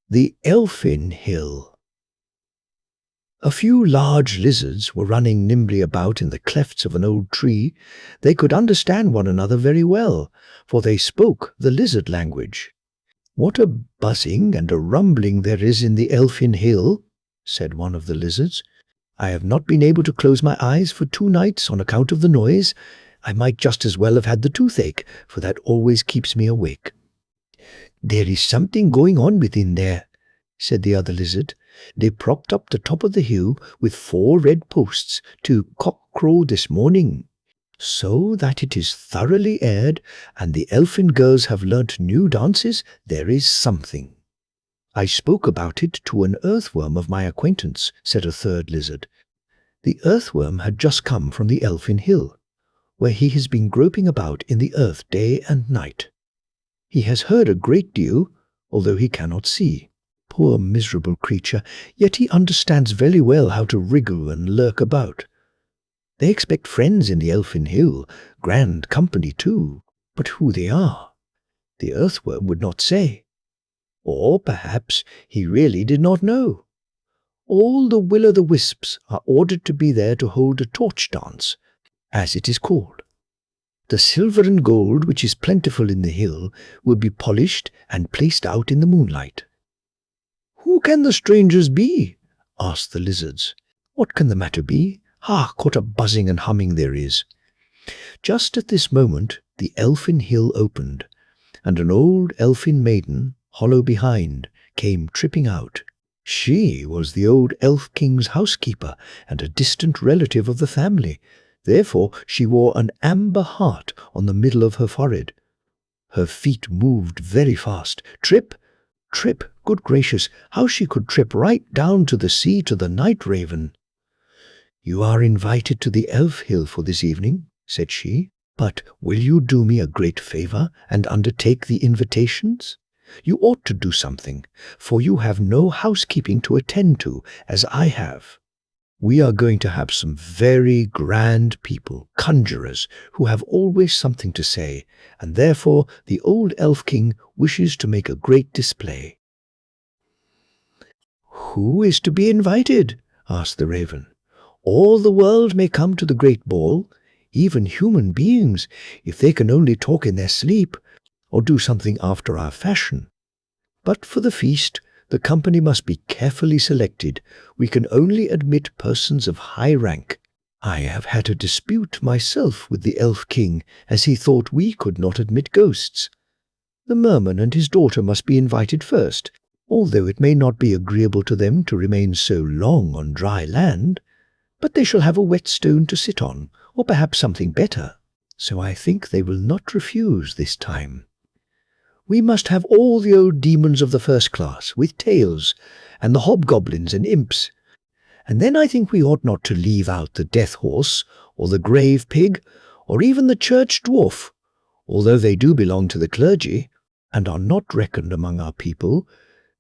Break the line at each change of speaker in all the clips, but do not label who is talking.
The Elfin Hill. A few large lizards were running nimbly about in the clefts of an old tree. They could understand one another very well, for they spoke the lizard language. "What a buzzing and a rumbling there is in the Elfin Hill," said one of the lizards. "I have not been able to close my eyes for 2 nights on account of the noise. I might just as well have had the toothache, for that always keeps me awake." "There is something going on within there," said the other lizard. "They propped up the top of the hill with 4 red posts to cock-crow this morning, so that it is thoroughly aired, and the elfin girls have learnt new dances. There is something." "I spoke about it to an earthworm of my acquaintance," said a third lizard. The earthworm had just come from the Elfin Hill, where he has been groping about in the earth day and night. He has heard a great deal, although he cannot see. Poor miserable creature, yet he understands very well how to wriggle and lurk about. They expect friends in the Elfin Hill, grand company too, but who they are, the earthworm would not say. Or perhaps he really did not know. All the will-o'-the-wisps are ordered to be there to hold a torch dance, as it is called. The silver and gold which is plentiful in the hill will be polished and placed out in the moonlight. "Who can the strangers be?" asked the lizards. "What can the matter be? Hark, what a buzzing and humming there is!" Just at this moment the Elfin Hill opened, and an old elfin maiden, hollow behind, came tripping out. She was the old Elf King's housekeeper and a distant relative of the family. Therefore she wore an amber heart on the middle of her forehead. Her feet moved very fast. Trip, trip, good gracious, how she could trip right down to the sea to the night raven. "You are invited to the Elf Hill for this evening," said she, "but will you do me a great favour and undertake the invitations? You ought to do something, for you have no housekeeping to attend to, as I have. We are going to have some very grand people, conjurers, who have always something to say, and therefore the old Elf King wishes to make a great display." "Who is to be invited?" asked the raven. "All the world may come to the great ball, even human beings, if they can only talk in their sleep, or do something after our fashion. But for the feast, the company must be carefully selected. We can only admit persons of high rank. I have had a dispute myself with the Elf King, as he thought we could not admit ghosts. The merman and his daughter must be invited first, although it may not be agreeable to them to remain so long on dry land. But they shall have a whetstone to sit on, or perhaps something better, so I think they will not refuse this time. We must have all the old demons of the first class, with tails, and the hobgoblins and imps. And then I think we ought not to leave out the death horse, or the grave pig, or even the church dwarf, although they do belong to the clergy, and are not reckoned among our people,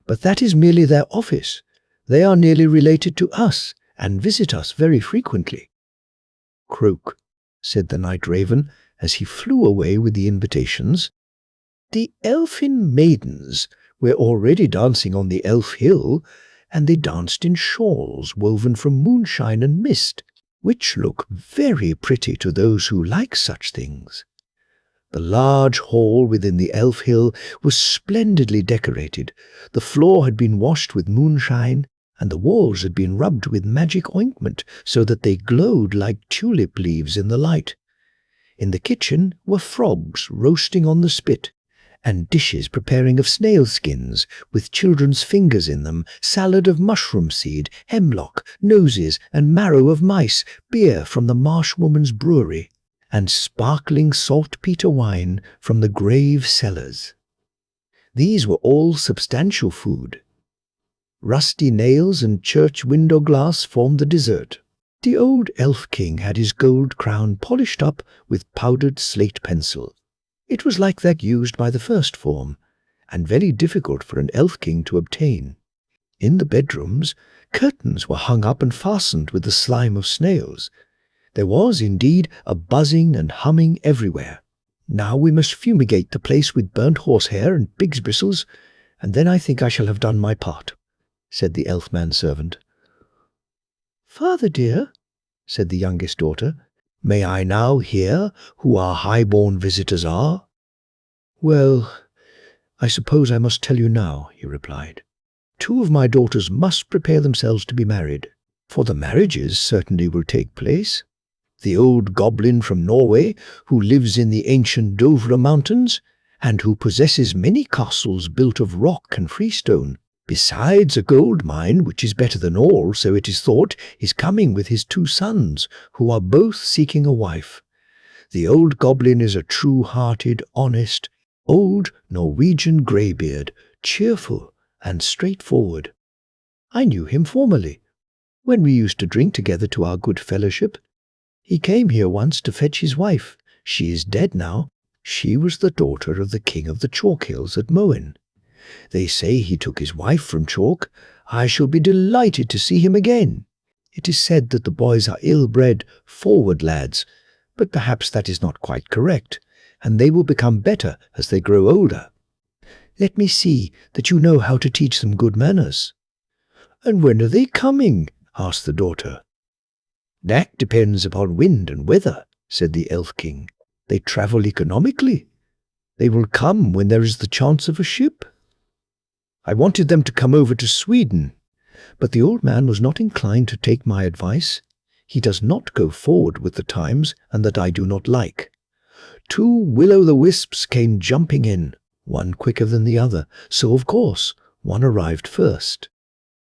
but that is merely their office. They are nearly related to us, and visit us very frequently." "Croak," said the night raven, as he flew away with the invitations. The elfin maidens were already dancing on the Elf Hill, and they danced in shawls woven from moonshine and mist, which look very pretty to those who like such things. The large hall within the Elf Hill was splendidly decorated. The floor had been washed with moonshine, and the walls had been rubbed with magic ointment so that they glowed like tulip leaves in the light. In the kitchen were frogs roasting on the spit, and dishes preparing of snail skins, with children's fingers in them, salad of mushroom seed, hemlock, noses, and marrow of mice, beer from the marsh woman's brewery, and sparkling saltpetre wine from the grave cellars. These were all substantial food. Rusty nails and church window glass formed the dessert. The old Elf King had his gold crown polished up with powdered slate pencil. It was like that used by the first form, and very difficult for an Elf King to obtain. In the bedrooms, curtains were hung up and fastened with the slime of snails. There was, indeed, a buzzing and humming everywhere. Now we must fumigate the place with burnt horsehair and pig's bristles, and then I think I shall have done my part," said the elf-man-servant. "Father dear," said the youngest daughter, "may I now hear who our high-born visitors are?" "Well, I suppose I must tell you now," he replied. "Two of my daughters must prepare themselves to be married, for the marriages certainly will take place. The old goblin from Norway, who lives in the ancient Dovre mountains, and who possesses many castles built of rock and freestone, besides a gold mine, which is better than all, so it is thought, is coming with his 2 sons, who are both seeking a wife. The old goblin is a true-hearted, honest, old Norwegian greybeard, cheerful and straightforward. I knew him formerly, when we used to drink together to our good fellowship. He came here once to fetch his wife. She is dead now. She was the daughter of the king of the Chalk Hills at Moen. They say he took his wife from Chalk. I shall be delighted to see him again. It is said that the boys are ill-bred, forward lads, but perhaps that is not quite correct, and they will become better as they grow older. Let me see that you know how to teach them good manners." "And when are they coming?" asked the daughter. "That depends upon wind and weather," said the Elf King. "They travel economically. They will come when there is the chance of a ship. I wanted them to come over to Sweden, but the old man was not inclined to take my advice. He does not go forward with the times, and that I do not like. 2 will-o'-the-wisps came jumping in, one quicker than the other, so of course one arrived first.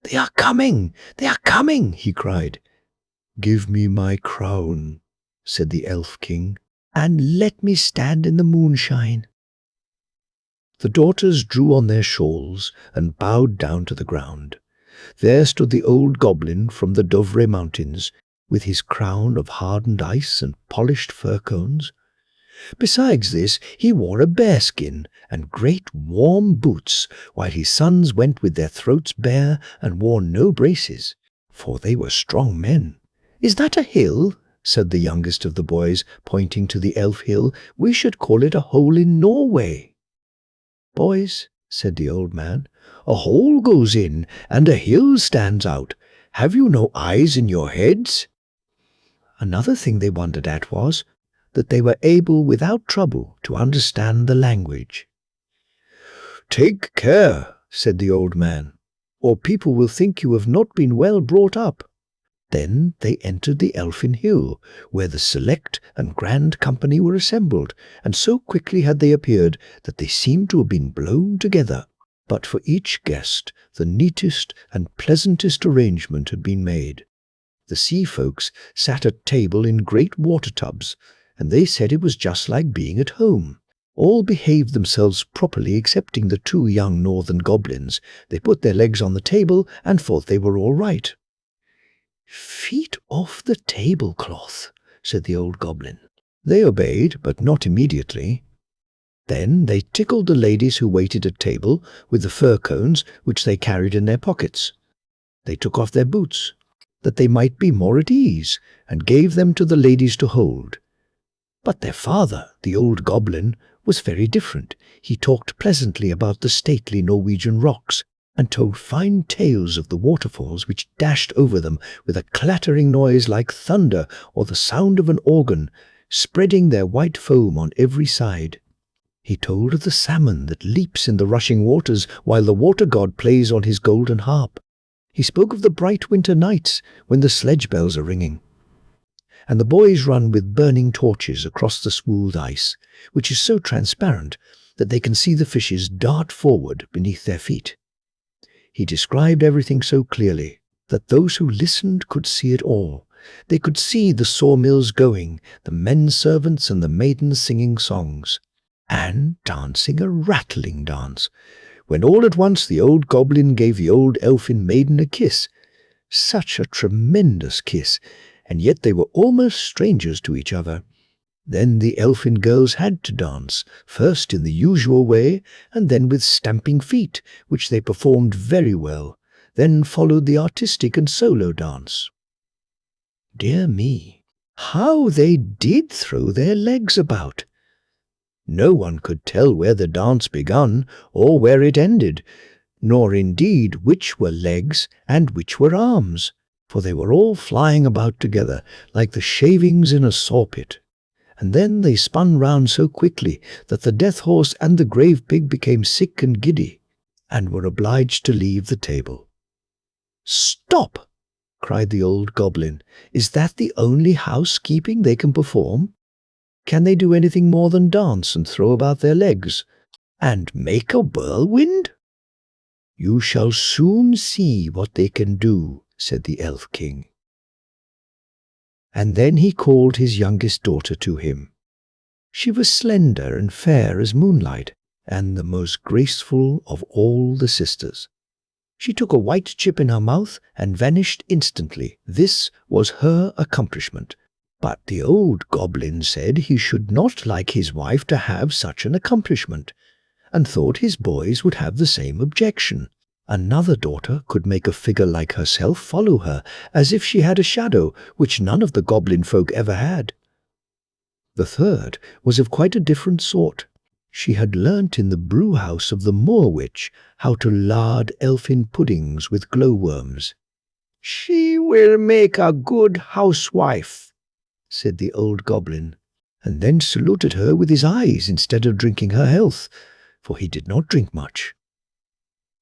"They are coming! They are coming!" he cried. "Give me my crown," said the Elf King, "and let me stand in the moonshine." The daughters drew on their shawls and bowed down to the ground. There stood the old goblin from the Dovre mountains, with his crown of hardened ice and polished fir cones. Besides this, he wore a bearskin and great warm boots, while his sons went with their throats bare and wore no braces, for they were strong men. "Is that a hill?" said the youngest of the boys, pointing to the Elf Hill. "We should call it a hole in Norway." "Boys," said the old man, "a hole goes in, and a hill stands out. Have you no eyes in your heads?" Another thing they wondered at was that they were able without trouble to understand the language. "Take care," said the old man, "or people will think you have not been well brought up." Then they entered the Elfin Hill, where the select and grand company were assembled, and so quickly had they appeared that they seemed to have been blown together. But for each guest the neatest and pleasantest arrangement had been made. The sea folks sat at table in great water tubs, and they said it was just like being at home. All behaved themselves properly excepting the 2 young northern goblins. They put their legs on the table and thought they were all right. "Feet off the tablecloth," said the old goblin. They obeyed, but not immediately. Then they tickled the ladies who waited at table with the fir cones which they carried in their pockets. They took off their boots, that they might be more at ease, and gave them to the ladies to hold. But their father, the old goblin, was very different. He talked pleasantly about the stately Norwegian rocks, and told fine tales of the waterfalls which dashed over them with a clattering noise like thunder or the sound of an organ, spreading their white foam on every side. He told of the salmon that leaps in the rushing waters while the water god plays on his golden harp. He spoke of the bright winter nights when the sledge bells are ringing, and the boys run with burning torches across the smooth ice, which is so transparent that they can see the fishes dart forward beneath their feet. He described everything so clearly that those who listened could see it all. They could see the sawmills going, the men servants and the maidens singing songs, and dancing a rattling dance, when all at once the old goblin gave the old elfin maiden a kiss. Such a tremendous kiss, and yet they were almost strangers to each other. Then the elfin girls had to dance, first in the usual way, and then with stamping feet, which they performed very well. Then followed the artistic and solo dance. Dear me, how they did throw their legs about! No one could tell where the dance begun or where it ended, nor indeed which were legs and which were arms, for they were all flying about together like the shavings in a sawpit. And then they spun round so quickly that the death horse and the grave pig became sick and giddy, and were obliged to leave the table. "Stop!" cried the old goblin. "Is that the only housekeeping they can perform? Can they do anything more than dance and throw about their legs, and make a whirlwind?" "You shall soon see what they can do," said the Elf King. And then he called his youngest daughter to him. She was slender and fair as moonlight, and the most graceful of all the sisters. She took a white chip in her mouth and vanished instantly. This was her accomplishment. But the old goblin said he should not like his wife to have such an accomplishment, and thought his boys would have the same objection. Another daughter could make a figure like herself follow her, as if she had a shadow, which none of the goblin folk ever had. The third was of quite a different sort. She had learnt in the brew-house of the Moor Witch how to lard elfin puddings with glowworms. "She will make a good housewife," said the old goblin, and then saluted her with his eyes instead of drinking her health, for he did not drink much.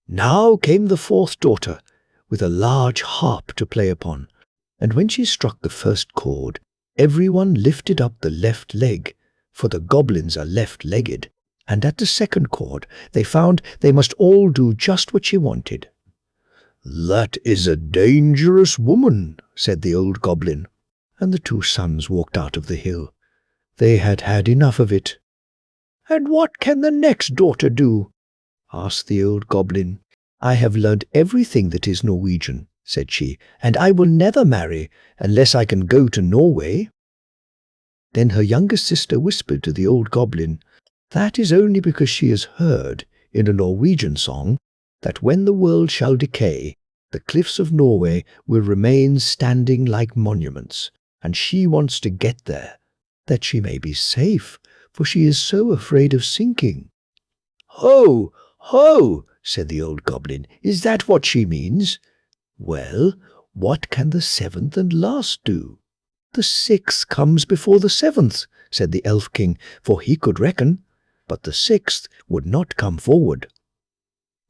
Now came the fourth daughter, with a large harp to play upon, and when she struck the first chord, everyone lifted up the left leg, for the goblins are left-legged, and at the second chord they found they must all do just what she wanted. "That is a dangerous woman," said the old goblin, and the two sons walked out of the hill. They had had enough of it. "And what can the next daughter do?" asked the old goblin. "I have learnt everything that is Norwegian," said she, "and I will never marry unless I can go to Norway." Then her youngest sister whispered to the old goblin, "That is only because she has heard, in a Norwegian song, that when the world shall decay, the cliffs of Norway will remain standing like monuments, and she wants to get there, that she may be safe, for she is so afraid of sinking." "Ho! Ho!" said the old goblin. "Is that what she means? Well, what can the seventh and last do?" "The sixth comes before the seventh," said the Elf King, for he could reckon, but the sixth would not come forward.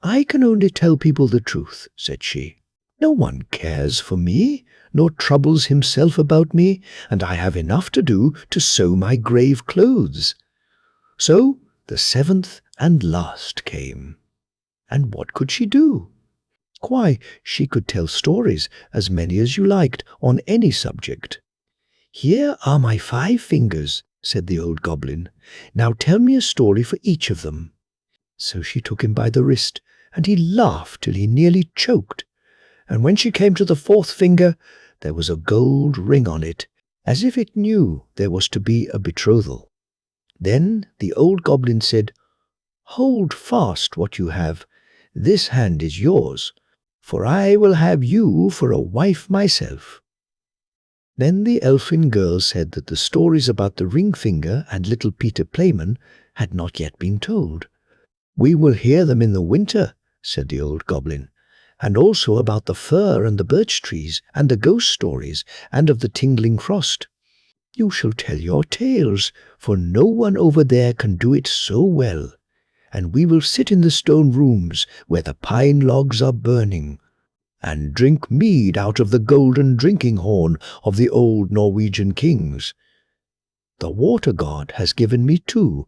"I can only tell people the truth," said she. "No one cares for me, nor troubles himself about me, and I have enough to do to sew my grave clothes." So the seventh and last came. And what could she do? Why, she could tell stories, as many as you liked, on any subject. "Here are my 5 fingers," said the old goblin. "Now tell me a story for each of them." So she took him by the wrist, and he laughed till he nearly choked. And when she came to the 4th finger, there was a gold ring on it, as if it knew there was to be a betrothal. Then the old goblin said, "Hold fast what you have. This hand is yours, for I will have you for a wife myself." Then the elfin girl said that the stories about the ring finger and little Peter Playman had not yet been told. "We will hear them in the winter," said the old goblin, "and also about the fir and the birch trees, and the ghost stories, and of the tingling frost. You shall tell your tales, for no one over there can do it so well. And we will sit in the stone rooms where the pine logs are burning, and drink mead out of the golden drinking horn of the old Norwegian kings. The water god has given me 2,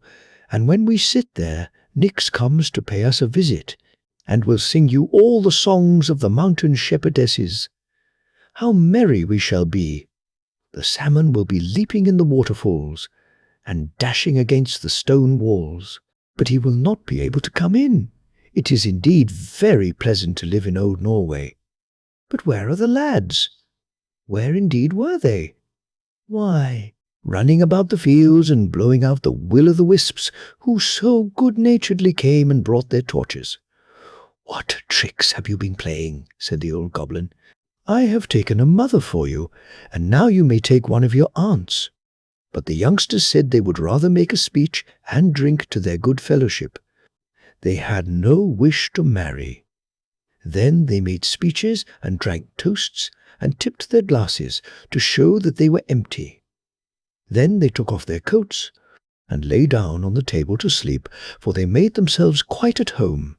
and when we sit there, Nix comes to pay us a visit, and will sing you all the songs of the mountain shepherdesses. How merry we shall be! The salmon will be leaping in the waterfalls, and dashing against the stone walls, but he will not be able to come in. It is indeed very pleasant to live in old Norway. But where are the lads? Where indeed were they? Why, running about the fields and blowing out the will-o'-the-wisps, who so good-naturedly came and brought their torches." "What tricks have you been playing?" said the old goblin. "I have taken a mother for you, and now you may take one of your aunts." But the youngsters said they would rather make a speech and drink to their good fellowship. They had no wish to marry. Then they made speeches and drank toasts and tipped their glasses to show that they were empty. Then they took off their coats and lay down on the table to sleep, for they made themselves quite at home.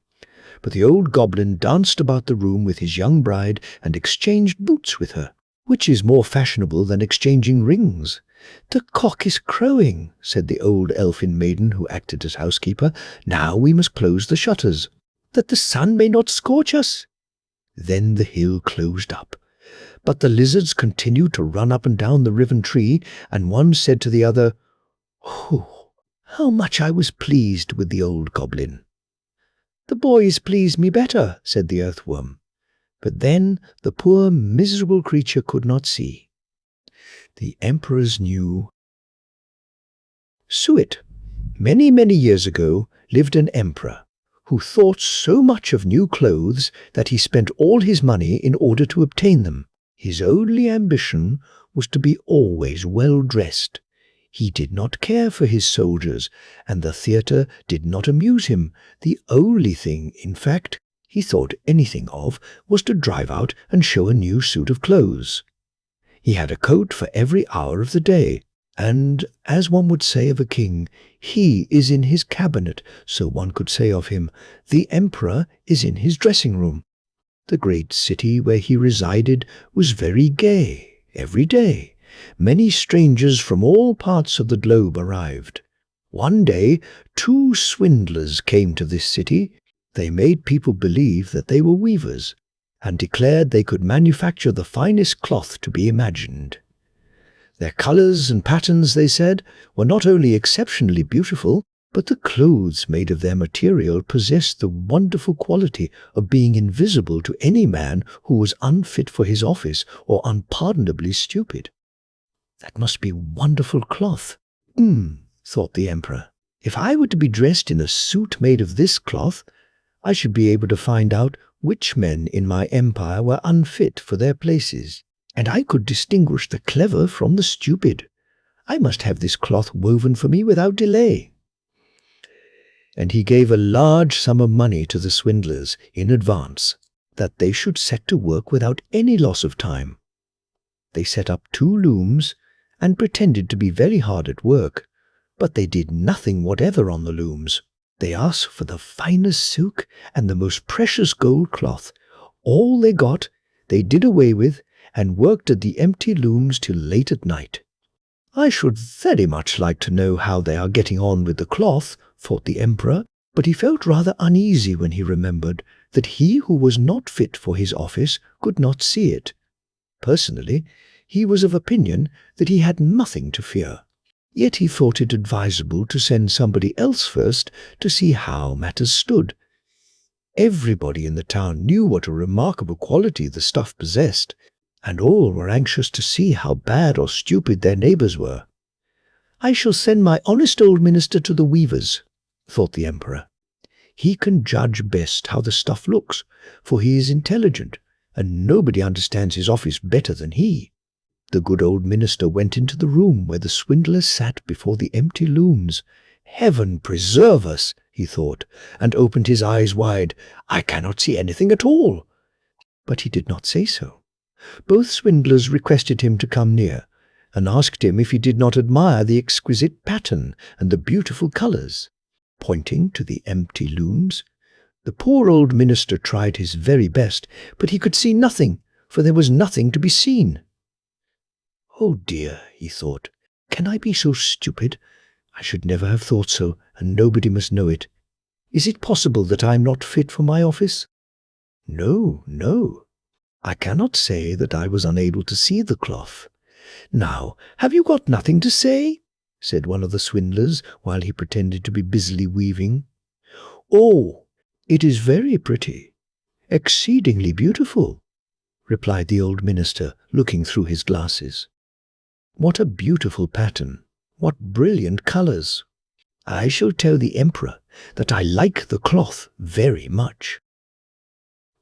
But the old goblin danced about the room with his young bride and exchanged boots with her, which is more fashionable than exchanging rings. "The cock is crowing," said the old elfin maiden who acted as housekeeper. "Now we must close the shutters, that the sun may not scorch us." Then the hill closed up. But the lizards continued to run up and down the riven tree, and one said to the other, "Oh, how much I was pleased with the old goblin." "The boys pleased me better," said the earthworm. But then the poor miserable creature could not see. The emperor's new. Suet. Many, many years ago lived an emperor who thought so much of new clothes that he spent all his money in order to obtain them. His only ambition was to be always well dressed. He did not care for his soldiers, and the theatre did not amuse him. The only thing, in fact, he thought anything of was to drive out and show a new suit of clothes. He had a coat for every hour of the day, and, as one would say of a king, he is in his cabinet, so one could say of him, the emperor is in his dressing-room. The great city where he resided was very gay every day. Many strangers from all parts of the globe arrived. One day 2 swindlers came to this city. They made people believe that they were weavers, and declared they could manufacture the finest cloth to be imagined. Their colours and patterns, they said, were not only exceptionally beautiful, but the clothes made of their material possessed the wonderful quality of being invisible to any man who was unfit for his office or unpardonably stupid. "That must be wonderful cloth," thought the emperor. "If I were to be dressed in a suit made of this cloth, I should be able to find out which men in my empire were unfit for their places, and I could distinguish the clever from the stupid. I must have this cloth woven for me without delay." And he gave a large sum of money to the swindlers in advance, that they should set to work without any loss of time. They set up 2 looms and pretended to be very hard at work, but they did nothing whatever on the looms. They asked for the finest silk and the most precious gold cloth. All they got, they did away with, and worked at the empty looms till late at night. "I should very much like to know how they are getting on with the cloth," thought the emperor, but he felt rather uneasy when he remembered that he who was not fit for his office could not see it. Personally, he was of opinion that he had nothing to fear. Yet he thought it advisable to send somebody else first to see how matters stood. Everybody in the town knew what a remarkable quality the stuff possessed, and all were anxious to see how bad or stupid their neighbours were. "I shall send my honest old minister to the weavers," thought the emperor. "He can judge best how the stuff looks, for he is intelligent, and nobody understands his office better than he." The good old minister went into the room where the swindlers sat before the empty looms. "Heaven preserve us," he thought, and opened his eyes wide. "I cannot see anything at all." But he did not say so. Both swindlers requested him to come near, and asked him if he did not admire the exquisite pattern and the beautiful colours. Pointing to the empty looms, the poor old minister tried his very best, but he could see nothing, for there was nothing to be seen. "Oh dear," he thought, "can I be so stupid? I should never have thought so, and nobody must know it. Is it possible that I am not fit for my office? No, no. I cannot say that I was unable to see the cloth. Now, have you got nothing to say?" said one of the swindlers, while he pretended to be busily weaving. "Oh, it is very pretty, exceedingly beautiful," replied the old minister, looking through his glasses. "What a beautiful pattern! What brilliant colours! I shall tell the emperor that I like the cloth very much."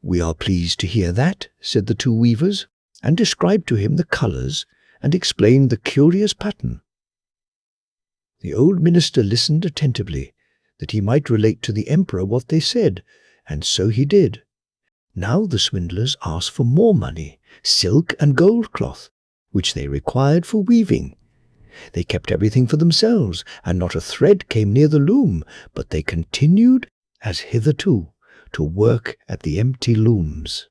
"We are pleased to hear that," said the 2 weavers, and described to him the colours and explained the curious pattern. The old minister listened attentively, that he might relate to the emperor what they said, and so he did. Now the swindlers asked for more money, silk and gold cloth, which they required for weaving. They kept everything for themselves, and not a thread came near the loom, but they continued, as hitherto, to work at the empty looms.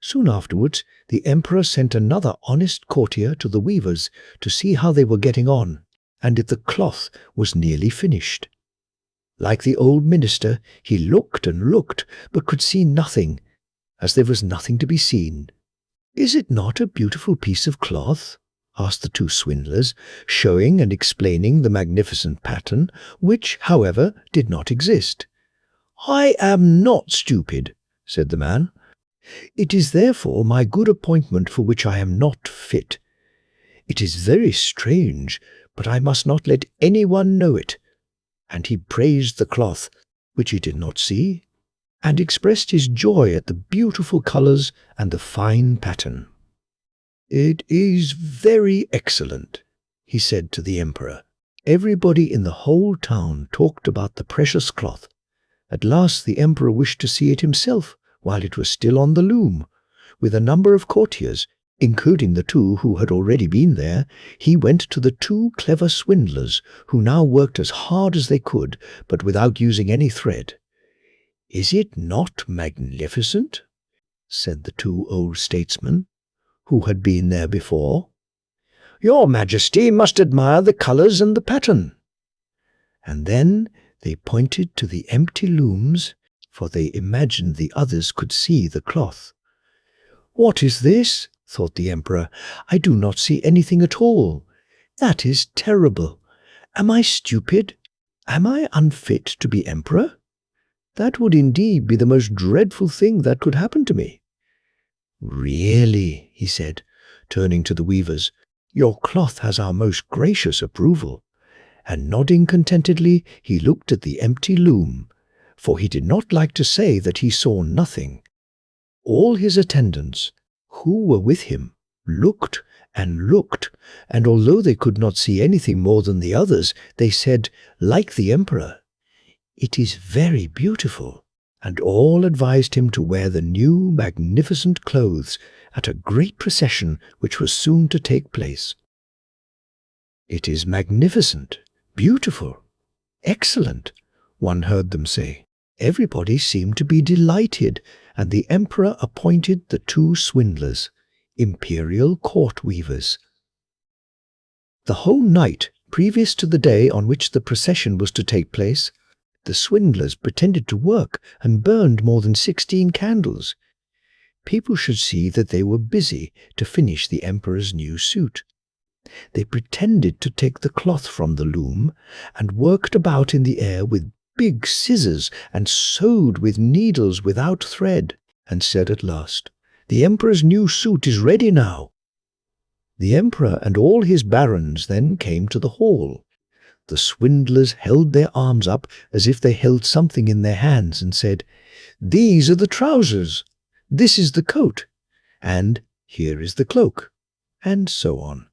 Soon afterwards, the emperor sent another honest courtier to the weavers to see how they were getting on, and if the cloth was nearly finished. Like the old minister, he looked and looked, but could see nothing, as there was nothing to be seen. "Is it not a beautiful piece of cloth?" asked the two swindlers, showing and explaining the magnificent pattern, which, however, did not exist. "I am not stupid," said the man. "It is therefore my good appointment for which I am not fit. It is very strange, but I must not let anyone know it." And he praised the cloth, which he did not see, and expressed his joy at the beautiful colours and the fine pattern. "It is very excellent," he said to the emperor. Everybody in the whole town talked about the precious cloth. At last the emperor wished to see it himself while it was still on the loom. With a number of courtiers, including the two who had already been there, he went to the two clever swindlers, who now worked as hard as they could, but without using any thread. "Is it not magnificent?" said the two old statesmen, who had been there before. "Your Majesty must admire the colours and the pattern." And then they pointed to the empty looms, for they imagined the others could see the cloth. "What is this?" thought the emperor. "I do not see anything at all. That is terrible. Am I stupid? Am I unfit to be emperor? That would indeed be the most dreadful thing that could happen to me." "Really," he said, turning to the weavers, "your cloth has our most gracious approval." And nodding contentedly, he looked at the empty loom, for he did not like to say that he saw nothing. All his attendants, who were with him, looked, and although they could not see anything more than the others, they said, like the emperor, "It is very beautiful," and all advised him to wear the new magnificent clothes at a great procession which was soon to take place. "It is magnificent, beautiful, excellent," one heard them say. Everybody seemed to be delighted, and the emperor appointed the two swindlers, imperial court weavers. The whole night, previous to the day on which the procession was to take place, the swindlers pretended to work and burned more than 16 candles. People should see that they were busy to finish the emperor's new suit. They pretended to take the cloth from the loom and worked about in the air with big scissors and sewed with needles without thread, and said at last, "The emperor's new suit is ready now." The emperor and all his barons then came to the hall. The swindlers held their arms up as if they held something in their hands and said, "These are the trousers, this is the coat, and here is the cloak," and so on.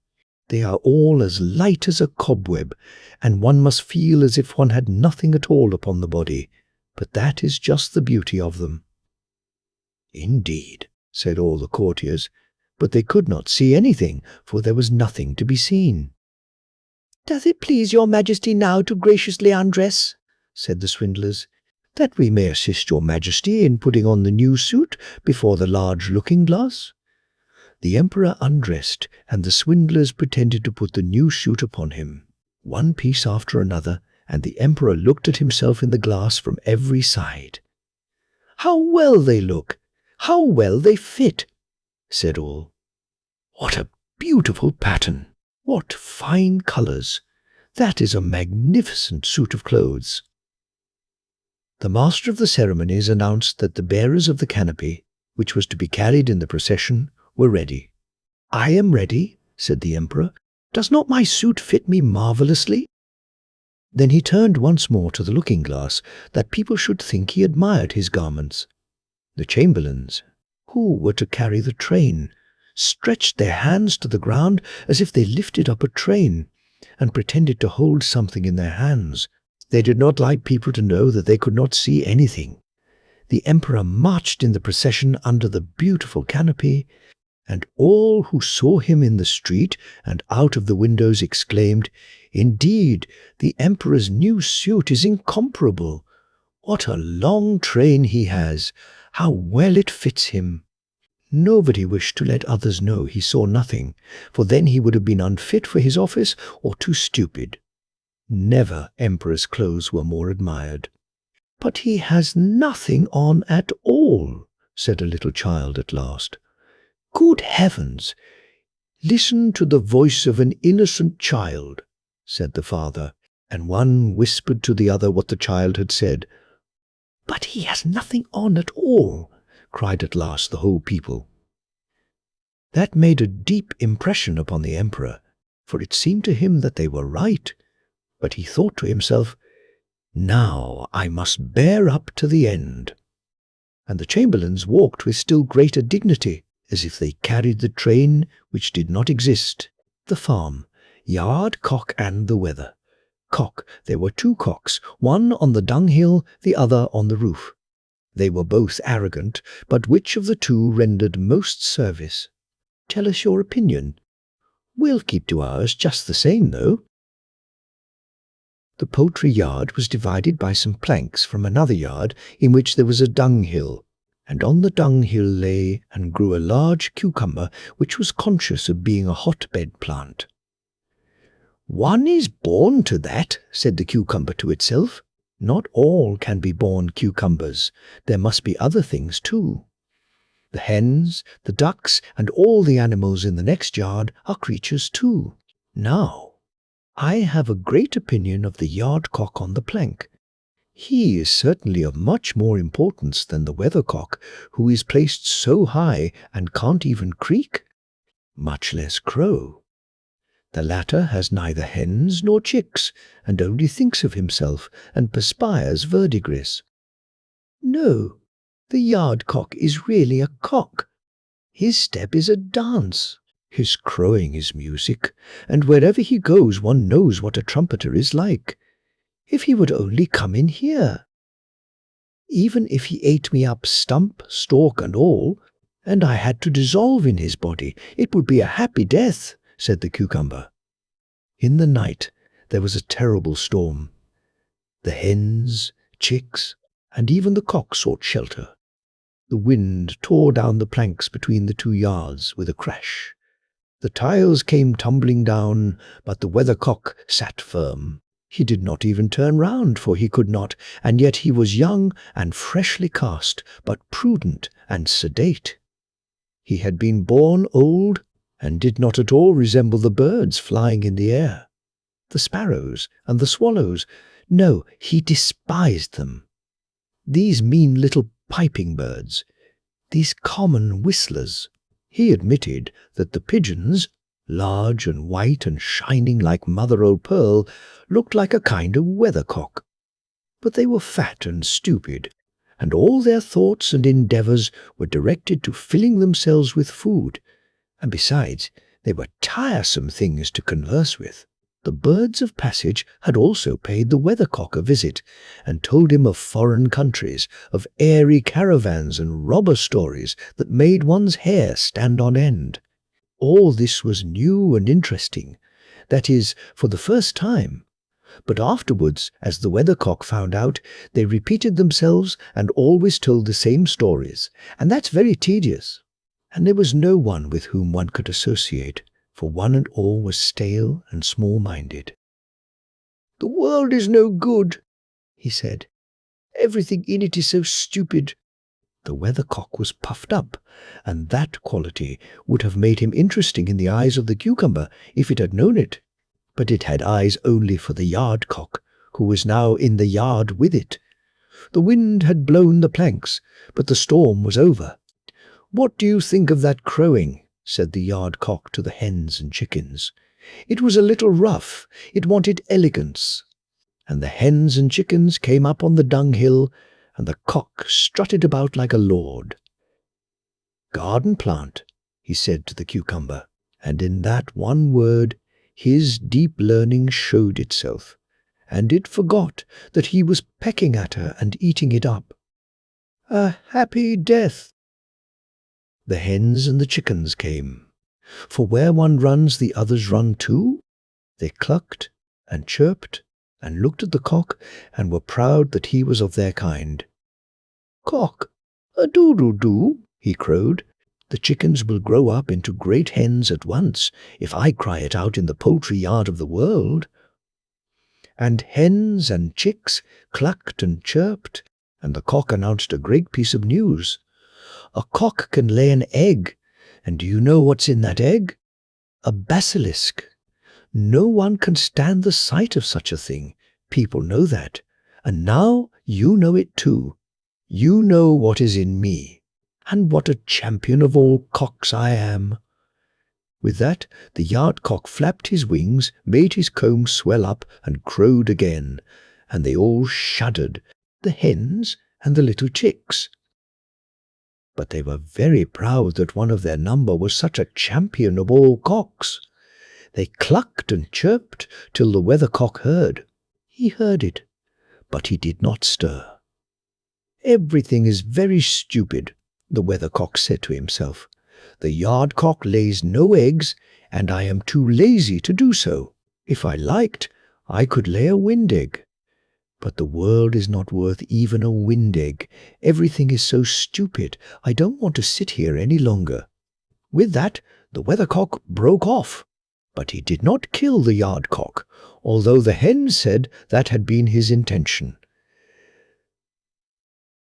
They are all as light as a cobweb, and one must feel as if one had nothing at all upon the body, but that is just the beauty of them. "Indeed," said all the courtiers, but they could not see anything, for there was nothing to be seen. "Doth it please your Majesty now to graciously undress?" said the swindlers, "that we may assist your Majesty in putting on the new suit before the large looking-glass?" The emperor undressed, and the swindlers pretended to put the new suit upon him, one piece after another, and the emperor looked at himself in the glass from every side. "How well they look! How well they fit!" said all. "What a beautiful pattern! What fine colours! That is a magnificent suit of clothes." The master of the ceremonies announced that the bearers of the canopy, which was to be carried in the procession, were ready. "I am ready," said the emperor. "Does not my suit fit me marvellously?" Then he turned once more to the looking-glass, that people should think he admired his garments. The chamberlains, who were to carry the train, stretched their hands to the ground as if they lifted up a train, and pretended to hold something in their hands. They did not like people to know that they could not see anything. The emperor marched in the procession under the beautiful canopy, and all who saw him in the street and out of the windows exclaimed, "Indeed, the emperor's new suit is incomparable. What a long train he has! How well it fits him!" Nobody wished to let others know he saw nothing, for then he would have been unfit for his office or too stupid. Never emperor's clothes were more admired. "But he has nothing on at all," said a little child at last. "Good heavens! Listen to the voice of an innocent child," said the father, and one whispered to the other what the child had said. "But he has nothing on at all," cried at last the whole people. That made a deep impression upon the emperor, for it seemed to him that they were right. But he thought to himself, "Now I must bear up to the end." And the chamberlains walked with still greater dignity, as if they carried the train which did not exist, the farm, yard, cock, and the weather. Cock, there were two cocks, one on the dunghill, the other on the roof. They were both arrogant, but which of the two rendered most service? Tell us your opinion. We'll keep to ours just the same, though. The poultry yard was divided by some planks from another yard in which there was a dunghill, and on the dunghill lay and grew a large cucumber which was conscious of being a hotbed plant. "One is born to that," said the cucumber to itself. "Not all can be born cucumbers. There must be other things too. The hens, the ducks, and all the animals in the next yard are creatures too. Now, I have a great opinion of the yard cock on the plank. He is certainly of much more importance than the weathercock, who is placed so high and can't even creak, much less crow. The latter has neither hens nor chicks, and only thinks of himself and perspires verdigris. No, the yard cock is really a cock. His step is a dance. His crowing is music, and wherever he goes one knows what a trumpeter is like. If he would only come in here! Even if he ate me up stump, stalk, and all, and I had to dissolve in his body, it would be a happy death," said the cucumber. In the night there was a terrible storm. The hens, chicks, and even the cock sought shelter. The wind tore down the planks between the two yards with a crash. The tiles came tumbling down, but the weathercock sat firm. He did not even turn round, for he could not, and yet he was young and freshly cast, but prudent and sedate. He had been born old, and did not at all resemble the birds flying in the air, the sparrows and the swallows. No, he despised them. These mean little piping birds, these common whistlers. He admitted that the pigeons, large and white and shining like mother-o'-pearl, looked like a kind of weathercock. But they were fat and stupid, and all their thoughts and endeavours were directed to filling themselves with food, and besides, they were tiresome things to converse with. The birds of passage had also paid the weathercock a visit, and told him of foreign countries, of airy caravans and robber stories that made one's hair stand on end. All this was new and interesting, that is, for the first time. But afterwards, as the weathercock found out, they repeated themselves and always told the same stories, and that's very tedious. And there was no one with whom one could associate, for one and all was stale and small-minded. "The world is no good," he said. "Everything in it is so stupid." The weathercock was puffed up, and that quality would have made him interesting in the eyes of the cucumber if it had known it. But it had eyes only for the yard cock, who was now in the yard with it. The wind had blown the planks, but the storm was over. "What do you think of that crowing?" said the yard cock to the hens and chickens. "It was a little rough. It wanted elegance." And the hens and chickens came up on the dunghill, and the cock strutted about like a lord. "Garden plant," he said to the cucumber, and in that one word his deep learning showed itself, and it forgot that he was pecking at her and eating it up. A happy death. The hens and the chickens came, for where one runs the others run too. They clucked and chirped and looked at the cock and were proud that he was of their kind. "Cock, a doodle-doo," he crowed. "The chickens will grow up into great hens at once if I cry it out in the poultry yard of the world." And hens and chicks clucked and chirped, and the cock announced a great piece of news. A cock can lay an egg, and do you know what's in that egg? A basilisk. No one can stand the sight of such a thing. People know that. And now you know it too. You know what is in me, and what a champion of all cocks I am. With that, the yard cock flapped his wings, made his comb swell up, and crowed again, and they all shuddered, the hens and the little chicks. But they were very proud that one of their number was such a champion of all cocks. They clucked and chirped till the weathercock heard. He heard it, but he did not stir. "Everything is very stupid," the weathercock said to himself. "The yard-cock lays no eggs, and I am too lazy to do so. If I liked, I could lay a wind-egg. But the world is not worth even a wind-egg. Everything is so stupid, I don't want to sit here any longer." With that, the weathercock broke off. But he did not kill the yard-cock, although the hen said that had been his intention.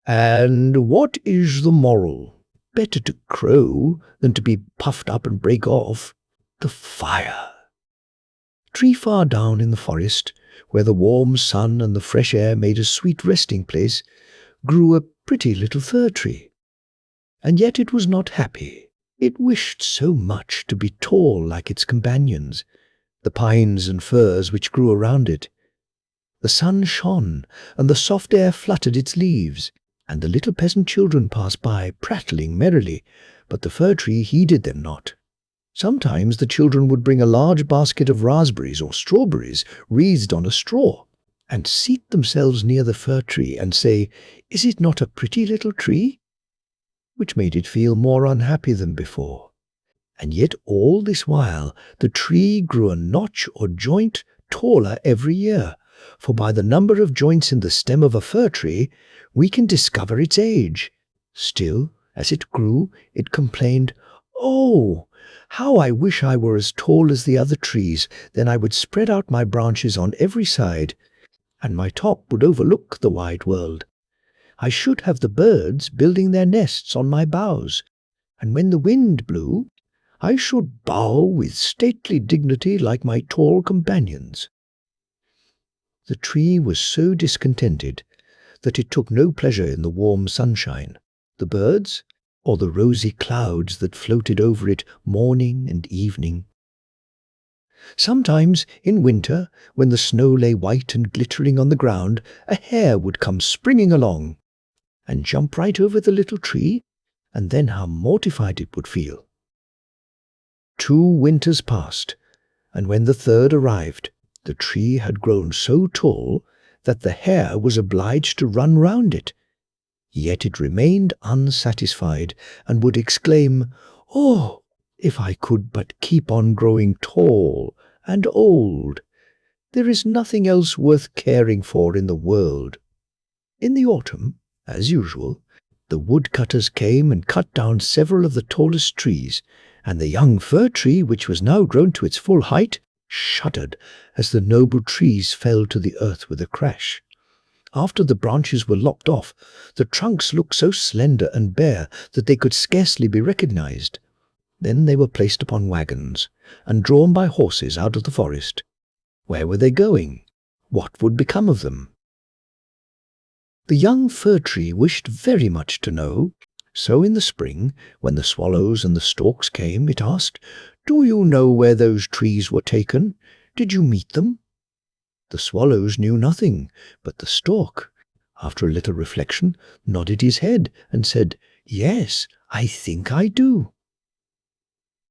And what is the moral? Better to crow than to be puffed up and break off. The fire. Tree far down in the forest, where the warm sun and the fresh air made a sweet resting place, grew a pretty little fir tree. And yet it was not happy. It wished so much to be tall like its companions, the pines and firs which grew around it. The sun shone, and the soft air fluttered its leaves, and the little peasant children passed by, prattling merrily, but the fir tree heeded them not. Sometimes the children would bring a large basket of raspberries or strawberries wreathed on a straw, and seat themselves near the fir tree and say, "Is it not a pretty little tree?" which made it feel more unhappy than before. And yet all this while the tree grew a notch or joint taller every year, for by the number of joints in the stem of a fir tree we can discover its age. Still, as it grew, it complained, "Oh, how I wish I were as tall as the other trees, then I would spread out my branches on every side, and my top would overlook the wide world. I should have the birds building their nests on my boughs, and when the wind blew, I should bow with stately dignity like my tall companions." The tree was so discontented that it took no pleasure in the warm sunshine, the birds, or the rosy clouds that floated over it morning and evening. Sometimes, in winter, when the snow lay white and glittering on the ground, a hare would come springing along, and jump right over the little tree, and then how mortified it would feel. 2 winters passed, and when the third arrived, the tree had grown so tall that the hare was obliged to run round it. Yet it remained unsatisfied, and would exclaim, "Oh, if I could but keep on growing tall and old! There is nothing else worth caring for in the world." In the autumn, as usual, the woodcutters came and cut down several of the tallest trees, and the young fir tree, which was now grown to its full height, shuddered as the noble trees fell to the earth with a crash. After the branches were lopped off, the trunks looked so slender and bare that they could scarcely be recognized. Then they were placed upon wagons, and drawn by horses out of the forest. Where were they going? What would become of them? The young fir tree wished very much to know, so in the spring, when the swallows and the storks came, it asked, "Do you know where those trees were taken? Did you meet them?" The swallows knew nothing, but the stork, after a little reflection, nodded his head and said, "Yes, I think I do."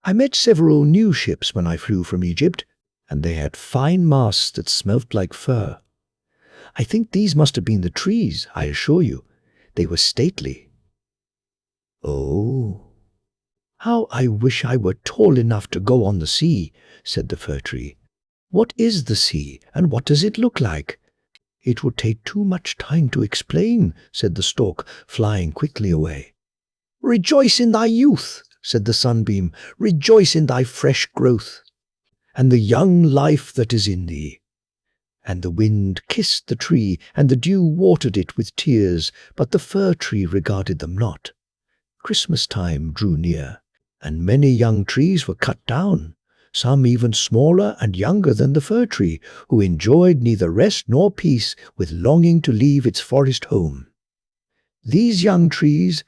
I met several new ships when I flew from Egypt, and they had fine masts that smelt like fir. I think these must have been the trees, I assure you. They were stately. "Oh, how I wish I were tall enough to go on the sea," said the fir tree. "What is the sea, and what does it look like?" "It would take too much time to explain," said the stork, flying quickly away. "Rejoice in thy youth," said the sunbeam. "Rejoice in thy fresh growth, and the young life that is in thee." And the wind kissed the tree, and the dew watered it with tears, but the fir tree regarded them not. Christmas time drew near, and many young trees were cut down, some even smaller and younger than the fir tree, who enjoyed neither rest nor peace with longing to leave its forest home. These young trees,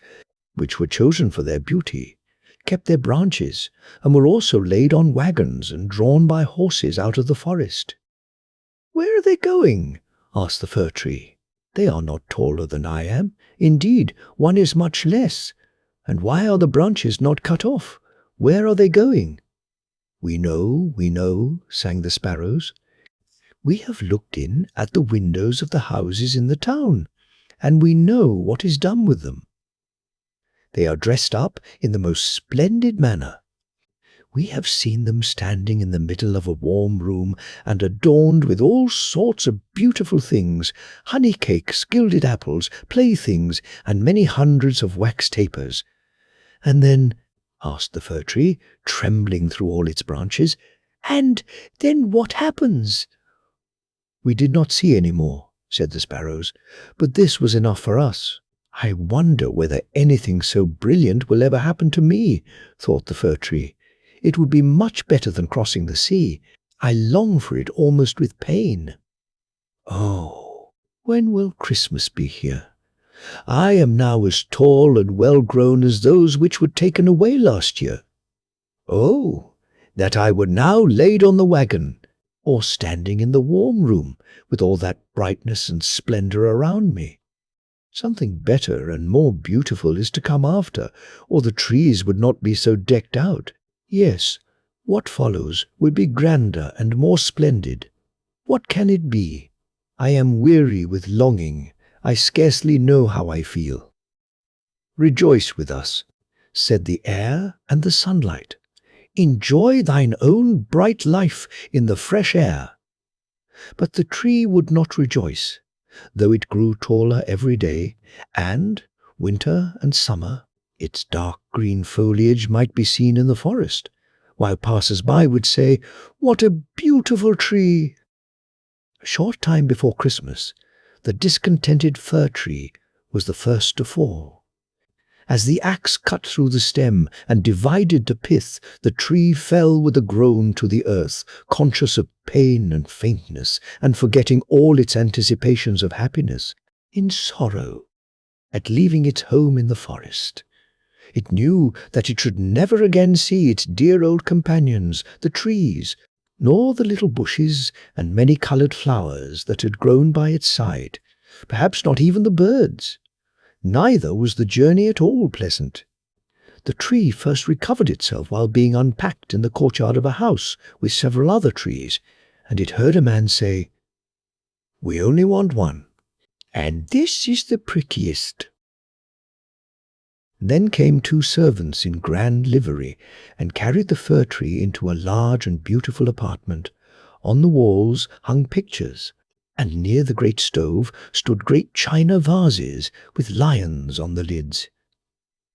which were chosen for their beauty, kept their branches, and were also laid on wagons and drawn by horses out of the forest. "Where are they going?" asked the fir tree. "They are not taller than I am. Indeed, one is much less. And why are the branches not cut off? Where are they going?" We know," sang the sparrows. "We have looked in at the windows of the houses in the town, and we know what is done with them. They are dressed up in the most splendid manner. We have seen them standing in the middle of a warm room and adorned with all sorts of beautiful things, honey cakes, gilded apples, playthings, and many hundreds of wax tapers." "And then," asked the fir tree, trembling through all its branches, "and then what happens?" "We did not see any more," said the sparrows, "but this was enough for us." "I wonder whether anything so brilliant will ever happen to me," thought the fir tree. "It would be much better than crossing the sea. I long for it almost with pain. Oh, when will Christmas be here? I am now as tall and well grown as those which were taken away last year. Oh, that I were now laid on the wagon, or standing in the warm room with all that brightness and splendor around me. Something better and more beautiful is to come after, or the trees would not be so decked out. Yes, what follows will be grander and more splendid. What can it be? I am weary with longing. I scarcely know how I feel." "Rejoice with us," said the air and the sunlight. "Enjoy thine own bright life in the fresh air." But the tree would not rejoice, though it grew taller every day, and, winter and summer, its dark green foliage might be seen in the forest, while passers-by would say, "What a beautiful tree!" A short time before Christmas, the discontented fir tree was the first to fall. As the axe cut through the stem and divided the pith, the tree fell with a groan to the earth, conscious of pain and faintness, and forgetting all its anticipations of happiness, in sorrow at leaving its home in the forest. It knew that it should never again see its dear old companions, the trees, nor the little bushes and many-coloured flowers that had grown by its side, perhaps not even the birds. Neither was the journey at all pleasant. The tree first recovered itself while being unpacked in the courtyard of a house with several other trees, and it heard a man say, "We only want one, and this is the prettiest." Then came two servants in grand livery and carried the fir tree into a large and beautiful apartment. On the walls hung pictures, and near the great stove stood great china vases with lions on the lids.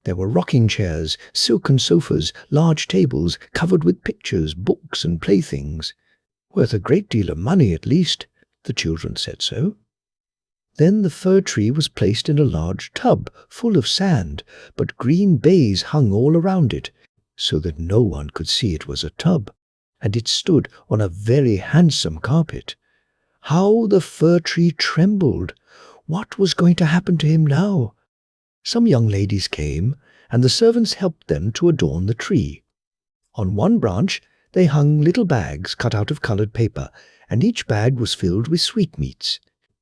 There were rocking chairs, silken sofas, large tables covered with pictures, books, and playthings. Worth a great deal of money at least, the children said so. Then the fir tree was placed in a large tub full of sand, but green baize hung all around it, so that no one could see it was a tub, and it stood on a very handsome carpet. How the fir tree trembled! What was going to happen to him now? Some young ladies came, and the servants helped them to adorn the tree. On one branch they hung little bags cut out of coloured paper, and each bag was filled with sweetmeats.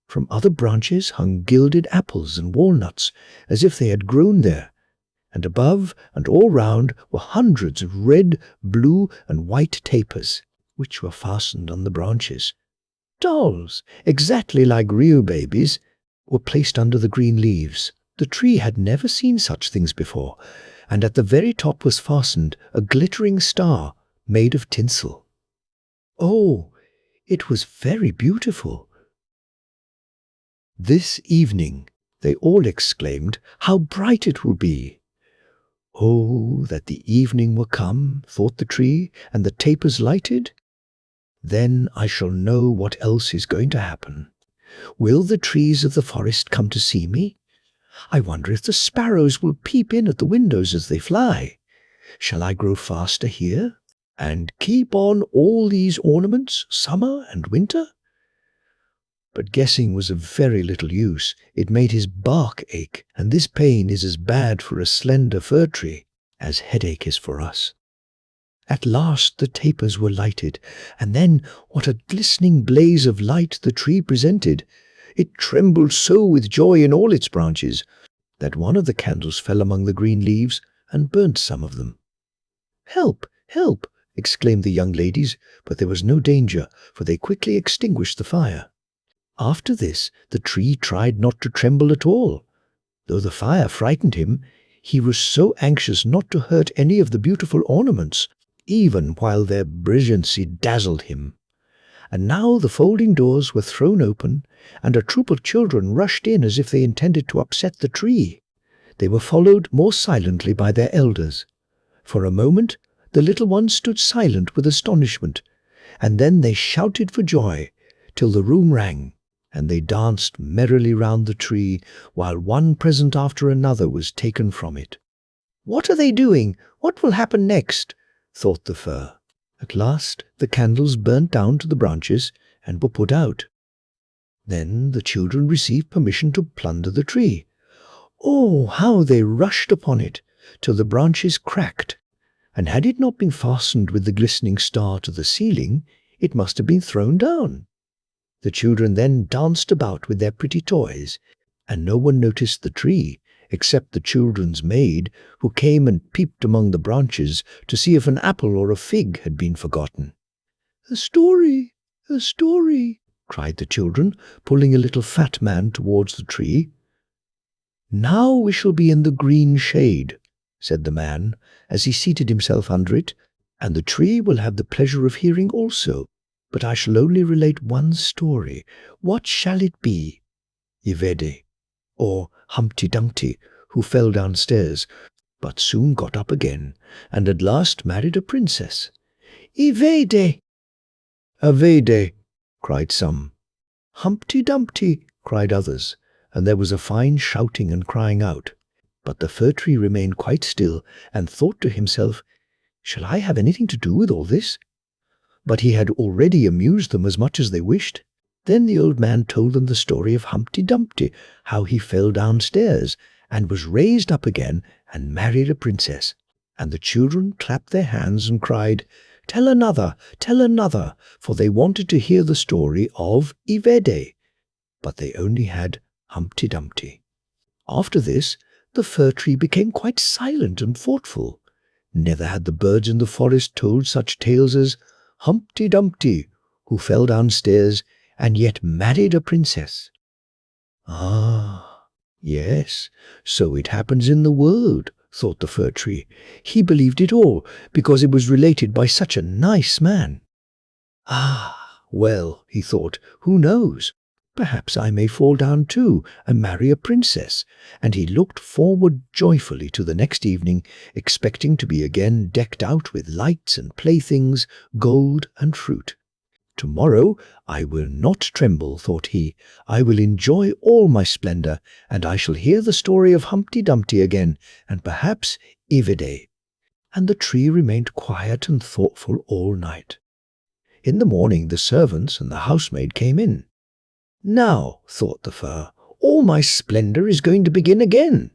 From other branches hung gilded apples and walnuts, as if they had grown there, and above and all round were hundreds of red, blue, and white tapers, which were fastened on the branches. Dolls, exactly like real babies, were placed under the green leaves. The tree had never seen such things before, and at the very top was fastened a glittering star made of tinsel. Oh, it was very beautiful. This evening, they all exclaimed, how bright it will be. Oh, that the evening were come, thought the tree, and the tapers lighted. Then I shall know what else is going to happen. Will the trees of the forest come to see me? I wonder if the sparrows will peep in at the windows as they fly. Shall I grow faster here, and keep on all these ornaments, summer and winter? But guessing was of very little use. It made his bark ache, and this pain is as bad for a slender fir tree as headache is for us. At last the tapers were lighted, and then what a glistening blaze of light the tree presented! It trembled so with joy in all its branches that one of the candles fell among the green leaves and burnt some of them. "Help! Help!" exclaimed the young ladies, but there was no danger, for they quickly extinguished the fire. After this, the tree tried not to tremble at all. Though the fire frightened him, he was so anxious not to hurt any of the beautiful ornaments, even while their brilliancy dazzled him. And now the folding doors were thrown open, and a troop of children rushed in as if they intended to upset the tree. They were followed more silently by their elders. For a moment, the little ones stood silent with astonishment, and then they shouted for joy, till the room rang, and they danced merrily round the tree, while one present after another was taken from it. "What are they doing? What will happen next?" thought the fir. At last the candles burnt down to the branches and were put out. Then the children received permission to plunder the tree. Oh, how they rushed upon it, till the branches cracked, and had it not been fastened with the glistening star to the ceiling, it must have been thrown down. The children then danced about with their pretty toys, and no one noticed the tree, except the children's maid, who came and peeped among the branches to see if an apple or a fig had been forgotten. "A story! A story!" cried the children, pulling a little fat man towards the tree. "Now we shall be in the green shade," said the man, as he seated himself under it, "and the tree will have the pleasure of hearing also. But I shall only relate one story. What shall it be? Ivede, or Humpty Dumpty, who fell downstairs, but soon got up again, and at last married a princess. Ivede! Avede, cried some. Humpty Dumpty, cried others, and there was a fine shouting and crying out. But the fir tree remained quite still, and thought to himself, "Shall I have anything to do with all this?" But he had already amused them as much as they wished. Then the old man told them the story of Humpty Dumpty, how he fell downstairs, and was raised up again, and married a princess. And the children clapped their hands and cried, tell another, for they wanted to hear the story of Ivede. But they only had Humpty Dumpty. After this, the fir tree became quite silent and thoughtful. Never had the birds in the forest told such tales as Humpty Dumpty, who fell downstairs and yet married a princess. Ah, yes, so it happens in the world, thought the fir tree. He believed it all, because it was related by such a nice man. Ah, well, he thought, who knows? Perhaps I may fall down too and marry a princess, and he looked forward joyfully to the next evening, expecting to be again decked out with lights and playthings, gold and fruit. Tomorrow I will not tremble, thought he. I will enjoy all my splendor, and I shall hear the story of Humpty Dumpty again, and perhaps Ivede. And the tree remained quiet and thoughtful all night. In the morning the servants and the housemaid came in. Now, thought the fir, all my splendor is going to begin again.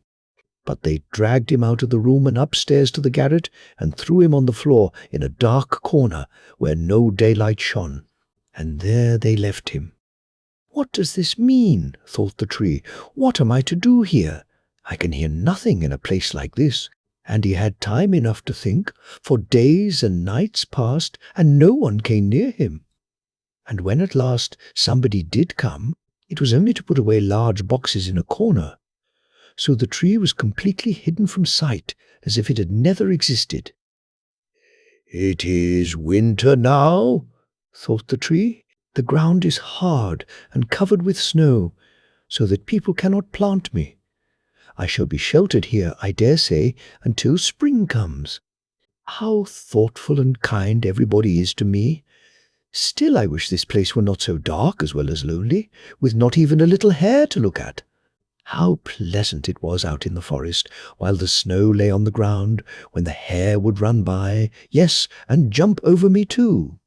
But they dragged him out of the room and upstairs to the garret and threw him on the floor in a dark corner where no daylight shone. And there they left him. What does this mean? Thought the tree. What am I to do here? I can hear nothing in a place like this. And he had time enough to think, for days and nights passed and no one came near him. And when at last somebody did come, it was only to put away large boxes in a corner. so the tree was completely hidden from sight, as if it had never existed. "It is winter now," thought the tree. "The ground is hard and covered with snow, so that people cannot plant me. I shall be sheltered here, I dare say, until spring comes. How thoughtful and kind everybody is to me. Still, I wish this place were not so dark as well as lonely, with not even a little hare to look at." How pleasant it was out in the forest, while the snow lay on the ground, when the hare would run by, yes, and jump over me too,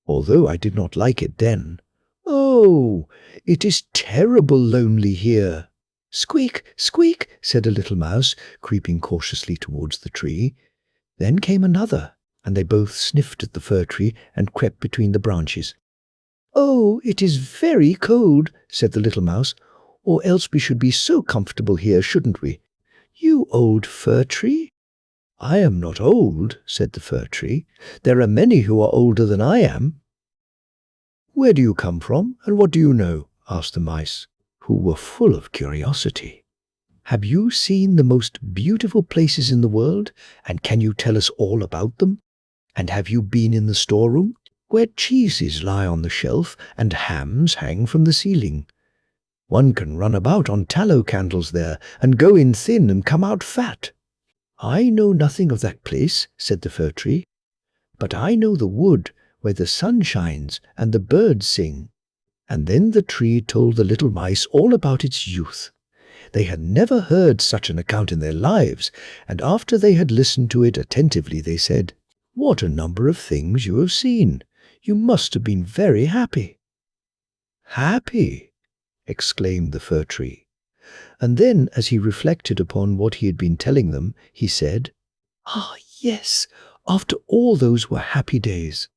although I did not like it then. "Oh, it is terrible lonely here." "Squeak, squeak," said a little mouse, creeping cautiously towards the tree. Then came another, and they both sniffed at the fir tree and crept between the branches. "Oh, it is very cold," said the little mouse, "or else we should be so comfortable here, shouldn't we? You old fir tree." "I am not old," said the fir tree. "There are many who are older than I am." "Where do you come from, and what do you know?" asked the mice, who were full of curiosity. "Have you seen the most beautiful places in the world, and can you tell us all about them? And have you been in the storeroom, where cheeses lie on the shelf and hams hang from the ceiling? One can run about on tallow candles there, and go in thin and come out fat." "I know nothing of that place," said the fir tree, "but I know the wood where the sun shines and the birds sing." And then the tree told the little mice all about its youth. They had never heard such an account in their lives, and after they had listened to it attentively, they said, "What a number of things you have seen! You must have been very happy." "Happy!" exclaimed the fir tree. And then, as he reflected upon what he had been telling them, he said, "Ah, yes, after all those were happy days."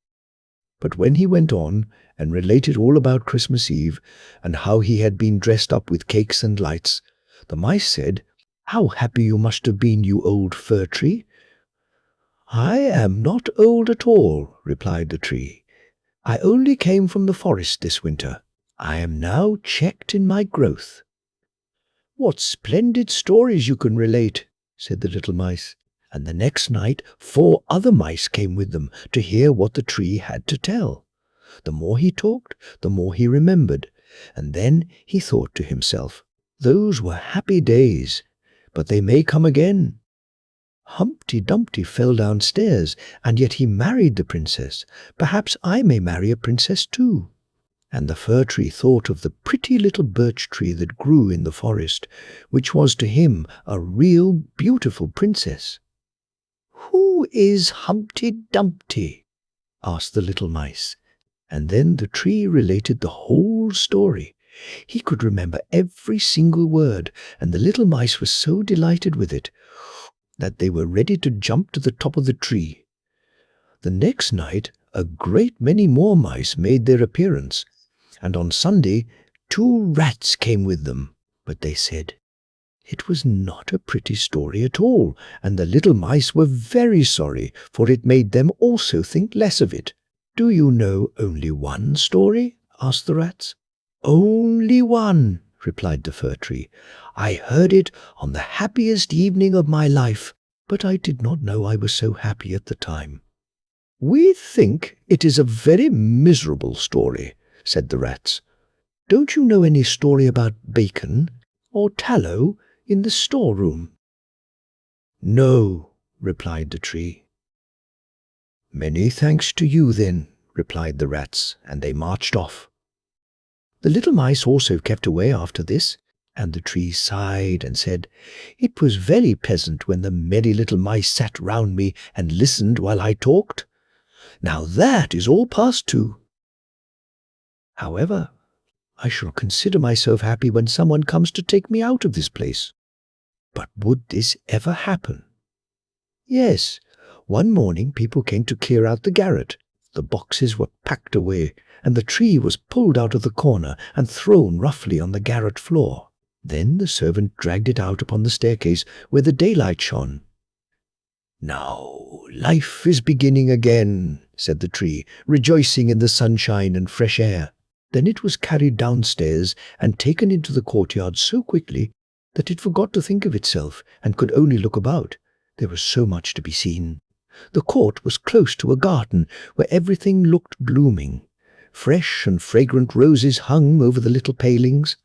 But when he went on and related all about Christmas Eve, and how he had been dressed up with cakes and lights, the mice said, "How happy you must have been, you old fir tree." "I am not old at all," replied the tree. "I only came from the forest this winter. I am now checked in my growth." "What splendid stories you can relate," said the little mice. And the next night 4 other mice came with them to hear what the tree had to tell. The more he talked, the more he remembered, and then he thought to himself, "Those were happy days, but they may come again. Humpty Dumpty fell downstairs, and yet he married the princess. Perhaps I may marry a princess too." And the fir tree thought of the pretty little birch tree that grew in the forest, which was to him a real beautiful princess. "Who is Humpty Dumpty?" asked the little mice. And then the tree related the whole story. He could remember every single word, and the little mice were so delighted with it that they were ready to jump to the top of the tree. The next night a great many more mice made their appearance, and on Sunday 2 rats came with them. But they said it was not a pretty story at all, and the little mice were very sorry, for it made them also think less of it. "Do you know only one story?" asked the rats. "Only one," replied the fir tree. "I heard it on the happiest evening of my life, but I did not know I was so happy at the time." "We think it is a very miserable story," said the rats. "Don't you know any story about bacon or tallow in the storeroom?" "No," replied the tree. "Many thanks to you, then," replied the rats, and they marched off. The little mice also kept away after this, and the tree sighed and said, "It was very pleasant when the merry little mice sat round me and listened while I talked. Now that is all passed too. However, I shall consider myself happy when someone comes to take me out of this place." But would this ever happen? Yes, one morning people came to clear out the garret. The boxes were packed away, and the tree was pulled out of the corner and thrown roughly on the garret floor. Then the servant dragged it out upon the staircase where the daylight shone. "Now life is beginning again," said the tree, rejoicing in the sunshine and fresh air. Then it was carried downstairs and taken into the courtyard so quickly that it forgot to think of itself and could only look about. There was so much to be seen. The court was close to a garden where everything looked blooming. Fresh and fragrant roses hung over the little palings.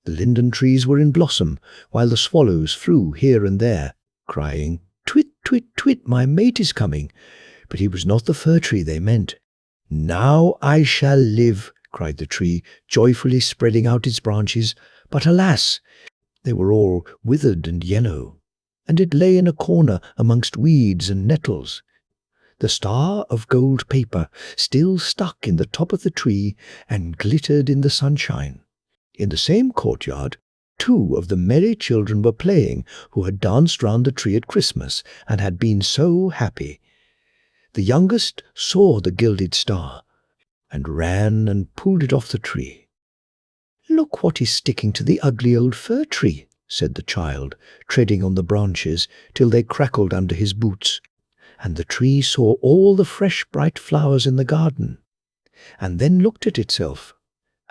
The linden trees were in blossom, while the swallows flew here and there, crying, "Twit, twit, twit, my mate is coming." But he was not the fir tree they meant. "Now I shall live," cried the tree, joyfully spreading out its branches. But alas, they were all withered and yellow, and it lay in a corner amongst weeds and nettles. The star of gold paper still stuck in the top of the tree and glittered in the sunshine. In the same courtyard, 2 of the merry children were playing who had danced round the tree at Christmas and had been so happy. The youngest saw the gilded star and ran and pulled it off the tree. "Look what is sticking to the ugly old fir tree," said the child, treading on the branches till they crackled under his boots. And the tree saw all the fresh bright flowers in the garden, and then looked at itself,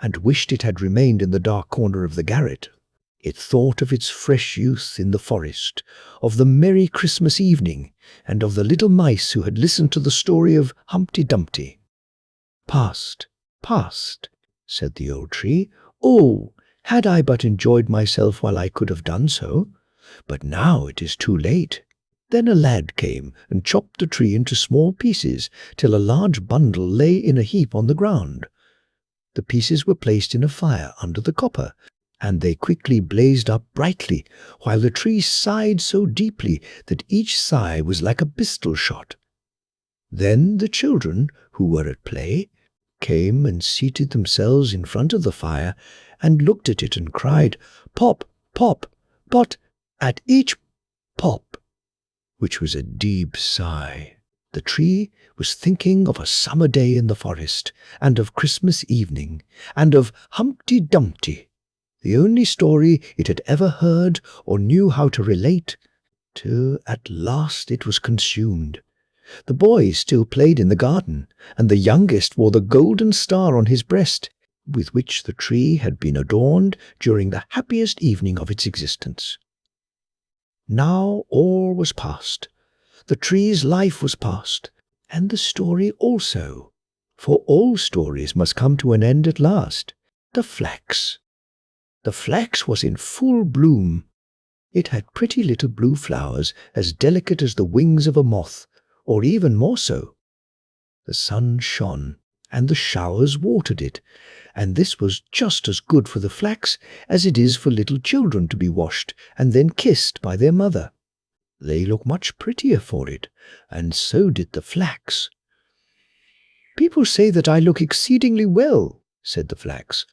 and wished it had remained in the dark corner of the garret. It thought of its fresh youth in the forest, of the merry Christmas evening, and of the little mice who had listened to the story of Humpty Dumpty. "Past, past," said the old tree. "Oh, had I but enjoyed myself while I could have done so! But now it is too late." Then a lad came and chopped the tree into small pieces till a large bundle lay in a heap on the ground. The pieces were placed in a fire under the copper, and they quickly blazed up brightly, while the tree sighed so deeply that each sigh was like a pistol shot. Then the children, who were at play, came and seated themselves in front of the fire and looked at it and cried, "Pop, pop," but at each pop, which was a deep sigh, the tree was thinking of a summer day in the forest, and of Christmas evening, and of Humpty Dumpty, the only story it had ever heard or knew how to relate, till at last it was consumed. The boys still played in the garden, and the youngest wore the golden star on his breast, with which the tree had been adorned during the happiest evening of its existence. Now all was past. The tree's life was past, and the story also, for all stories must come to an end at last. The flax. The flax was in full bloom. It had pretty little blue flowers as delicate as the wings of a moth, or even more so. The sun shone, and the showers watered it, and this was just as good for the flax as it is for little children to be washed and then kissed by their mother. They look much prettier for it, and so did the flax. "People say that I look exceedingly well," said the flax,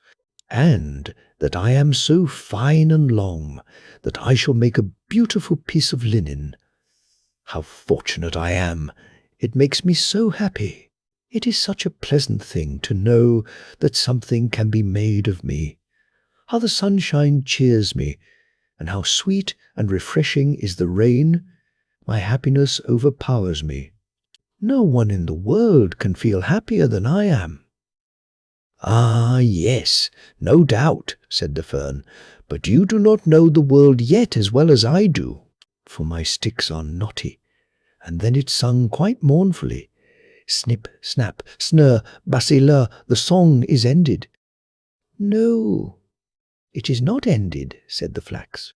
"and that I am so fine and long that I shall make a beautiful piece of linen. How fortunate I am! It makes me so happy. It is such a pleasant thing to know that something can be made of me. How the sunshine cheers me, and how sweet and refreshing is the rain. My happiness overpowers me. No one in the world can feel happier than I am." "Ah, yes, no doubt," said the fern, "but you do not know the world yet as well as I do, for my sticks are knotty." And then it sung quite mournfully, "Snip, snap, snur, bacillur, the song is ended." "No, it is not ended," said the flax.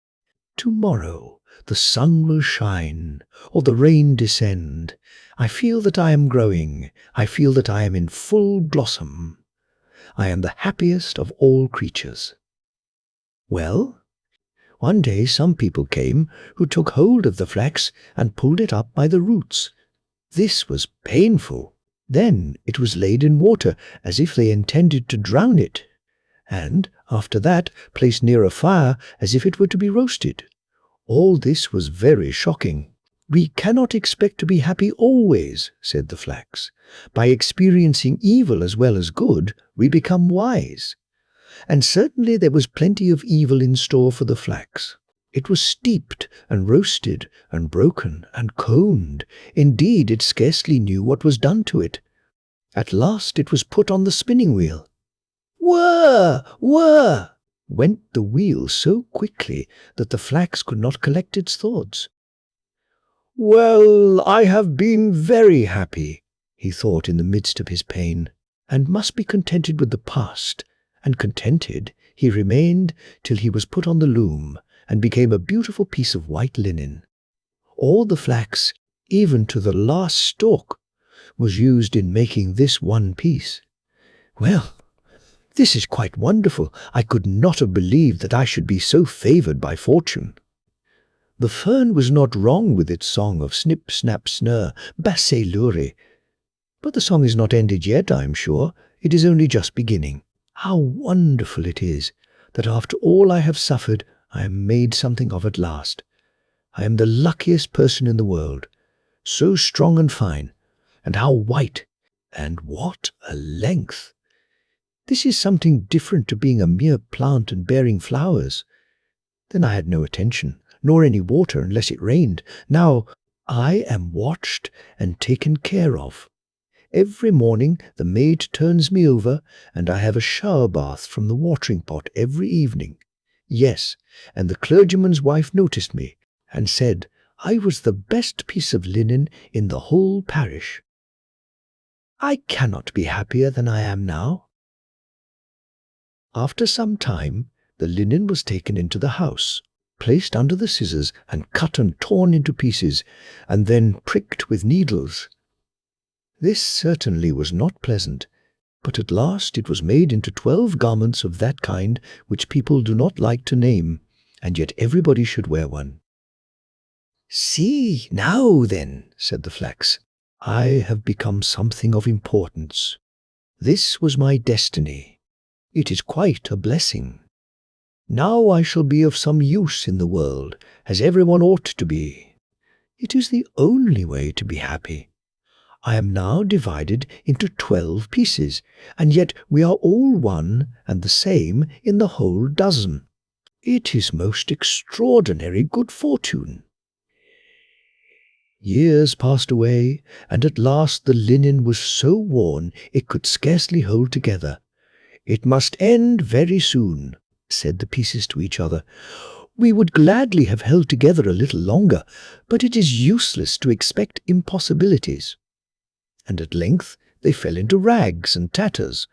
"Tomorrow the sun will shine, or the rain descend. I feel that I am growing. I feel that I am in full blossom. I am the happiest of all creatures." Well, one day some people came who took hold of the flax and pulled it up by the roots. This was painful. Then it was laid in water as if they intended to drown it, and after that placed near a fire as if it were to be roasted. All this was very shocking. "We cannot expect to be happy always," said the flax. "By experiencing evil as well as good, we become wise." And certainly there was plenty of evil in store for the flax. It was steeped and roasted and broken and coned. Indeed, it scarcely knew what was done to it. At last it was put on the spinning wheel. Whir! Whir! went the wheel so quickly that the flax could not collect its thoughts. "Well, I have been very happy," he thought in the midst of his pain, and must be contented with the past, and contented he remained till he was put on the loom and became a beautiful piece of white linen. All the flax, even to the last stalk, was used in making this one piece. Well, this is quite wonderful. I could not have believed that I should be so favoured by fortune. The fern was not wrong with its song of snip, snap, snurr, basse lure. But the song is not ended yet, I am sure. It is only just beginning. How wonderful it is that after all I have suffered, I am made something of at last. I am the luckiest person in the world, so strong and fine, and how white, and what a length! This is something different to being a mere plant and bearing flowers. Then I had no attention, nor any water unless it rained. Now I am watched and taken care of. Every morning the maid turns me over, and I have a shower bath from the watering pot every evening. Yes, and the clergyman's wife noticed me, and said I was the best piece of linen in the whole parish. I cannot be happier than I am now. After some time, the linen was taken into the house, placed under the scissors, and cut and torn into pieces, and then pricked with needles. This certainly was not pleasant, but at last it was made into 12 garments of that kind which people do not like to name, and yet everybody should wear one. "See, now then," said the flax, "I have become something of importance. This was my destiny. It is quite a blessing. Now I shall be of some use in the world, as everyone ought to be. It is the only way to be happy. I am now divided into 12 pieces, and yet we are all one and the same in the whole dozen. It is most extraordinary good fortune." Years passed away, and at last the linen was so worn it could scarcely hold together. "It must end very soon," said the pieces to each other. "We would gladly have held together a little longer, but it is useless to expect impossibilities." And at length they fell into rags and tatters,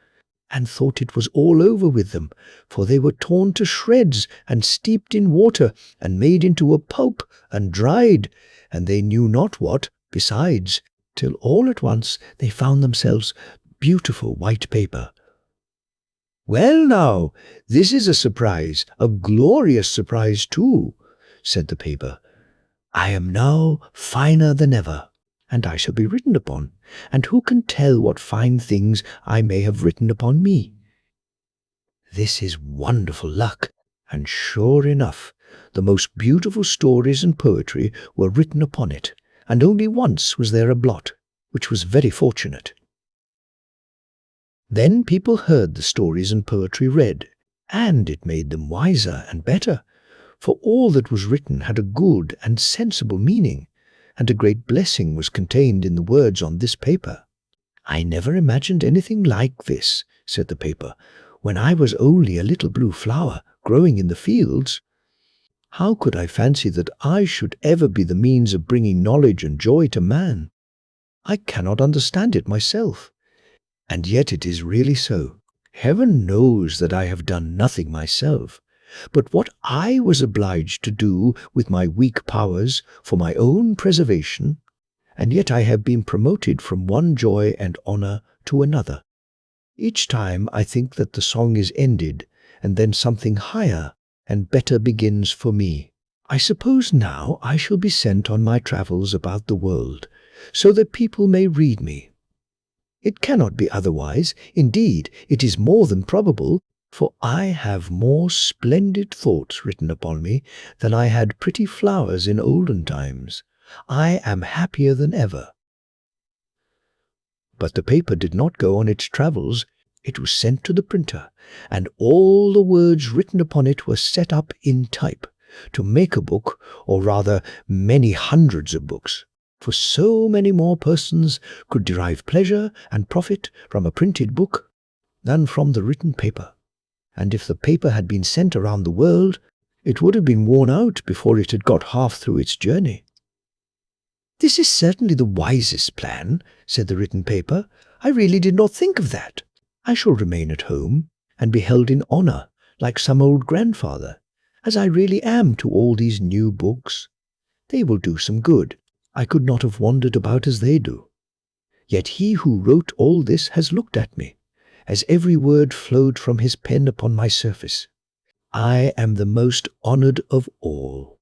and thought it was all over with them, for they were torn to shreds and steeped in water and made into a pulp and dried, and they knew not what besides, till all at once they found themselves beautiful white paper. "Well now, this is a surprise, a glorious surprise too," said the paper. "I am now finer than ever, and I shall be written upon, and who can tell what fine things I may have written upon me? This is wonderful luck, and sure enough, the most beautiful stories and poetry were written upon it, and only once was there a blot, which was very fortunate. Then people heard the stories and poetry read, and it made them wiser and better, for all that was written had a good and sensible meaning, and a great blessing was contained in the words on this paper. "I never imagined anything like this," said the paper, "when I was only a little blue flower growing in the fields. How could I fancy that I should ever be the means of bringing knowledge and joy to man? I cannot understand it myself. And yet it is really so. Heaven knows that I have done nothing myself, but what I was obliged to do with my weak powers for my own preservation, and yet I have been promoted from one joy and honour to another. Each time I think that the song is ended, and then something higher and better begins for me. I suppose now I shall be sent on my travels about the world, so that people may read me. It cannot be otherwise. Indeed, it is more than probable, for I have more splendid thoughts written upon me than I had pretty flowers in olden times. I am happier than ever." But the paper did not go on its travels. It was sent to the printer, and all the words written upon it were set up in type, to make a book, or rather many hundreds of books. For so many more persons could derive pleasure and profit from a printed book than from the written paper. and if the paper had been sent around the world, it would have been worn out before it had got half through its journey. "This is certainly the wisest plan," said the written paper. "I really did not think of that. I shall remain at home and be held in honor like some old grandfather, as I really am to all these new books. They will do some good. I could not have wandered about as they do. Yet he who wrote all this has looked at me, as every word flowed from his pen upon my surface. I am the most honored of all."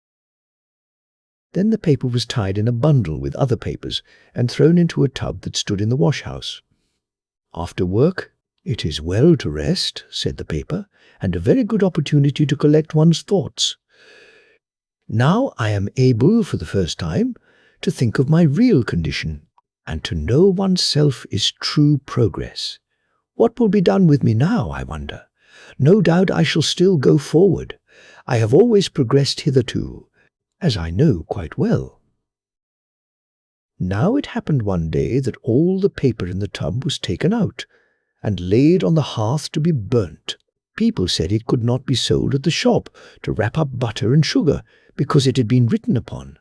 Then the paper was tied in a bundle with other papers and thrown into a tub that stood in the wash-house. "After work, it is well to rest," said the paper, "and a very good opportunity to collect one's thoughts. Now I am able, for the first time, to think of my real condition, and to know oneself is true progress. What will be done with me now, I wonder? No doubt I shall still go forward. I have always progressed hitherto, as I know quite well." Now it happened one day that all the paper in the tub was taken out and laid on the hearth to be burnt. People said it could not be sold at the shop to wrap up butter and sugar, because it had been written upon.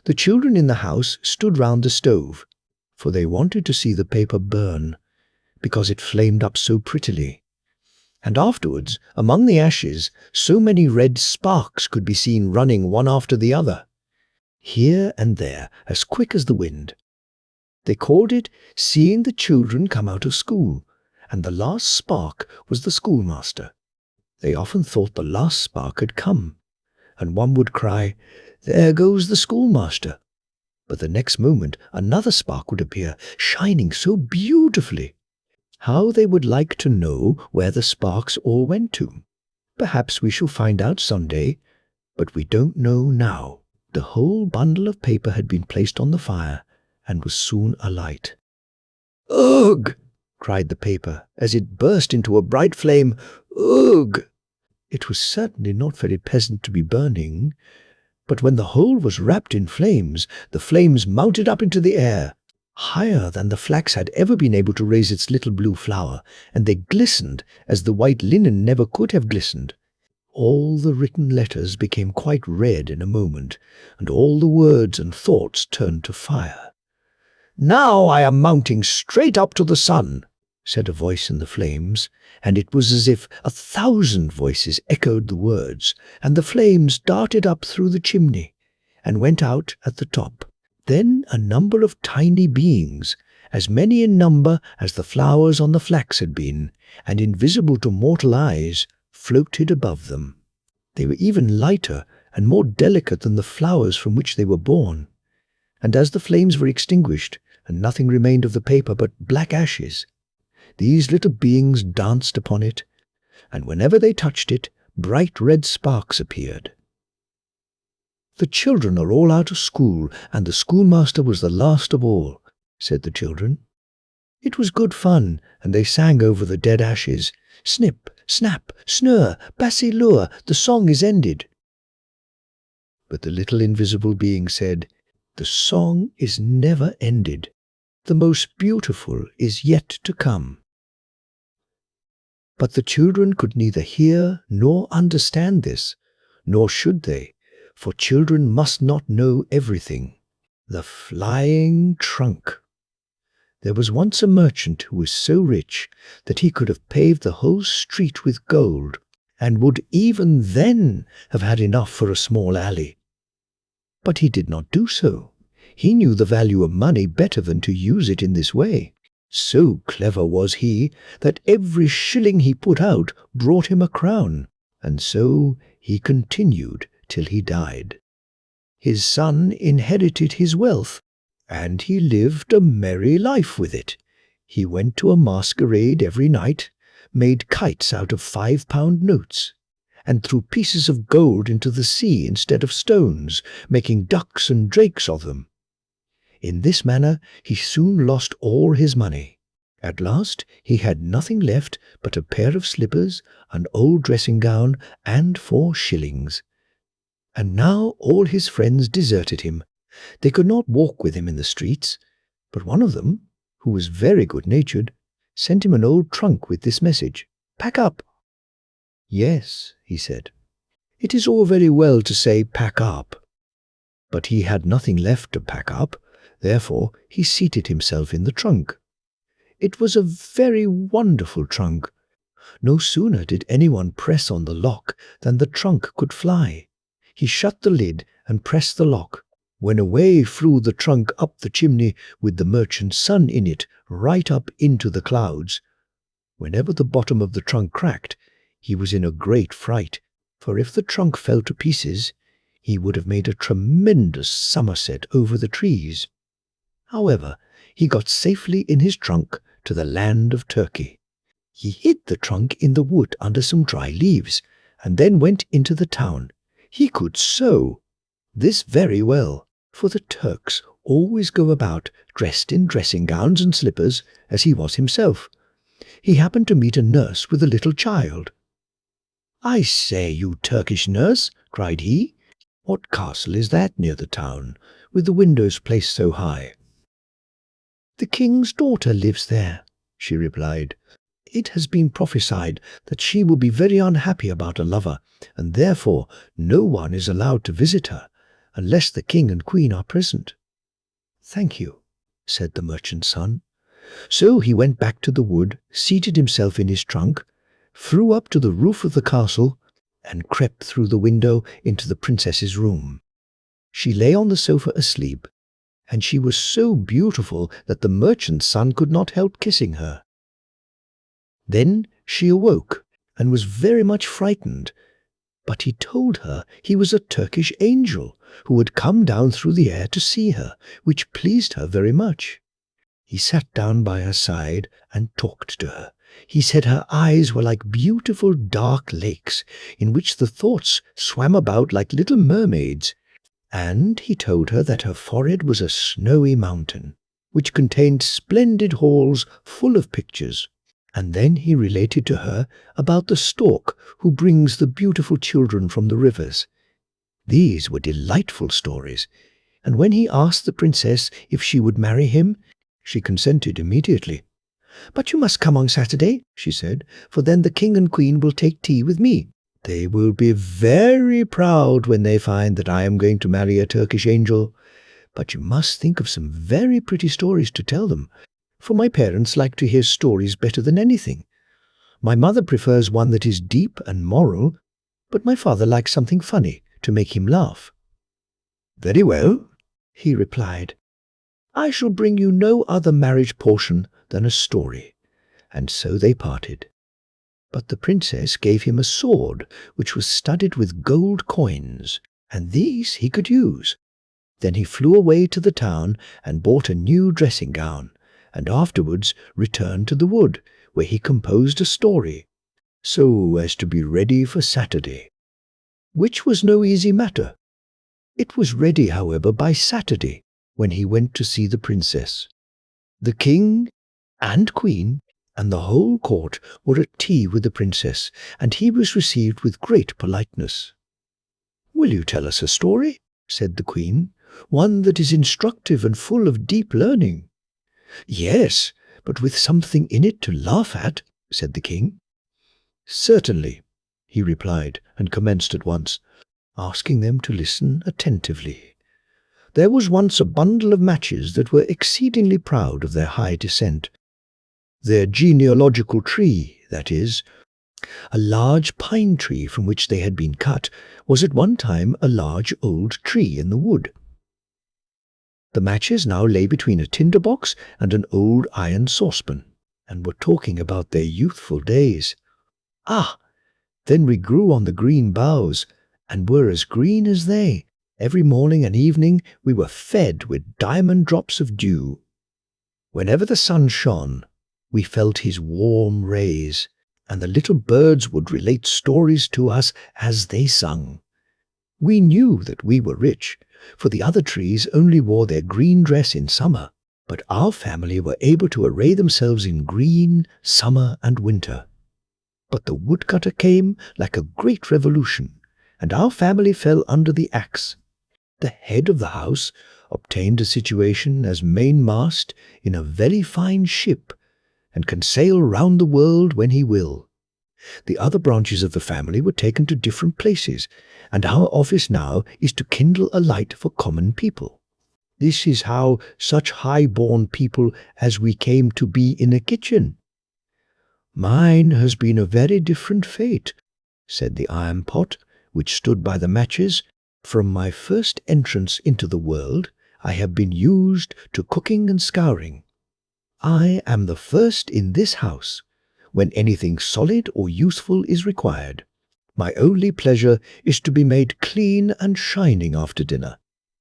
The children in the house stood round the stove, for they wanted to see the paper burn, because it flamed up so prettily. And afterwards, among the ashes, so many red sparks could be seen running one after the other, here and there, as quick as the wind. They called it seeing the children come out of school, and the last spark was the schoolmaster. They often thought the last spark had come, and one would cry, "There goes the schoolmaster." But the next moment another spark would appear, shining so beautifully. How they would like to know where the sparks all went to. Perhaps we shall find out some day, but we don't know now. The whole bundle of paper had been placed on the fire, and was soon alight. "Ugh!" cried the paper, as it burst into a bright flame. "Ugh!" It was certainly not very pleasant to be burning, but when the whole was wrapped in flames, the flames mounted up into the air, higher than the flax had ever been able to raise its little blue flower, and they glistened as the white linen never could have glistened. All the written letters became quite red in a moment, and all the words and thoughts turned to fire. "Now I am mounting straight up to the sun," said a voice in the flames, and it was as if 1,000 voices echoed the words, and the flames darted up through the chimney, and went out at the top. Then a number of tiny beings, as many in number as the flowers on the flax had been, and invisible to mortal eyes, floated above them. They were even lighter and more delicate than the flowers from which they were born. And as the flames were extinguished, and nothing remained of the paper but black ashes, these little beings danced upon it, and whenever they touched it, bright red sparks appeared. "The children are all out of school, and the schoolmaster was the last of all," said the children. It was good fun, and they sang over the dead ashes. "Snip, snap, snurr, bassy lure, the song is ended." But the little invisible being said, "The song is never ended. The most beautiful is yet to come." But the children could neither hear nor understand this, nor should they, for children must not know everything. The flying trunk. There was once a merchant who was so rich that he could have paved the whole street with gold, and would even then have had enough for a small alley. But he did not do so. He knew the value of money better than to use it in this way. So clever was he that every shilling he put out brought him a crown, and so he continued till he died. His son inherited his wealth, and he lived a merry life with it. He went to a masquerade every night, made kites out of 5-pound notes, and threw pieces of gold into the sea instead of stones, making ducks and drakes of them. In this manner he soon lost all his money. At last he had nothing left but a pair of slippers, an old dressing gown, and 4 shillings. And now all his friends deserted him. They could not walk with him in the streets, but one of them, who was very good-natured, sent him an old trunk with this message: "Pack up." "Yes," he said. "It is all very well to say pack up." But he had nothing left to pack up, therefore he seated himself in the trunk. It was a very wonderful trunk. No sooner did anyone press on the lock than the trunk could fly. He shut the lid and pressed the lock, when away flew the trunk up the chimney with the merchant's son in it, right up into the clouds. Whenever the bottom of the trunk cracked, he was in a great fright, for if the trunk fell to pieces, he would have made a tremendous somerset over the trees. However, he got safely in his trunk to the land of Turkey. He hid the trunk in the wood under some dry leaves, and then went into the town. He could sew this very well, for the Turks always go about dressed in dressing gowns and slippers, as he was himself. He happened to meet a nurse with a little child. "I say, you Turkish nurse," cried he, "what castle is that near the town, with the windows placed so high?" "The king's daughter lives there," she replied. "It has been prophesied that she will be very unhappy about a lover, and therefore no one is allowed to visit her, unless the king and queen are present." "Thank you," said the merchant's son. So he went back to the wood, seated himself in his trunk, flew up to the roof of the castle, and crept through the window into the princess's room. She lay on the sofa asleep, and she was so beautiful that the merchant's son could not help kissing her. Then she awoke, and was very much frightened, but he told her he was a Turkish angel who had come down through the air to see her, which pleased her very much. He sat down by her side and talked to her. He said her eyes were like beautiful dark lakes, in which the thoughts swam about like little mermaids, and he told her that her forehead was a snowy mountain, which contained splendid halls full of pictures. And then he related to her about the stork who brings the beautiful children from the rivers. These were delightful stories, and when he asked the princess if she would marry him, she consented immediately. "But you must come on Saturday," she said, "for then the king and queen will take tea with me. They will be very proud when they find that I am going to marry a Turkish angel. But you must think of some very pretty stories to tell them, for my parents like to hear stories better than anything. My mother prefers one that is deep and moral, but my father likes something funny to make him laugh." "Very well," he replied. "I shall bring you no other marriage portion than a story." And so they parted. But the princess gave him a sword which was studded with gold coins, and these he could use. Then he flew away to the town and bought a new dressing gown, and afterwards returned to the wood, where he composed a story, so as to be ready for Saturday, which was no easy matter. It was ready, however, by Saturday, when he went to see the princess. The king and queen and the whole court were at tea with the princess, and he was received with great politeness. "Will you tell us a story?" said the queen, "one that is instructive and full of deep learning." "Yes, but with something in it to laugh at," said the king. "Certainly," he replied, and commenced at once, asking them to listen attentively. There was once a bundle of matches that were exceedingly proud of their high descent. Their genealogical tree, that is, a large pine tree from which they had been cut, was at one time a large old tree in the wood. The matches now lay between a tinder box and an old iron saucepan, and were talking about their youthful days. "Ah, then we grew on the green boughs, and were as green as they. Every morning and evening we were fed with diamond drops of dew. Whenever the sun shone, we felt his warm rays, and the little birds would relate stories to us as they sung. We knew that we were rich, for the other trees only wore their green dress in summer, but our family were able to array themselves in green, summer and winter. But the woodcutter came like a great revolution, and our family fell under the axe. The head of the house obtained a situation as mainmast in a very fine ship, and can sail round the world when he will. The other branches of the family were taken to different places, and our office now is to kindle a light for common people. This is how such high-born people as we came to be in a kitchen. Mine has been a very different fate, said the iron pot, which stood by the matches. From my first entrance into the world, I have been used to cooking and scouring. I am the first in this house when anything solid or useful is required. My only pleasure is to be made clean and shining after dinner,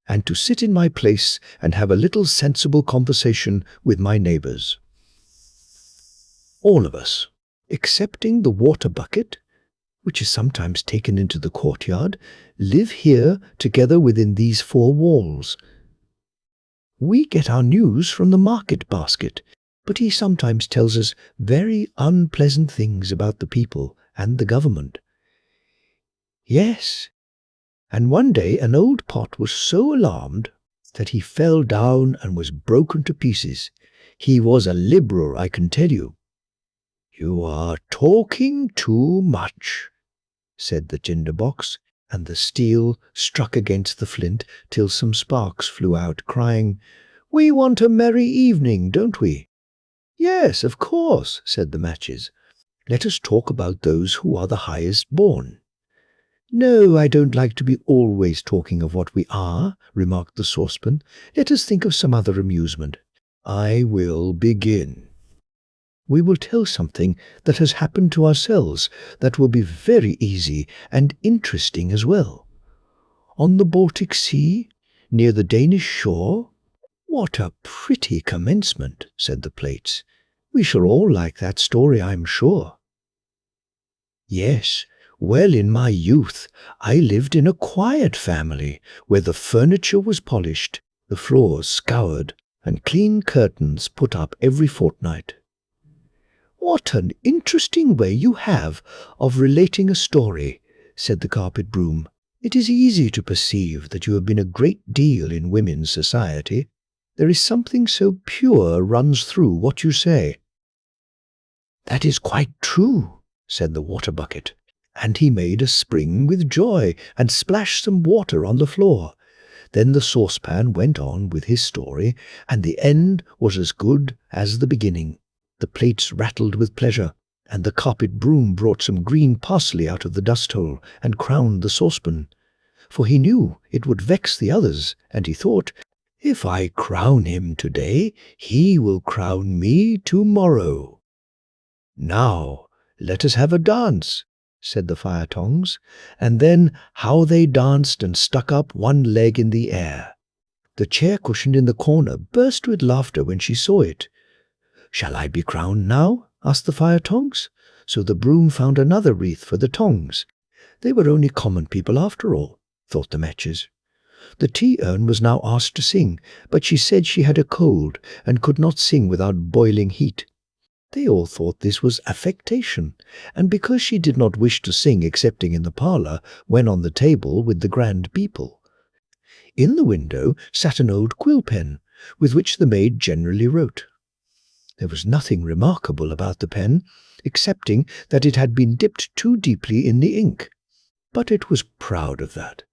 and to sit in my place and have a little sensible conversation with my neighbours. All of us, excepting the water bucket, which is sometimes taken into the courtyard, live here together within these four walls. We get our news from the market basket, but he sometimes tells us very unpleasant things about the people and the government. Yes, and one day an old pot was so alarmed that he fell down and was broken to pieces. He was a Liberal, I can tell you. You are talking too much, said the tinderbox, and the steel struck against the flint till some sparks flew out, crying, "We want a merry evening, don't we?" "Yes, of course," said the matches. "Let us talk about those who are the highest born." "No, I don't like to be always talking of what we are," remarked the saucepan. "Let us think of some other amusement." "I will begin. We will tell something that has happened to ourselves that will be very easy and interesting as well. On the Baltic Sea, near the Danish shore." "What a pretty commencement," said the plates. "We shall all like that story, I'm sure." "Yes, well, in my youth, I lived in a quiet family where the furniture was polished, the floors scoured, and clean curtains put up every fortnight." "What an interesting way you have of relating a story," said the carpet broom. "It is easy to perceive that you have been a great deal in women's society. There is something so pure runs through what you say." "That is quite true," said the water bucket, and he made a spring with joy and splashed some water on the floor. Then the saucepan went on with his story, and the end was as good as the beginning. The plates rattled with pleasure, and the carpet broom brought some green parsley out of the dust-hole and crowned the saucepan. For he knew it would vex the others, and he thought, "If I crown him today, he will crown me tomorrow." "Now, let us have a dance," said the fire tongs, and then how they danced and stuck up one leg in the air. The chair cushion in the corner burst with laughter when she saw it. "Shall I be crowned now?" asked the fire tongs. So the broom found another wreath for the tongs. They were only common people after all, thought the matches. The tea urn was now asked to sing, but she said she had a cold and could not sing without boiling heat. They all thought this was affectation, and because she did not wish to sing excepting in the parlour, went on the table with the grand people. In the window sat an old quill pen, with which the maid generally wrote. There was nothing remarkable about the pen, excepting that it had been dipped too deeply in the ink. But it was proud of that.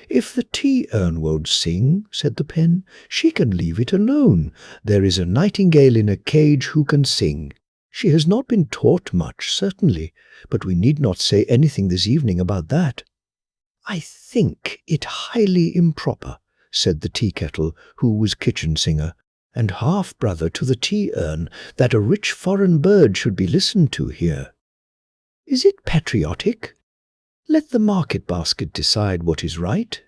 "If the tea urn won't sing," said the pen, "she can leave it alone. There is a nightingale in a cage who can sing. She has not been taught much, certainly, but we need not say anything this evening about that." "I think it highly improper," said the tea kettle, who was kitchen singer, and half-brother to the tea urn, "that a rich foreign bird should be listened to here. Is it patriotic? Let the market basket decide what is right."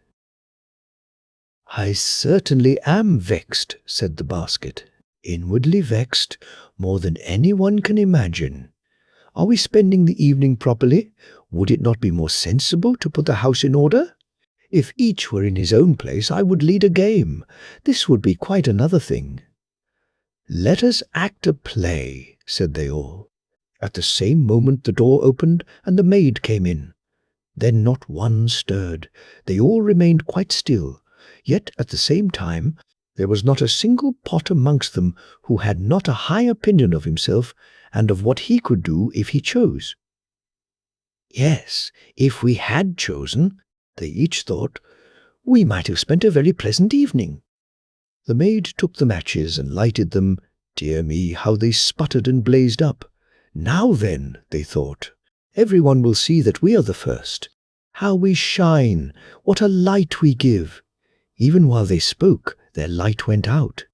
"I certainly am vexed," said the basket, "inwardly vexed, more than anyone can imagine. Are we spending the evening properly? Would it not be more sensible to put the house in order? If each were in his own place, I would lead a game. This would be quite another thing." "Let us act a play," said they all. At the same moment the door opened, and the maid came in. Then not one stirred. They all remained quite still, yet at the same time there was not a single pot amongst them who had not a high opinion of himself and of what he could do if he chose. Yes, if we had chosen, they each thought, we might have spent a very pleasant evening. The maid took the matches and lighted them. Dear me, how they sputtered and blazed up. Now then, they thought, everyone will see that we are the first. How we shine! What a light we give! Even while they spoke, their light went out.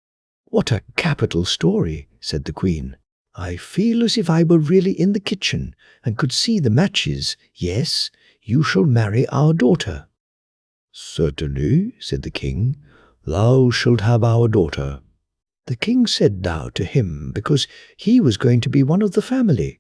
What a capital story, said the Queen. I feel as if I were really in the kitchen and could see the matches. Yes, you shall marry our daughter. Certainly, said the King, thou shalt have our daughter. The King said now to him because he was going to be one of the family.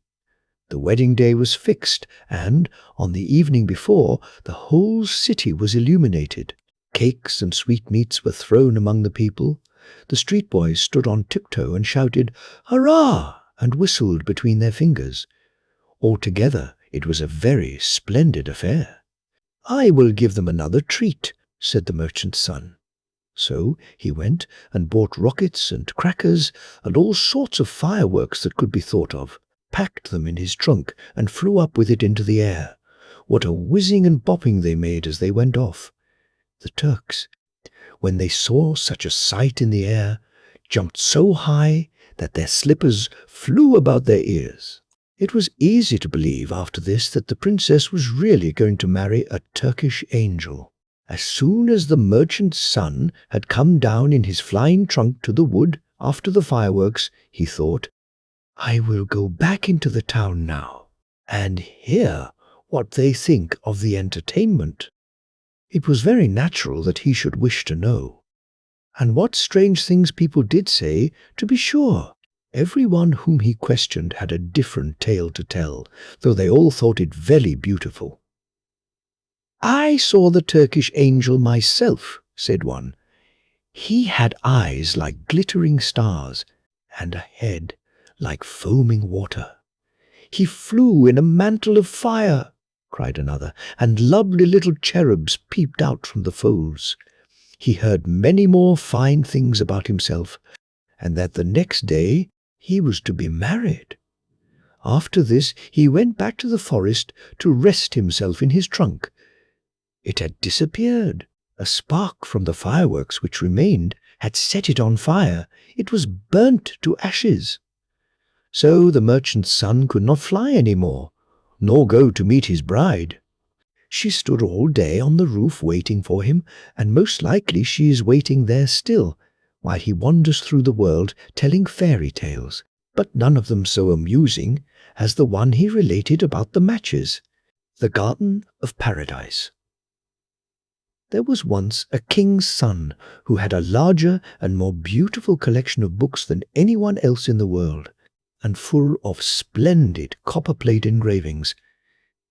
The wedding day was fixed, and on the evening before, the whole city was illuminated. Cakes and sweetmeats were thrown among the people. The street boys stood on tiptoe and shouted, "Hurrah!" and whistled between their fingers. Altogether, it was a very splendid affair. "I will give them another treat," said the merchant's son. So he went and bought rockets and crackers and all sorts of fireworks that could be thought of, packed them in his trunk, and flew up with it into the air. What a whizzing and bopping they made as they went off! The Turks, when they saw such a sight in the air, jumped so high that their slippers flew about their ears. It was easy to believe after this that the princess was really going to marry a Turkish angel. As soon as the merchant's son had come down in his flying trunk to the wood after the fireworks, he thought, I will go back into the town now and hear what they think of the entertainment. It was very natural that he should wish to know. And what strange things people did say, to be sure. Everyone whom he questioned had a different tale to tell, though they all thought it very beautiful. I saw the Turkish angel myself, said one. He had eyes like glittering stars, and a head like foaming water. He flew in a mantle of fire, cried another, and lovely little cherubs peeped out from the folds. He heard many more fine things about himself, and that the next day he was to be married. After this he went back to the forest to rest himself in his trunk. It had disappeared. A spark from the fireworks which remained had set it on fire. It was burnt to ashes. So the merchant's son could not fly any more, nor go to meet his bride. She stood all day on the roof waiting for him, and most likely she is waiting there still, while he wanders through the world telling fairy tales, but none of them so amusing as the one he related about the matches, the Garden of Paradise. There was once a king's son who had a larger and more beautiful collection of books than anyone else in the world, and full of splendid copper-plate engravings.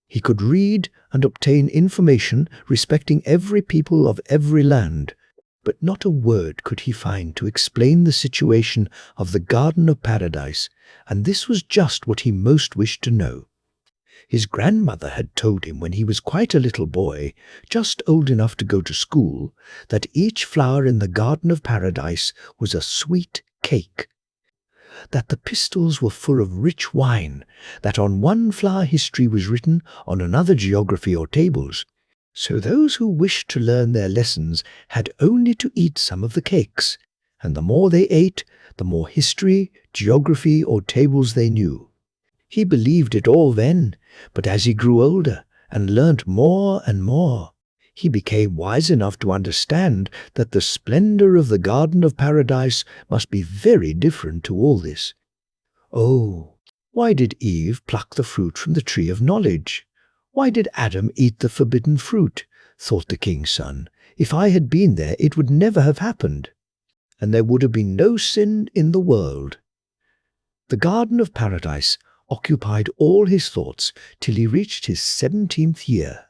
He could read and obtain information respecting every people of every land, but not a word could he find to explain the situation of the Garden of Paradise, and this was just what he most wished to know. His grandmother had told him when he was quite a little boy, just old enough to go to school, that each flower in the Garden of Paradise was a sweet cake, that the pistils were full of rich wine, that on one flower history was written, on another geography or tables. So those who wished to learn their lessons had only to eat some of the cakes, and the more they ate, the more history, geography, or tables they knew. He believed it all then, but as he grew older and learnt more and more, he became wise enough to understand that the splendor of the Garden of Paradise must be very different to all this. Oh, why did Eve pluck the fruit from the tree of knowledge? Why did Adam eat the forbidden fruit? Thought the king's son. If I had been there, it would never have happened, and there would have been no sin in the world. The Garden of Paradise occupied all his thoughts till he reached his 17th year.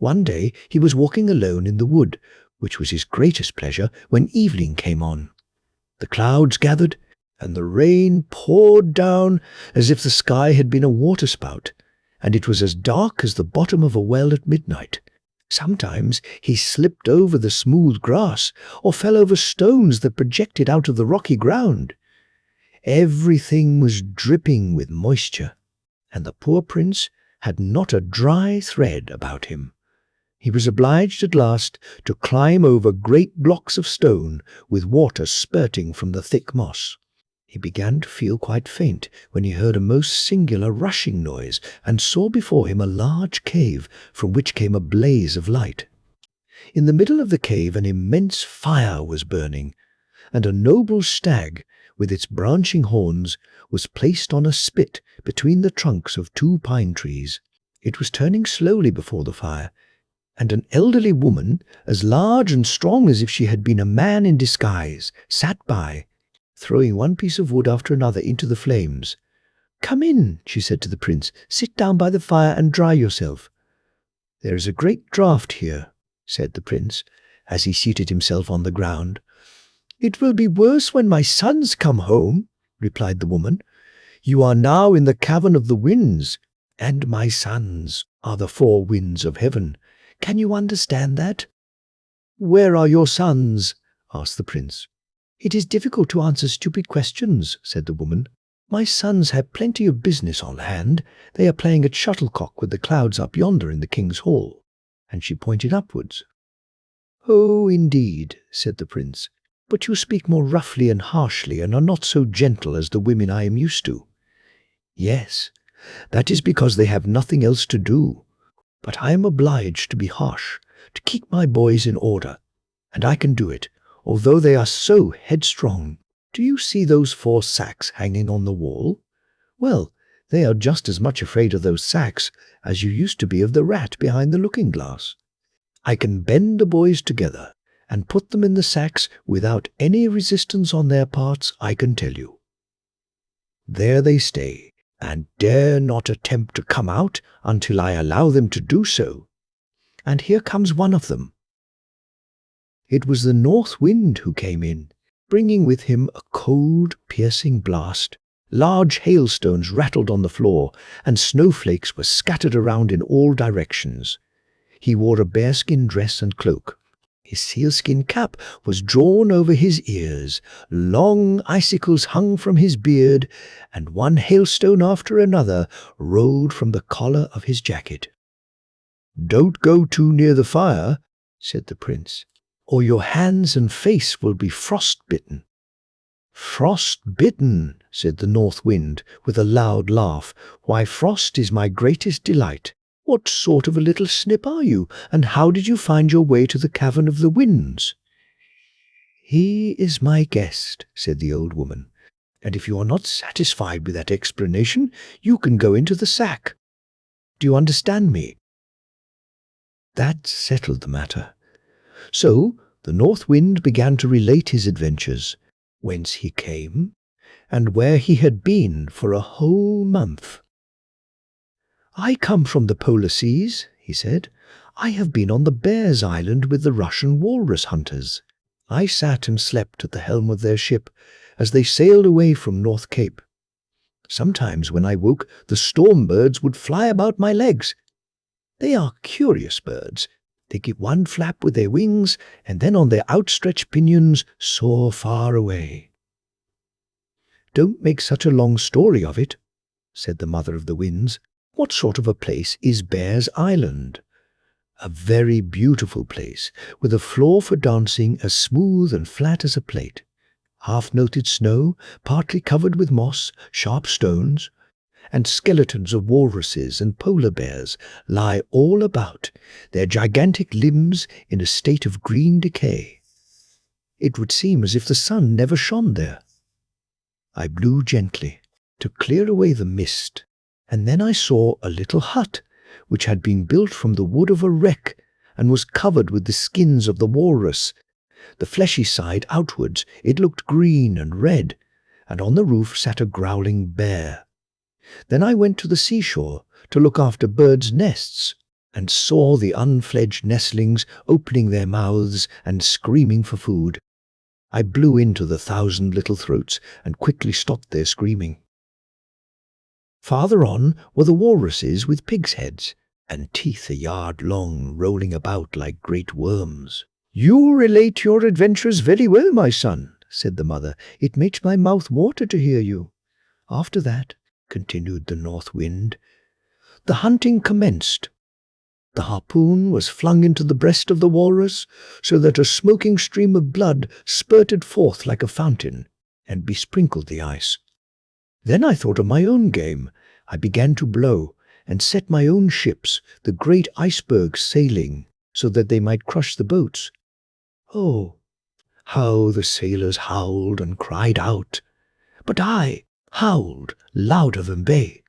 One day he was walking alone in the wood, which was his greatest pleasure, when evening came on. The clouds gathered, and the rain poured down as if the sky had been a waterspout, and it was as dark as the bottom of a well at midnight. Sometimes he slipped over the smooth grass, or fell over stones that projected out of the rocky ground. Everything was dripping with moisture, and the poor prince had not a dry thread about him. He was obliged at last to climb over great blocks of stone with water spurting from the thick moss. He began to feel quite faint when he heard a most singular rushing noise and saw before him a large cave from which came a blaze of light. In the middle of the cave an immense fire was burning, and a noble stag, with its branching horns, was placed on a spit between the trunks of 2 pine trees. It was turning slowly before the fire, and an elderly woman, as large and strong as if she had been a man in disguise, sat by, throwing one piece of wood after another into the flames. "Come in," she said to the prince. "Sit down by the fire and dry yourself." "There is a great draught here," said the prince, as he seated himself on the ground. "It will be worse when my sons come home," replied the woman. "You are now in the cavern of the winds, and my sons are the 4 winds of heaven. Can you understand that?" "Where are your sons?" asked the prince. "It is difficult to answer stupid questions," said the woman. "My sons have plenty of business on hand. They are playing at shuttlecock with the clouds up yonder in the king's hall." And she pointed upwards. "Oh, indeed," said the prince. "But you speak more roughly and harshly and are not so gentle as the women I am used to." "Yes, that is because they have nothing else to do. But I am obliged to be harsh, to keep my boys in order, and I can do it, although they are so headstrong. Do you see those 4 sacks hanging on the wall? Well, they are just as much afraid of those sacks as you used to be of the rat behind the looking-glass. I can bend the boys together and put them in the sacks without any resistance on their parts, I can tell you. There they stay, and dare not attempt to come out until I allow them to do so. And here comes one of them." It was the north wind who came in, bringing with him a cold, piercing blast. Large hailstones rattled on the floor, and snowflakes were scattered around in all directions. He wore a bearskin dress and cloak. His sealskin cap was drawn over his ears, long icicles hung from his beard, and one hailstone after another rolled from the collar of his jacket. "Don't go too near the fire," said the prince, "or your hands and face will be frostbitten." "Frostbitten," said the north wind with a loud laugh. "Why, frost is my greatest delight. What sort of a little snip are you, and how did you find your way to the cavern of the winds?" "He is my guest," said the old woman, "and if you are not satisfied with that explanation, you can go into the sack. Do you understand me?" That settled the matter. So the north wind began to relate his adventures, whence he came, and where he had been for a whole month. "I come from the polar seas," he said. "I have been on the Bear's Island with the Russian walrus hunters. I sat and slept at the helm of their ship as they sailed away from North Cape. Sometimes when I woke, the storm birds would fly about my legs. They are curious birds. They give one flap with their wings, and then on their outstretched pinions soar far away." "Don't make such a long story of it," said the mother of the winds. "What sort of a place is Bear's Island?" "A very beautiful place, with a floor for dancing as smooth and flat as a plate. Half-noted snow, partly covered with moss, sharp stones, and skeletons of walruses and polar bears lie all about, their gigantic limbs in a state of green decay. It would seem as if the sun never shone there." I blew gently to clear away the mist, and then I saw a little hut which had been built from the wood of a wreck and was covered with the skins of the walrus. The fleshy side outwards it looked green and red, and on the roof sat a growling bear. Then I went to the seashore to look after birds' nests, and saw the unfledged nestlings opening their mouths and screaming for food. I blew into the 1,000 little throats and quickly stopped their screaming. Farther on were the walruses with pigs' heads, and teeth a yard long, rolling about like great worms. "You relate your adventures very well, my son," said the mother. "It makes my mouth water to hear you." "After that," continued the north wind, The hunting commenced. The harpoon was flung into the breast of the walrus, so that a smoking stream of blood spurted forth like a fountain and besprinkled the ice. Then I thought of my own game. I began to blow and set my own ships, the great icebergs, sailing, so that they might crush the boats. Oh, how the sailors howled and cried out! But I howled louder than they.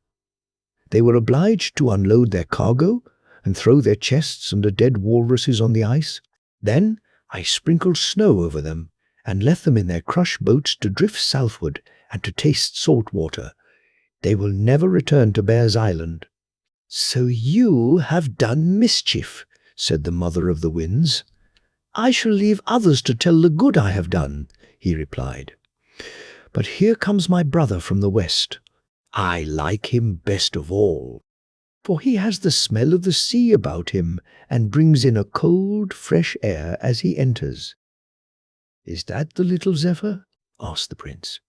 They were obliged to unload their cargo and throw their chests and the dead walruses on the ice. Then I sprinkled snow over them and left them in their crushed boats to drift southward and to taste salt water. They will never return to Bear's Island. "So you have done mischief," said the Mother of the Winds. "I shall leave others to tell the good I have done," he replied. "But here comes my brother from the west. I like him best of all, for he has the smell of the sea about him and brings in a cold, fresh air as he enters." "Is that the little Zephyr?" asked the prince.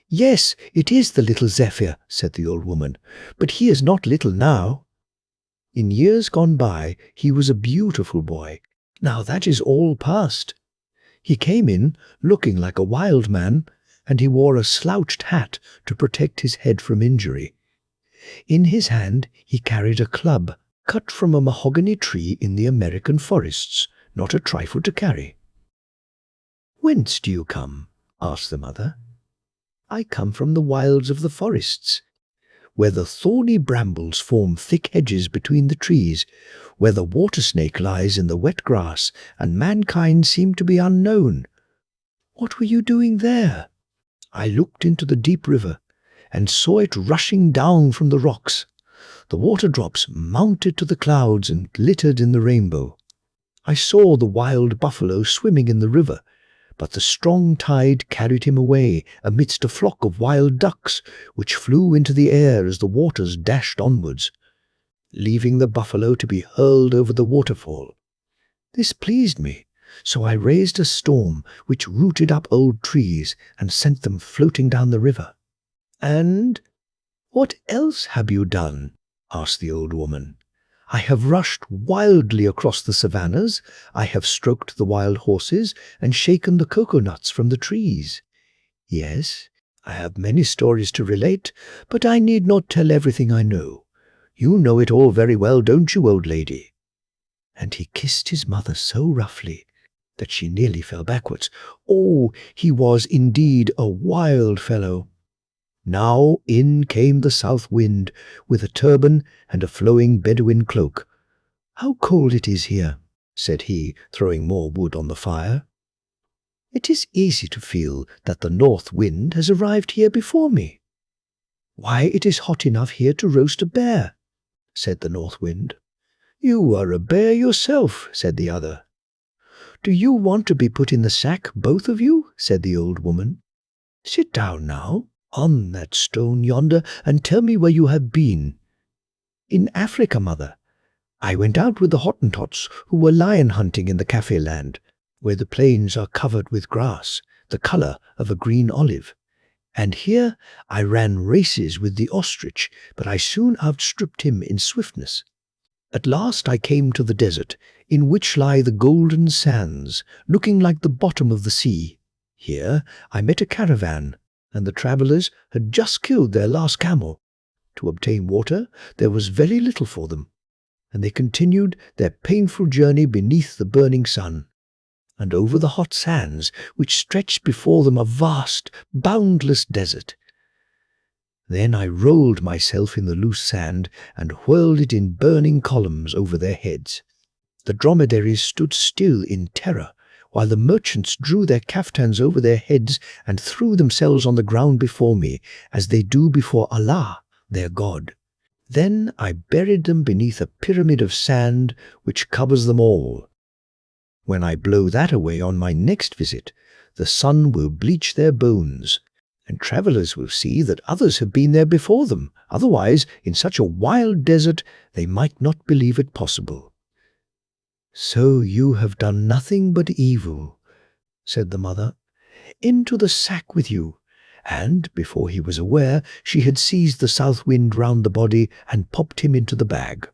"Yes, it is the little Zephyr," said the old woman, "but he is not little now. In years gone by he was a beautiful boy. Now that is all past. He came in looking like a wild man, and he wore a slouched hat to protect his head from injury. In his hand he carried a club, cut from a mahogany tree in the American forests, not a trifle to carry." "Whence do you come?" asked the mother. "I come from the wilds of the forests, where the thorny brambles form thick hedges between the trees, where the water snake lies in the wet grass, and mankind seem to be unknown." "What were you doing there?" "I looked into the deep river, and saw it rushing down from the rocks. The water drops mounted to the clouds and glittered in the rainbow. I saw the wild buffalo swimming in the river, but the strong tide carried him away amidst a flock of wild ducks, which flew into the air as the waters dashed onwards, leaving the buffalo to be hurled over the waterfall. This pleased me, so I raised a storm which rooted up old trees and sent them floating down the river." "And what else have you done?" asked the old woman. "I have rushed wildly across the savannas. I have stroked the wild horses and shaken the coconuts from the trees. Yes, I have many stories to relate, but I need not tell everything I know. You know it all very well, don't you, old lady?" And he kissed his mother so roughly that she nearly fell backwards. Oh, he was indeed a wild fellow. Now in came the south wind, with a turban and a flowing Bedouin cloak. "How cold it is here," said he, throwing more wood on the fire. "It is easy to feel that the north wind has arrived here before me." "Why, it is hot enough here to roast a bear," said the north wind. "You are a bear yourself," said the other. "Do you want to be put in the sack, both of you?" said the old woman. "Sit down now, on that stone yonder, and tell me where you have been." "In Africa, mother. I went out with the Hottentots, who were lion hunting in the Cafe land, where the plains are covered with grass, the color of a green olive. And here I ran races with the ostrich, but I soon outstripped him in swiftness. At last I came to the desert, in which lie the golden sands, looking like the bottom of the sea. Here I met a caravan, and the travellers had just killed their last camel. To obtain water there was very little for them, and they continued their painful journey beneath the burning sun, and over the hot sands, which stretched before them a vast, boundless desert. Then I rolled myself in the loose sand and whirled it in burning columns over their heads. The dromedaries stood still in terror, while the merchants drew their caftans over their heads and threw themselves on the ground before me, as they do before Allah, their God. Then I buried them beneath a pyramid of sand which covers them all. When I blow that away on my next visit, the sun will bleach their bones, and travellers will see that others have been there before them. Otherwise, in such a wild desert, they might not believe it possible." "So you have done nothing but evil," said the mother. "Into the sack with you, and, before he was aware, she had seized the south wind round the body and popped him into the bag.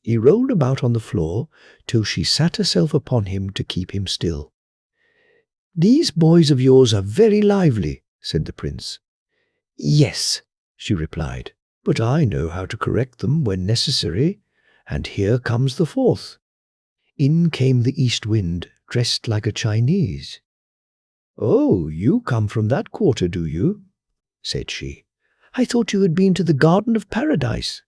He rolled about on the floor till she sat herself upon him to keep him still. "These boys of yours are very lively," said the prince. "Yes," she replied, "but I know how to correct them when necessary, and here comes the fourth." In came the east wind, dressed like a Chinese. "Oh, you come from that quarter, do you?" said she. "I thought you had been to the Garden of Paradise."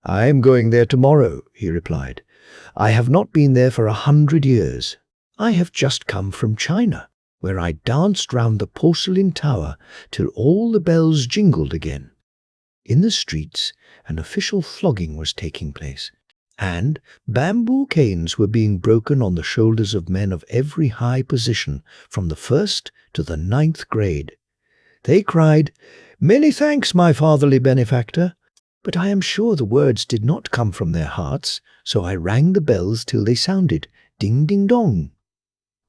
"I am going there tomorrow," he replied. "I have not been there for 100 years. I have just come from China, where I danced round the porcelain tower till all the bells jingled again. In the streets, an official flogging was taking place, and bamboo canes were being broken on the shoulders of men of every high position, from the 1st to the 9th grade. They cried, 'Many thanks, my fatherly benefactor,' but I am sure the words did not come from their hearts, so I rang the bells till they sounded, ding ding dong."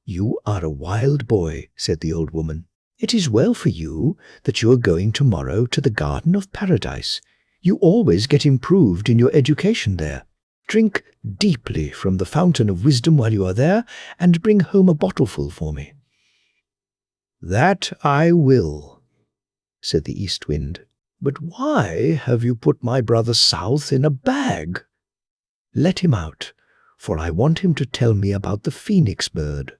"You are a wild boy," said the old woman. "It is well for you that you are going tomorrow to the Garden of Paradise. You always get improved in your education there. Drink deeply from the fountain of wisdom while you are there, and bring home a bottleful for me." "That I will," said the east wind. "But why have you put my brother South in a bag?" "Let him out, for I want him to tell me about the phoenix bird.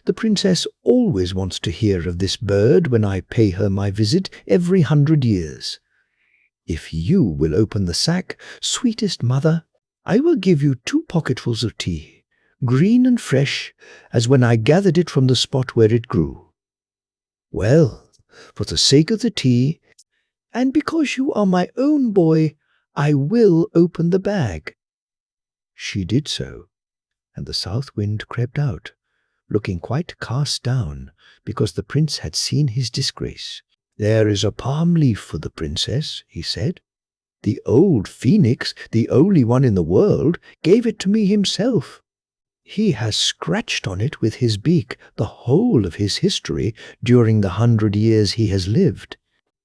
The princess always wants to hear of this bird when I pay her my visit every 100 years. If you will open the sack, sweetest mother, I will give you 2 pocketfuls of tea, green and fresh as when I gathered it from the spot where it grew. Well, for the sake of the tea, and because you are my own boy, I will open the bag." She did so, and the south wind crept out, looking quite cast down, because the prince had seen his disgrace. "There is a palm leaf for the princess," he said. "The old phoenix, the only one in the world, gave it to me himself. He has scratched on it with his beak the whole of his history during the 100 years he has lived.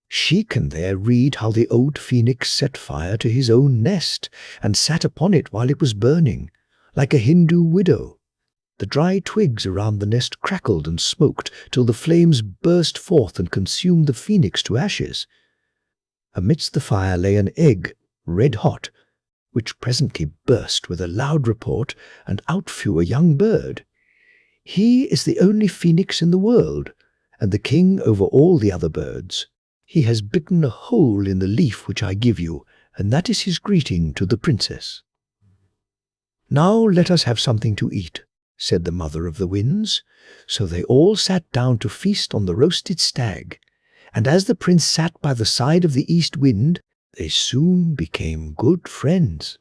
She can there read how the old phoenix set fire to his own nest and sat upon it while it was burning, like a Hindu widow. The dry twigs around the nest crackled and smoked till the flames burst forth and consumed the phoenix to ashes. Amidst the fire lay an egg, red hot, which presently burst with a loud report, and out flew a young bird. He is the only phoenix in the world, and the king over all the other birds. He has bitten a hole in the leaf which I give you, and that is his greeting to the princess." "Now let us have something to eat," said the mother of the winds. So they all sat down to feast on the roasted stag, and as the prince sat by the side of the east wind, they soon became good friends.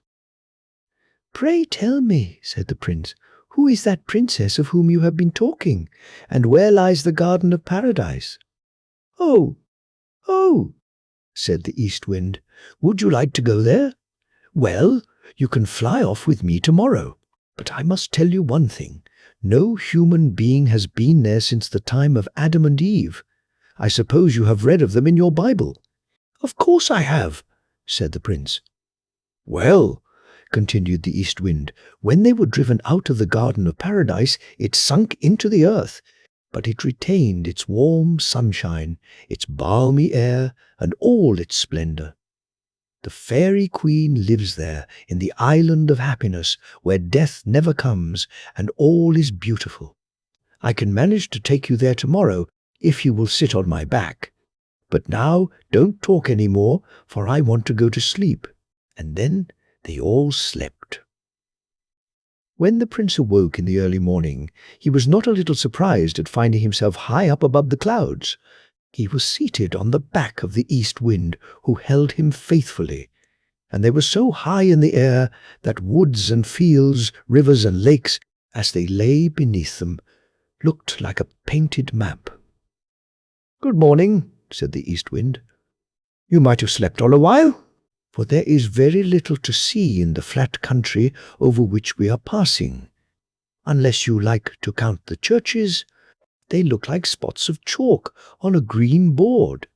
"Pray tell me," said the prince, "who is that princess of whom you have been talking, and where lies the Garden of Paradise?" "Oh, oh," said the east wind, "would you like to go there? Well, you can fly off with me tomorrow. But I must tell you one thing. No human being has been there since the time of Adam and Eve. I suppose you have read of them in your Bible." "Of course I have," said the prince. "Well," continued the east wind, "when they were driven out of the Garden of Paradise, it sunk into the earth, but it retained its warm sunshine, its balmy air, and all its splendor. The fairy queen lives there in the island of happiness, where death never comes, and all is beautiful. I can manage to take you there tomorrow, if you will sit on my back. But now don't talk any more, for I want to go to sleep." And then they all slept. When the prince awoke in the early morning, he was not a little surprised at finding himself high up above the clouds. He was seated on the back of the east wind, who held him faithfully, and they were so high in the air that woods and fields, rivers and lakes, as they lay beneath them, looked like a painted map. "Good morning," said the east wind. "You might have slept all a while, for there is very little to see in the flat country over which we are passing, unless you like to count the churches They looked like spots of chalk on a green board.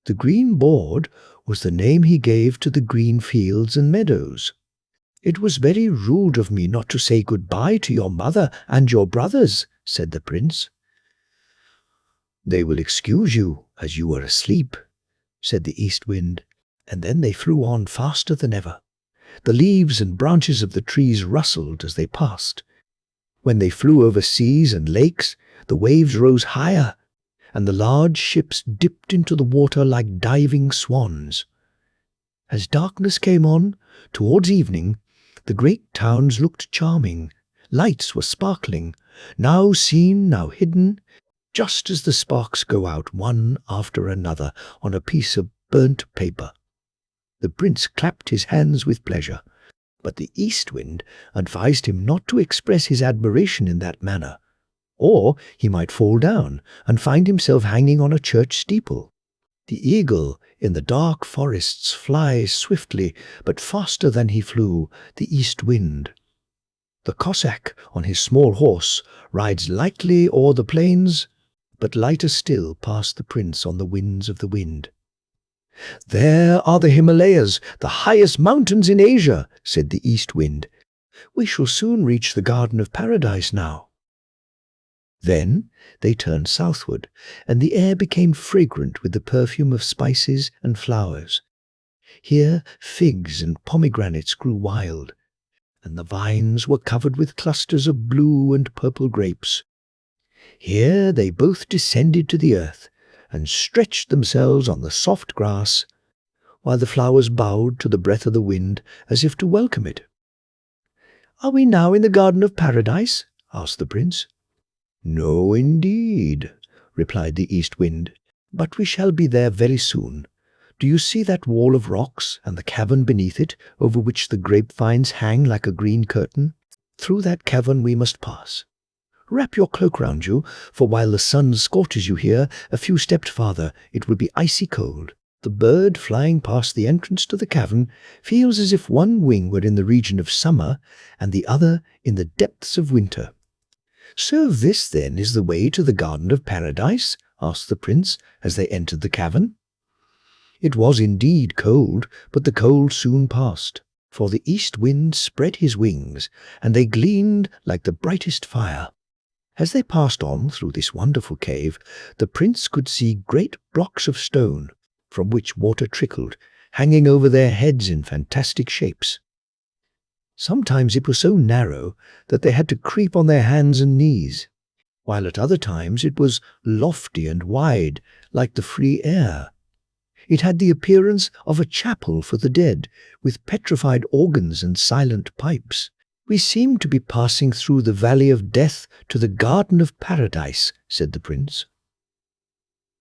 The green board was the name he gave to the green fields and meadows. "It was very rude of me not to say good-bye to your mother and your brothers," said the prince. "They will excuse you, as you were asleep," said the east wind, and then they flew on faster than ever. The leaves and branches of the trees rustled as they passed. When they flew over seas and lakes, the waves rose higher, and the large ships dipped into the water like diving swans. As darkness came on, towards evening, the great towns looked charming. Lights were sparkling, now seen, now hidden, just as the sparks go out one after another on a piece of burnt paper. The prince clapped his hands with pleasure, but the east wind advised him not to express his admiration in that manner, or he might fall down and find himself hanging on a church steeple. The eagle in the dark forests flies swiftly, but faster than he flew, the east wind. The Cossack on his small horse rides lightly o'er the plains, but lighter still past the prince on the winds of the wind. "There are the Himalayas, the highest mountains in Asia," said the east wind. "We shall soon reach the Garden of Paradise now." Then they turned southward, and the air became fragrant with the perfume of spices and flowers. Here figs and pomegranates grew wild, and the vines were covered with clusters of blue and purple grapes. Here they both descended to the earth and stretched themselves on the soft grass, while the flowers bowed to the breath of the wind as if to welcome it. "Are we now in the Garden of Paradise?" asked the prince. "No, indeed," replied the east wind, "but we shall be there very soon. Do you see that wall of rocks and the cavern beneath it, over which the grapevines hang like a green curtain? Through that cavern we must pass. Wrap your cloak round you, for while the sun scorches you here, a few steps farther it will be icy cold. The bird flying past the entrance to the cavern feels as if one wing were in the region of summer and the other in the depths of winter." "So this, then, is the way to the Garden of Paradise?" asked the prince as they entered the cavern. It was indeed cold, but the cold soon passed, for the east wind spread his wings, and they gleamed like the brightest fire. As they passed on through this wonderful cave, the prince could see great blocks of stone, from which water trickled, hanging over their heads in fantastic shapes. Sometimes it was so narrow that they had to creep on their hands and knees, while at other times it was lofty and wide, like the free air. It had the appearance of a chapel for the dead, with petrified organs and silent pipes. "We seem to be passing through the valley of death to the Garden of Paradise," said the prince.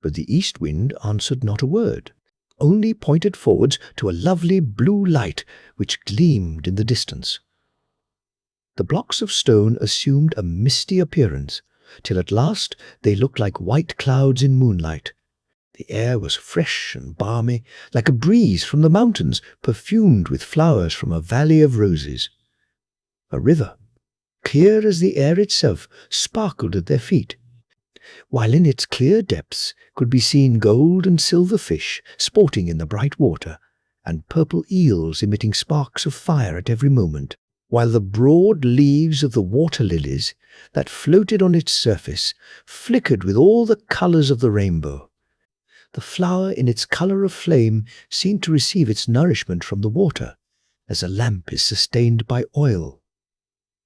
But the east wind answered not a word, only pointed forwards to a lovely blue light which gleamed in the distance. The blocks of stone assumed a misty appearance, till at last they looked like white clouds in moonlight. The air was fresh and balmy, like a breeze from the mountains, perfumed with flowers from a valley of roses. A river, clear as the air itself, sparkled at their feet, while in its clear depths could be seen gold and silver fish sporting in the bright water, and purple eels emitting sparks of fire at every moment, while the broad leaves of the water lilies that floated on its surface flickered with all the colours of the rainbow. The flower in its colour of flame seemed to receive its nourishment from the water, as a lamp is sustained by oil.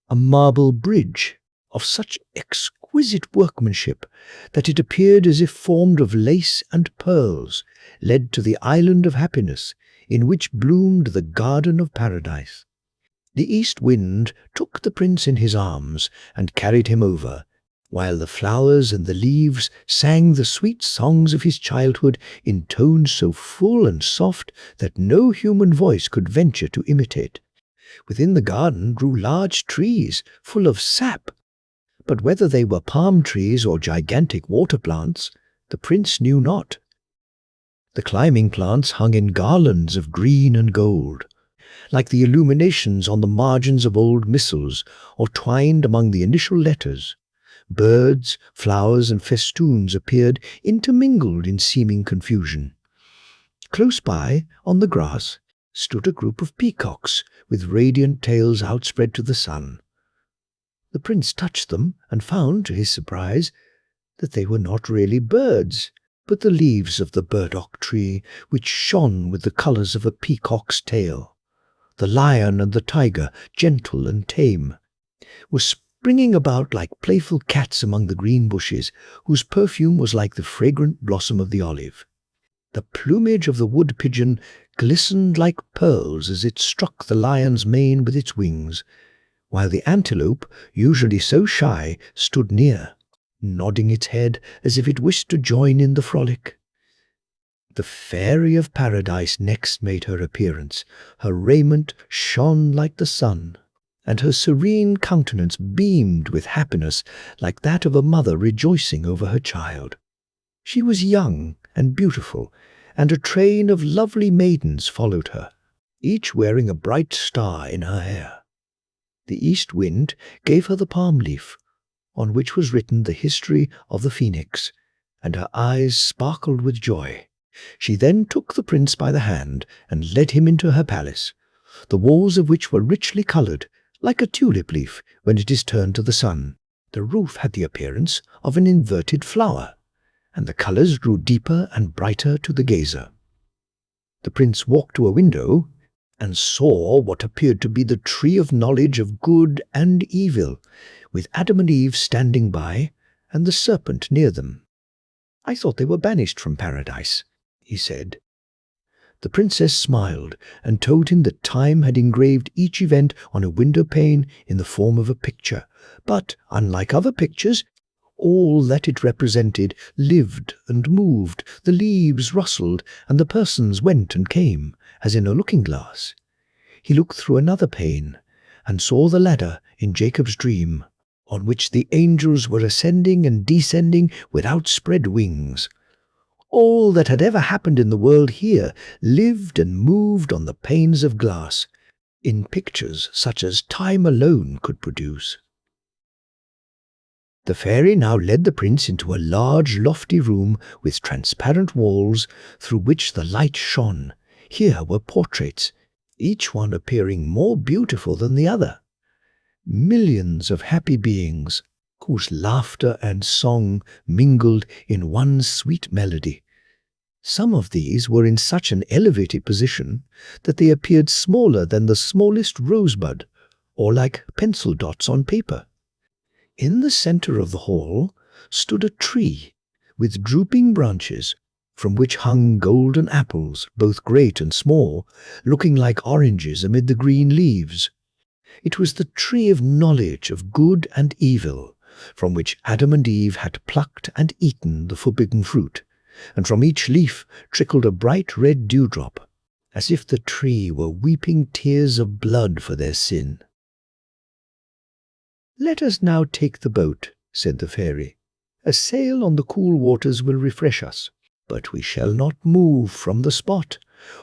A marble bridge of such exquisite workmanship that it appeared as if formed of lace and pearls led to the island of happiness in which bloomed the Garden of Paradise. The east wind took the prince in his arms and carried him over, while the flowers and the leaves sang the sweet songs of his childhood in tones so full and soft that no human voice could venture to imitate. Within the garden grew large trees full of sap, but whether they were palm trees or gigantic water plants, the prince knew not. The climbing plants hung in garlands of green and gold, like the illuminations on the margins of old missals or twined among the initial letters. Birds, flowers, and festoons appeared intermingled in seeming confusion. Close by, on the grass, stood a group of peacocks with radiant tails outspread to the sun. The prince touched them and found, to his surprise, that they were not really birds, but the leaves of the burdock tree, which shone with the colours of a peacock's tail. The lion and the tiger, gentle and tame, were springing about like playful cats among the green bushes, whose perfume was like the fragrant blossom of the olive. The plumage of the wood pigeon glistened like pearls as it struck the lion's mane with its wings, while the antelope, usually so shy, stood near, nodding its head as if it wished to join in the frolic. The fairy of paradise next made her appearance. Her raiment shone like the sun, and her serene countenance beamed with happiness like that of a mother rejoicing over her child. She was young and beautiful, and a train of lovely maidens followed her, each wearing a bright star in her hair. The east wind gave her the palm leaf, on which was written the history of the phoenix, and her eyes sparkled with joy. She then took the prince by the hand and led him into her palace, the walls of which were richly coloured, like a tulip leaf when it is turned to the sun. The roof had the appearance of an inverted flower, and the colours grew deeper and brighter to the gazer. The prince walked to a window and saw what appeared to be the tree of knowledge of good and evil, with Adam and Eve standing by, and the serpent near them. "I thought they were banished from paradise," he said. The princess smiled and told him that time had engraved each event on a window pane in the form of a picture, but, unlike other pictures, all that it represented lived and moved, the leaves rustled, and the persons went and came, as in a looking-glass. He looked through another pane, and saw the ladder in Jacob's dream, on which the angels were ascending and descending with outspread wings. All that had ever happened in the world here lived and moved on the panes of glass, in pictures such as time alone could produce. The fairy now led the prince into a large, lofty room with transparent walls through which the light shone. Here were portraits, each one appearing more beautiful than the other. Millions of happy beings, whose laughter and song mingled in one sweet melody. Some of these were in such an elevated position that they appeared smaller than the smallest rosebud, or like pencil dots on paper. In the centre of the hall stood a tree with drooping branches, from which hung golden apples, both great and small, looking like oranges amid the green leaves. It was the tree of knowledge of good and evil, from which Adam and Eve had plucked and eaten the forbidden fruit, and from each leaf trickled a bright red dewdrop, as if the tree were weeping tears of blood for their sin. "Let us now take the boat," said the fairy. "A sail on the cool waters will refresh us, but we shall not move from the spot.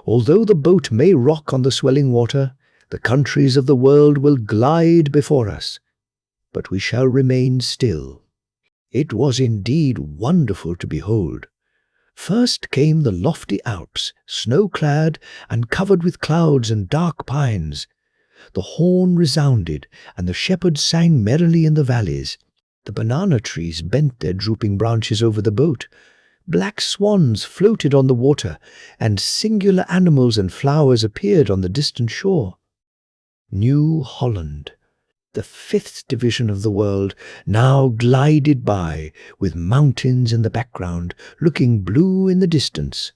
Although the boat may rock on the swelling water, the countries of the world will glide before us, but we shall remain still." It was indeed wonderful to behold. First came the lofty Alps, snow-clad and covered with clouds and dark pines. The horn resounded, and the shepherds sang merrily in the valleys. The banana trees bent their drooping branches over the boat. Black swans floated on the water, and singular animals and flowers appeared on the distant shore. New Holland, the fifth division of the world, now glided by, with mountains in the background, looking blue in the distance.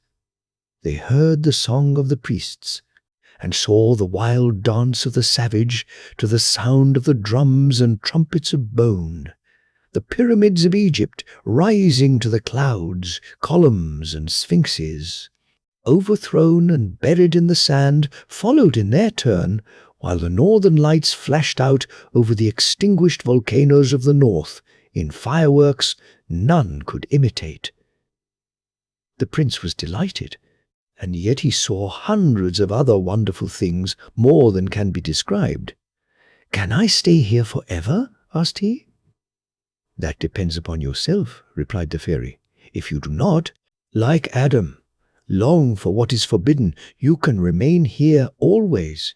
They heard the song of the priests, and saw the wild dance of the savage to the sound of the drums and trumpets of bone. The pyramids of Egypt rising to the clouds, columns and sphinxes, overthrown and buried in the sand, followed in their turn, while the northern lights flashed out over the extinguished volcanoes of the north in fireworks none could imitate. The prince was delighted, and yet he saw hundreds of other wonderful things, more than can be described. "Can I stay here forever?" asked he. "That depends upon yourself," replied the fairy. "If you do not, like Adam, long for what is forbidden, you can remain here always."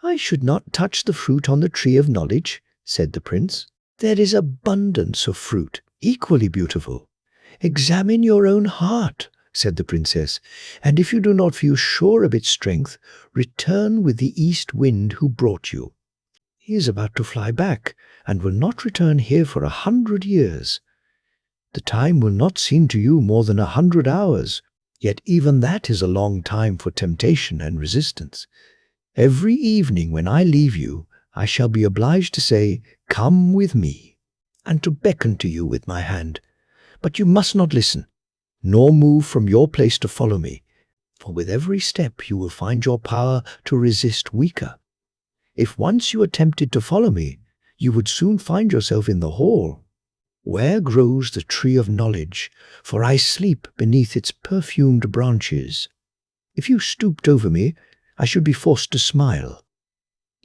"I should not touch the fruit on the tree of knowledge," said the prince. "There is abundance of fruit, equally beautiful." "Examine your own heart," said the princess, "and if you do not feel sure of its strength, return with the east wind who brought you. He is about to fly back, and will not return here for 100 years. The time will not seem to you more than 100 hours, yet even that is a long time for temptation and resistance. Every evening when I leave you, I shall be obliged to say, 'Come with me,' and to beckon to you with my hand. But you must not listen, nor move from your place to follow me, for with every step you will find your power to resist weaker. If once you attempted to follow me, you would soon find yourself in the hall. Where grows the tree of knowledge? For I sleep beneath its perfumed branches. If you stooped over me, I should be forced to smile.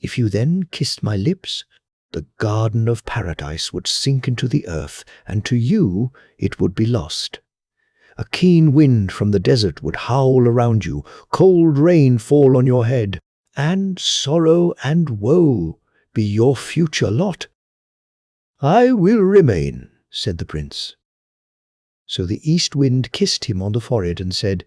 If you then kissed my lips, the garden of paradise would sink into the earth, and to you it would be lost. A keen wind from the desert would howl around you, cold rain fall on your head, and sorrow and woe be your future lot." "I will remain," said the prince. So the east wind kissed him on the forehead and said,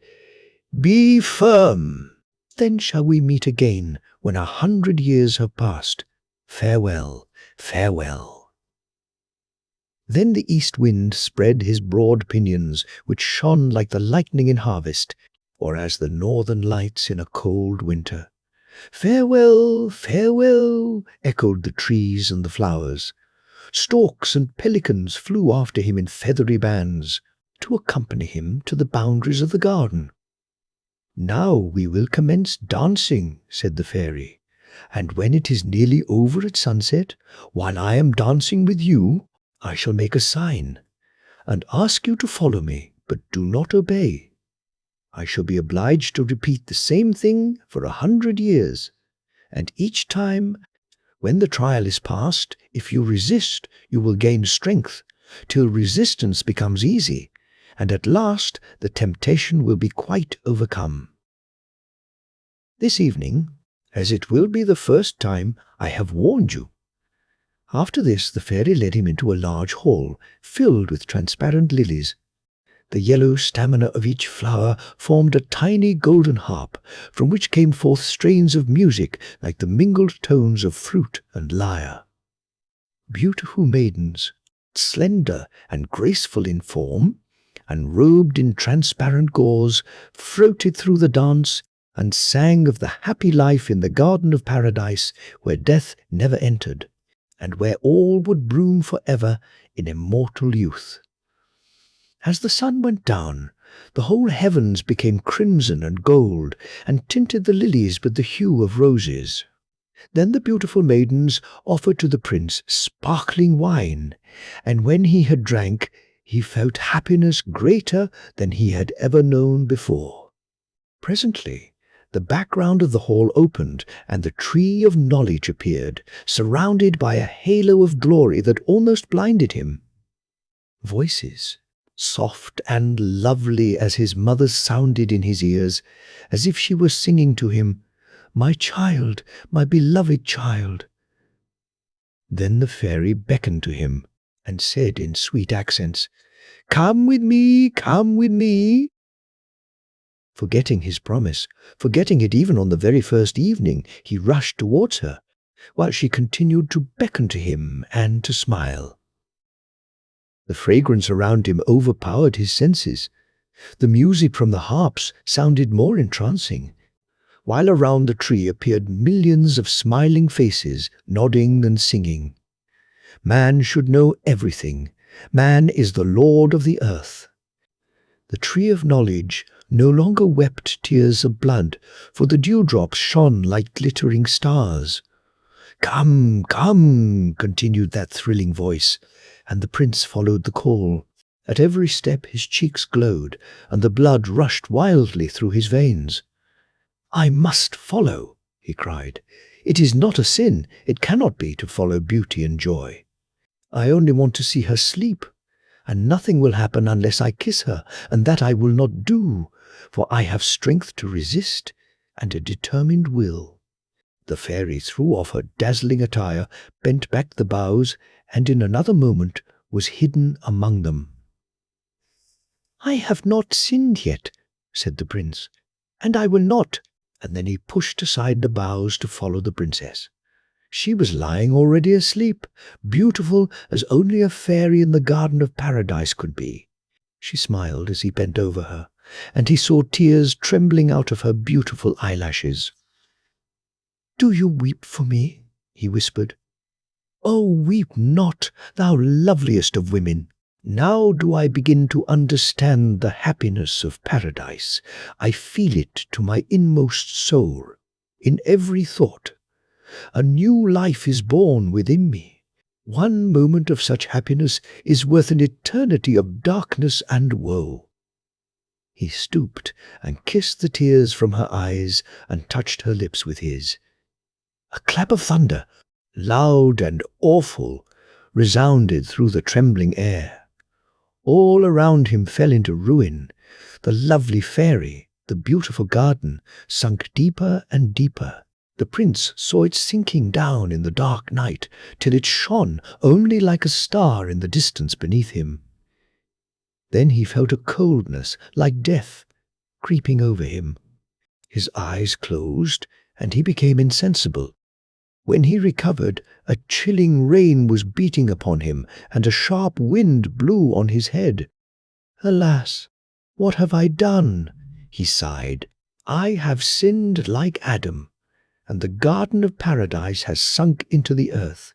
"Be firm. Then shall we meet again when 100 years have passed. Farewell, farewell." Then the east wind spread his broad pinions, which shone like the lightning in harvest, or as the northern lights in a cold winter. "Farewell, farewell," echoed the trees and the flowers. Storks and pelicans flew after him in feathery bands, to accompany him to the boundaries of the garden. "Now we will commence dancing," said the fairy, "and when it is nearly over at sunset, while I am dancing with you, I shall make a sign, and ask you to follow me, but do not obey. I shall be obliged to repeat the same thing for 100 years, and each time, when the trial is past, if you resist, you will gain strength, till resistance becomes easy, and at last the temptation will be quite overcome. This evening, as it will be the first time, I have warned you." After this, the fairy led him into a large hall, filled with transparent lilies. The yellow stamina of each flower formed a tiny golden harp, from which came forth strains of music like the mingled tones of flute and lyre. Beautiful maidens, slender and graceful in form, and robed in transparent gauze, floated through the dance and sang of the happy life in the garden of paradise, where death never entered, and where all would bloom forever in immortal youth. As the sun went down, the whole heavens became crimson and gold, and tinted the lilies with the hue of roses. Then the beautiful maidens offered to the prince sparkling wine, and when he had drank, he felt happiness greater than he had ever known before. Presently, the background of the hall opened, and the tree of knowledge appeared, surrounded by a halo of glory that almost blinded him. Voices, soft and lovely as his mother's, sounded in his ears, as if she were singing to him, "My child, my beloved child." Then the fairy beckoned to him, and said in sweet accents, "Come with me, come with me." Forgetting his promise, forgetting it even on the very first evening, he rushed towards her, while she continued to beckon to him and to smile. The fragrance around him overpowered his senses. The music from the harps sounded more entrancing, while around the tree appeared millions of smiling faces, nodding and singing. Man should know everything. Man is the lord of the earth. The tree of knowledge no longer wept tears of blood, for the dewdrops shone like glittering stars. "Come, come," continued that thrilling voice, and the prince followed the call. At every step his cheeks glowed, and the blood rushed wildly through his veins. "I must follow," he cried. "It is not a sin, it cannot be, to follow beauty and joy. I only want to see her sleep, and nothing will happen unless I kiss her, and that I will not do, for I have strength to resist and a determined will." The fairy threw off her dazzling attire, bent back the boughs, and in another moment was hidden among them. "I have not sinned yet," said the prince, "and I will not." And then he pushed aside the boughs to follow the princess. She was lying already asleep, beautiful as only a fairy in the garden of paradise could be. She smiled as he bent over her, and he saw tears trembling out of her beautiful eyelashes. "Do you weep for me?" he whispered. "Oh, weep not, thou loveliest of women. Now do I begin to understand the happiness of paradise. I feel it to my inmost soul, in every thought. A new life is born within me. One moment of such happiness is worth an eternity of darkness and woe." He stooped and kissed the tears from her eyes and touched her lips with his. A clap of thunder, loud and awful, resounded through the trembling air. All around him fell into ruin. The lovely fairy, the beautiful garden, sunk deeper and deeper. The prince saw it sinking down in the dark night, till it shone only like a star in the distance beneath him. Then he felt a coldness like death creeping over him. His eyes closed, and he became insensible. When he recovered, a chilling rain was beating upon him, and a sharp wind blew on his head. "Alas, what have I done?" he sighed. "I have sinned like Adam, and the garden of paradise has sunk into the earth."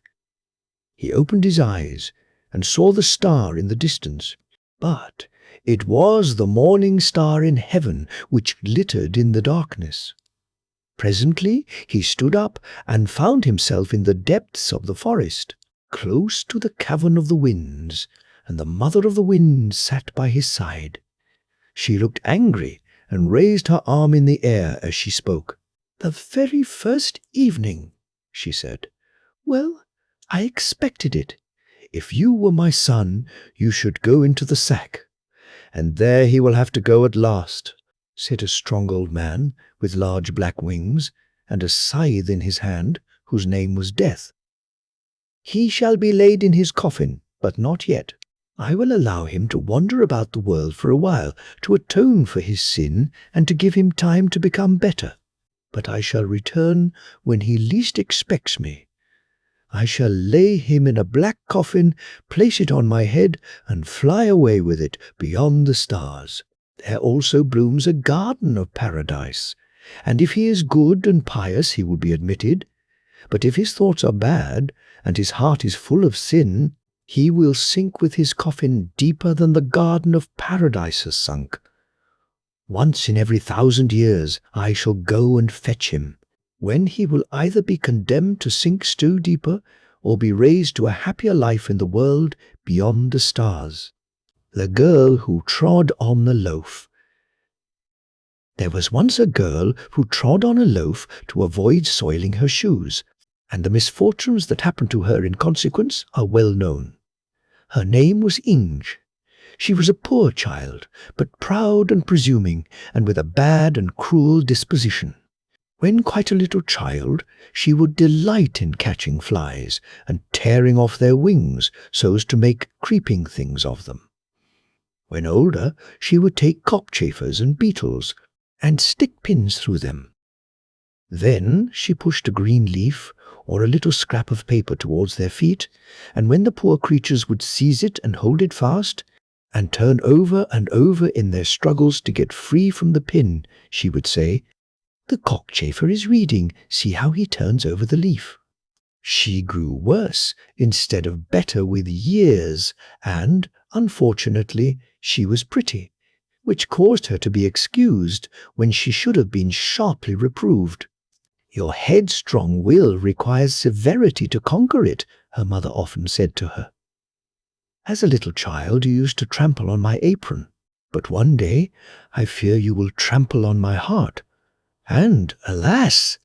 He opened his eyes and saw the star in the distance, but it was the morning star in heaven which glittered in the darkness. Presently he stood up and found himself in the depths of the forest, close to the cavern of the winds, and the mother of the winds sat by his side. She looked angry and raised her arm in the air as she spoke. "The very first evening," she said. "Well, I expected it. If you were my son, you should go into the sack." "And there he will have to go at last," said a strong old man with large black wings and a scythe in his hand, whose name was Death. "He shall be laid in his coffin, but not yet. I will allow him to wander about the world for a while, to atone for his sin and to give him time to become better. But I shall return when he least expects me. I shall lay him in a black coffin, place it on my head, and fly away with it beyond the stars. There also blooms a garden of paradise, and if he is good and pious he will be admitted. But if his thoughts are bad, and his heart is full of sin, he will sink with his coffin deeper than the garden of paradise has sunk. Once in every 1,000 years I shall go and fetch him, when he will either be condemned to sink still deeper, or be raised to a happier life in the world beyond the stars." The girl who trod on the loaf. There was once a girl who trod on a loaf to avoid soiling her shoes, and the misfortunes that happened to her in consequence are well known. Her name was Inge. She was a poor child, but proud and presuming, and with a bad and cruel disposition. When quite a little child, she would delight in catching flies and tearing off their wings so as to make creeping things of them. When older, she would take cockchafers and beetles and stick pins through them. Then she pushed a green leaf or a little scrap of paper towards their feet, and when the poor creatures would seize it and hold it fast, and turn over and over in their struggles to get free from the pin, she would say, "The cockchafer is reading, see how he turns over the leaf." She grew worse instead of better with years, and, unfortunately, she was pretty, which caused her to be excused when she should have been sharply reproved. "Your headstrong will requires severity to conquer it," her mother often said to her. "As a little child you used to trample on my apron, but one day I fear you will trample on my heart. And, alas!"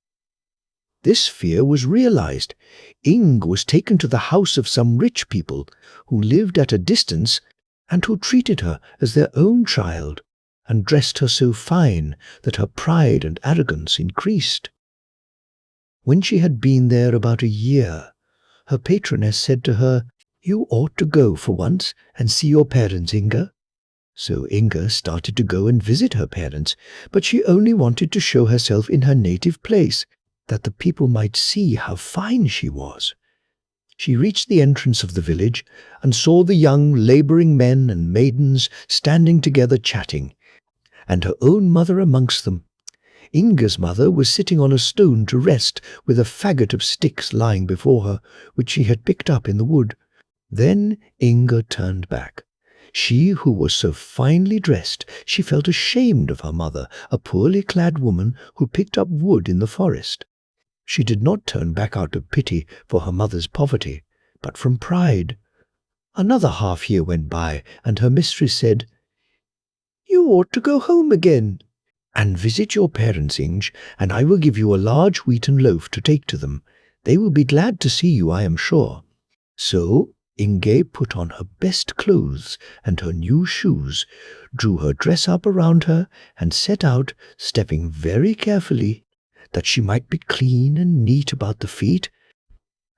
This fear was realized. Ing was taken to the house of some rich people who lived at a distance and who treated her as their own child and dressed her so fine that her pride and arrogance increased. When she had been there about a year, her patroness said to her, "You ought to go for once and see your parents, Inga." So Inga started to go and visit her parents, but she only wanted to show herself in her native place, that the people might see how fine she was. She reached the entrance of the village and saw the young labouring men and maidens standing together chatting, and her own mother amongst them. Inga's mother was sitting on a stone to rest, with a faggot of sticks lying before her, which she had picked up in the wood. Then Inga turned back. She who was so finely dressed, she felt ashamed of her mother, a poorly clad woman who picked up wood in the forest. She did not turn back out of pity for her mother's poverty, but from pride. Another half year went by, and her mistress said, "You ought to go home again and visit your parents, Inge, and I will give you a large wheaten loaf to take to them. They will be glad to see you, I am sure." So Inge put on her best clothes and her new shoes, drew her dress up around her, and set out, stepping very carefully, that she might be clean and neat about the feet,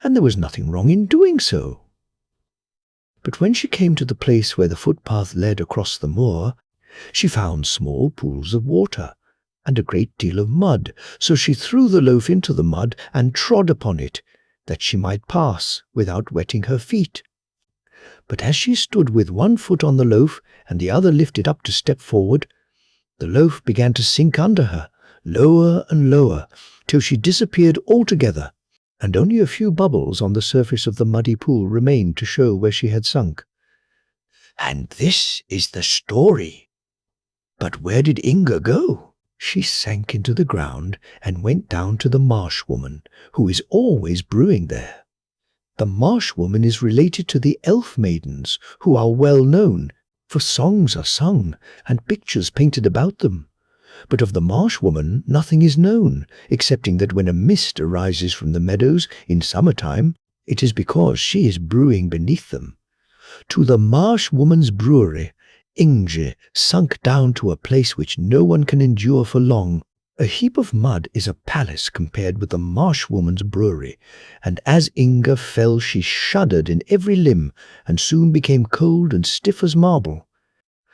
and there was nothing wrong in doing so. But when she came to the place where the footpath led across the moor, she found small pools of water and a great deal of mud, so she threw the loaf into the mud and trod upon it, that she might pass without wetting her feet. But as she stood with one foot on the loaf and the other lifted up to step forward, the loaf began to sink under her, lower and lower, till she disappeared altogether, and only a few bubbles on the surface of the muddy pool remained to show where she had sunk. And this is the story. But where did Inga go? She sank into the ground and went down to the marsh woman, who is always brewing there. The marsh woman is related to the elf maidens, who are well known, for songs are sung and pictures painted about them. But of the marsh woman nothing is known, excepting that when a mist arises from the meadows in summer-time, it is because she is brewing beneath them. To the marsh woman's brewery, Inge sunk down to a place which no one can endure for long. A heap of mud is a palace compared with the marsh woman's brewery, and as Inga fell she shuddered in every limb and soon became cold and stiff as marble.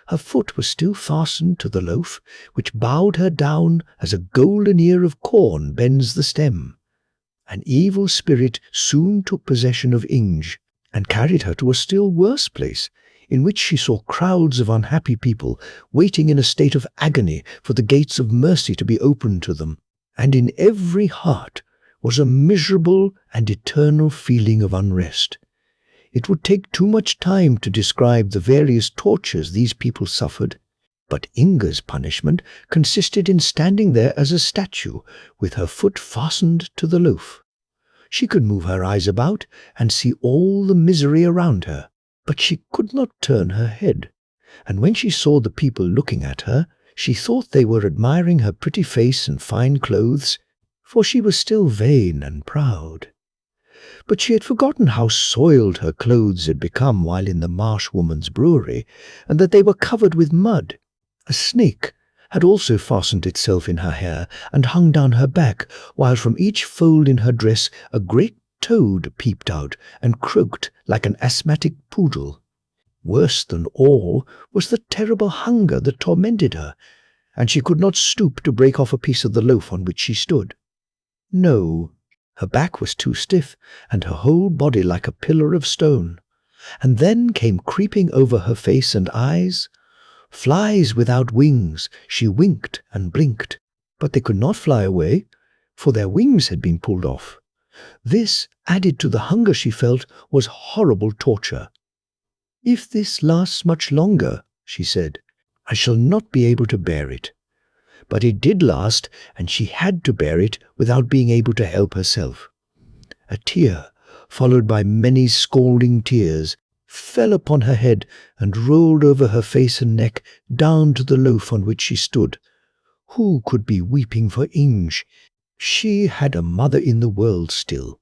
Her foot was still fastened to the loaf, which bowed her down as a golden ear of corn bends the stem. An evil spirit soon took possession of Inge and carried her to a still worse place, in which she saw crowds of unhappy people waiting in a state of agony for the gates of mercy to be opened to them, and in every heart was a miserable and eternal feeling of unrest. It would take too much time to describe the various tortures these people suffered, but Inga's punishment consisted in standing there as a statue with her foot fastened to the loaf. She could move her eyes about and see all the misery around her, but she could not turn her head, and when she saw the people looking at her, she thought they were admiring her pretty face and fine clothes, for she was still vain and proud. But she had forgotten how soiled her clothes had become while in the marsh woman's brewery, and that they were covered with mud. A snake had also fastened itself in her hair and hung down her back, while from each fold in her dress a great toad peeped out and croaked like an asthmatic poodle. Worse than all was the terrible hunger that tormented her, and she could not stoop to break off a piece of the loaf on which she stood. No, her back was too stiff, and her whole body like a pillar of stone. And then came creeping over her face and eyes flies without wings. She winked and blinked, but they could not fly away, for their wings had been pulled off. This, added to the hunger she felt, was horrible torture. "If this lasts much longer," she said, "I shall not be able to bear it." But it did last, and she had to bear it without being able to help herself. A tear, followed by many scalding tears, fell upon her head and rolled over her face and neck down to the loaf on which she stood. Who could be weeping for Inge? She had a mother in the world still,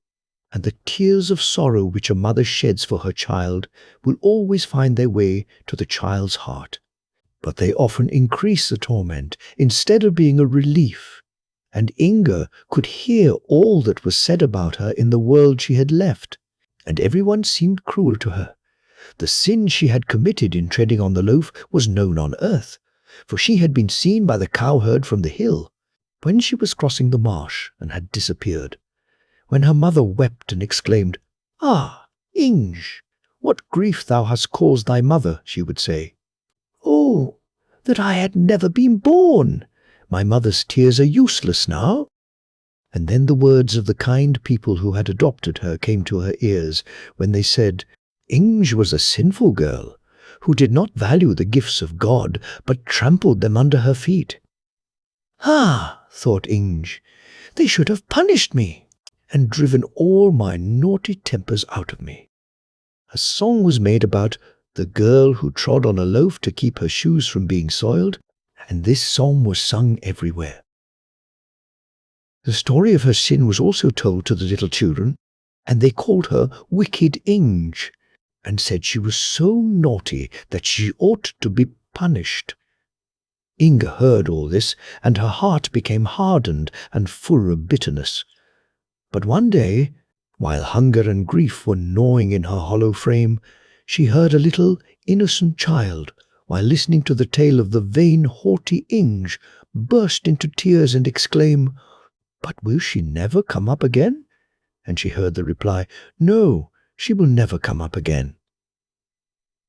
and the tears of sorrow which a mother sheds for her child will always find their way to the child's heart. But they often increase the torment instead of being a relief, and Inga could hear all that was said about her in the world she had left, and everyone seemed cruel to her. The sin she had committed in treading on the loaf was known on earth, for she had been seen by the cowherd from the hill, when she was crossing the marsh and had disappeared. When her mother wept and exclaimed, "Ah, Inge, what grief thou hast caused thy mother," she would say, "Oh, that I had never been born! My mother's tears are useless now." And then the words of the kind people who had adopted her came to her ears when they said, Inge was a sinful girl who did not value the gifts of God but trampled them under her feet. "Ah," thought Inge, "they should have punished me and driven all my naughty tempers out of me." A song was made about the girl who trod on a loaf to keep her shoes from being soiled, and this song was sung everywhere. The story of her sin was also told to the little children, and they called her Wicked Inge, and said she was so naughty that she ought to be punished. Inga heard all this, and her heart became hardened and full of bitterness. But one day, while hunger and grief were gnawing in her hollow frame, she heard a little innocent child, while listening to the tale of the vain, haughty Inge, burst into tears and exclaim, "But will she never come up again?" And she heard the reply, "No, she will never come up again."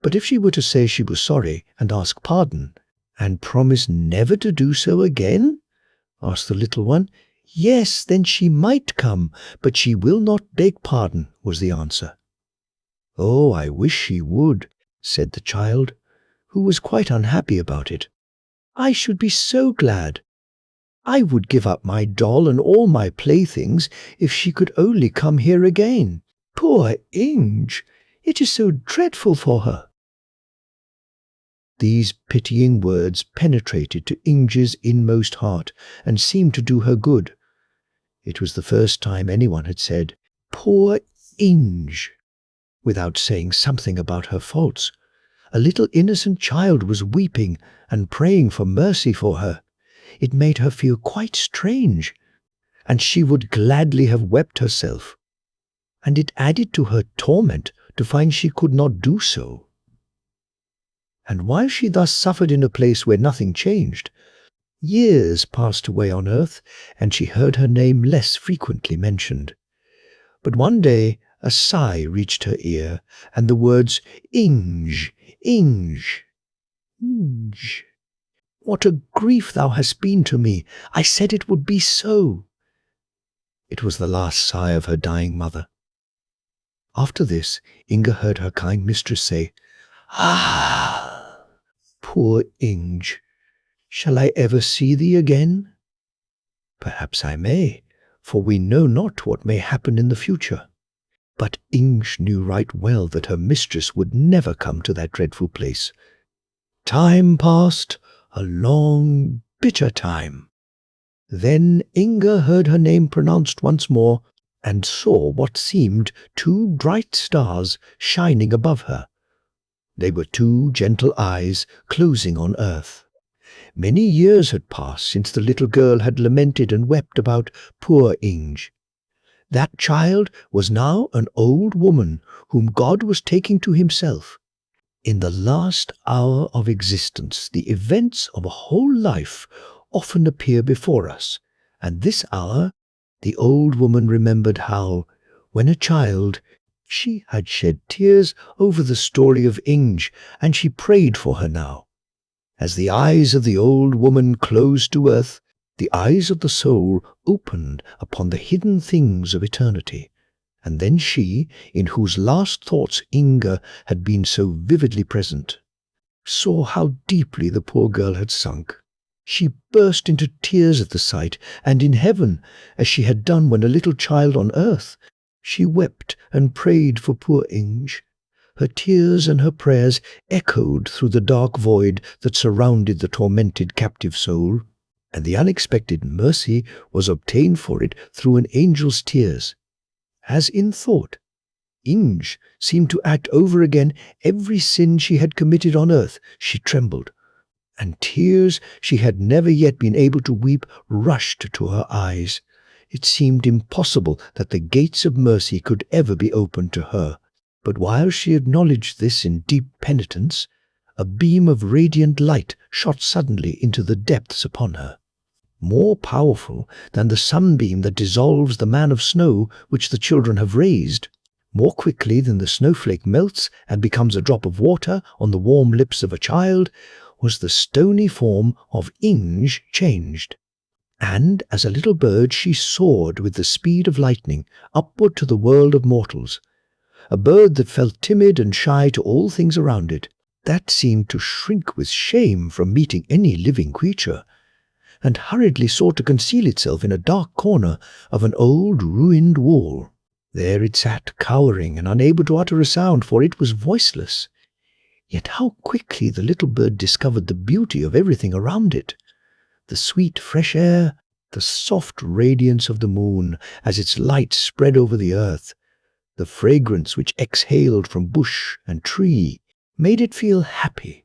But if she were to say she was sorry and ask pardon, and promise never to do so again? Asked the little one. Yes, then she might come, but she will not beg pardon, was the answer. Oh, I wish she would, said the child, who was quite unhappy about it. I should be so glad. I would give up my doll and all my playthings if she could only come here again. Poor Inge! It is so dreadful for her. These pitying words penetrated to Inge's inmost heart and seemed to do her good. It was the first time anyone had said, "Poor Inge," without saying something about her faults. A little innocent child was weeping and praying for mercy for her. It made her feel quite strange, and she would gladly have wept herself. And it added to her torment to find she could not do so. And while she thus suffered in a place where nothing changed, years passed away on earth, and she heard her name less frequently mentioned. But one day a sigh reached her ear, and the words, "Inge, Inge, Inge, what a grief thou hast been to me! I said it would be so." It was the last sigh of her dying mother. After this, Inga heard her kind mistress say, "Ah, poor Inge, shall I ever see thee again?" "Perhaps I may, for we know not what may happen in the future." But Inge knew right well that her mistress would never come to that dreadful place. Time passed, a long, bitter time. Then Inga heard her name pronounced once more, and saw what seemed 2 bright stars shining above her. They were 2 gentle eyes closing on earth. Many years had passed since the little girl had lamented and wept about poor Inge. That child was now an old woman whom God was taking to himself. In the last hour of existence, the events of a whole life often appear before us, and this hour, the old woman remembered how, when a child, she had shed tears over the story of Inge, and she prayed for her now. As the eyes of the old woman closed to earth, the eyes of the soul opened upon the hidden things of eternity. And then she, in whose last thoughts Inga had been so vividly present, saw how deeply the poor girl had sunk. She burst into tears at the sight, and in heaven, as she had done when a little child on earth, she wept and prayed for poor Inge. Her tears and her prayers echoed through the dark void that surrounded the tormented captive soul, and the unexpected mercy was obtained for it through an angel's tears. As in thought, Inge seemed to act over again every sin she had committed on earth. She trembled, and tears she had never yet been able to weep rushed to her eyes. It seemed impossible that the gates of mercy could ever be opened to her. But while she acknowledged this in deep penitence, a beam of radiant light shot suddenly into the depths upon her, more powerful than the sunbeam that dissolves the man of snow which the children have raised. More quickly than the snowflake melts and becomes a drop of water on the warm lips of a child, was the stony form of Inge changed. And as a little bird she soared with the speed of lightning upward to the world of mortals, a bird that felt timid and shy to all things around it, that seemed to shrink with shame from meeting any living creature, and hurriedly sought to conceal itself in a dark corner of an old ruined wall. There it sat, cowering and unable to utter a sound, for it was voiceless. Yet how quickly the little bird discovered the beauty of everything around it. The sweet fresh air, the soft radiance of the moon as its light spread over the earth, the fragrance which exhaled from bush and tree, made it feel happy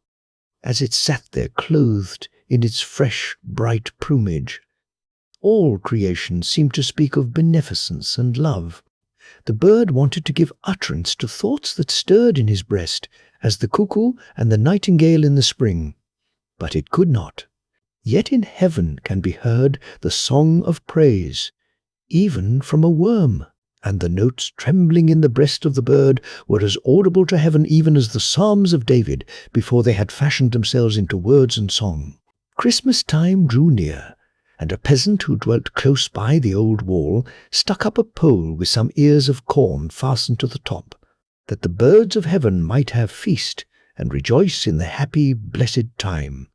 as it sat there clothed in its fresh, bright plumage. All creation seemed to speak of beneficence and love. The bird wanted to give utterance to thoughts that stirred in his breast, as the cuckoo and the nightingale in the spring, but it could not. Yet in heaven can be heard the song of praise, even from a worm, and the notes trembling in the breast of the bird were as audible to heaven even as the psalms of David before they had fashioned themselves into words and song. Christmas time drew near, and a peasant who dwelt close by the old wall stuck up a pole with some ears of corn fastened to the top, that the birds of heaven might have feast and rejoice in the happy, blessed time.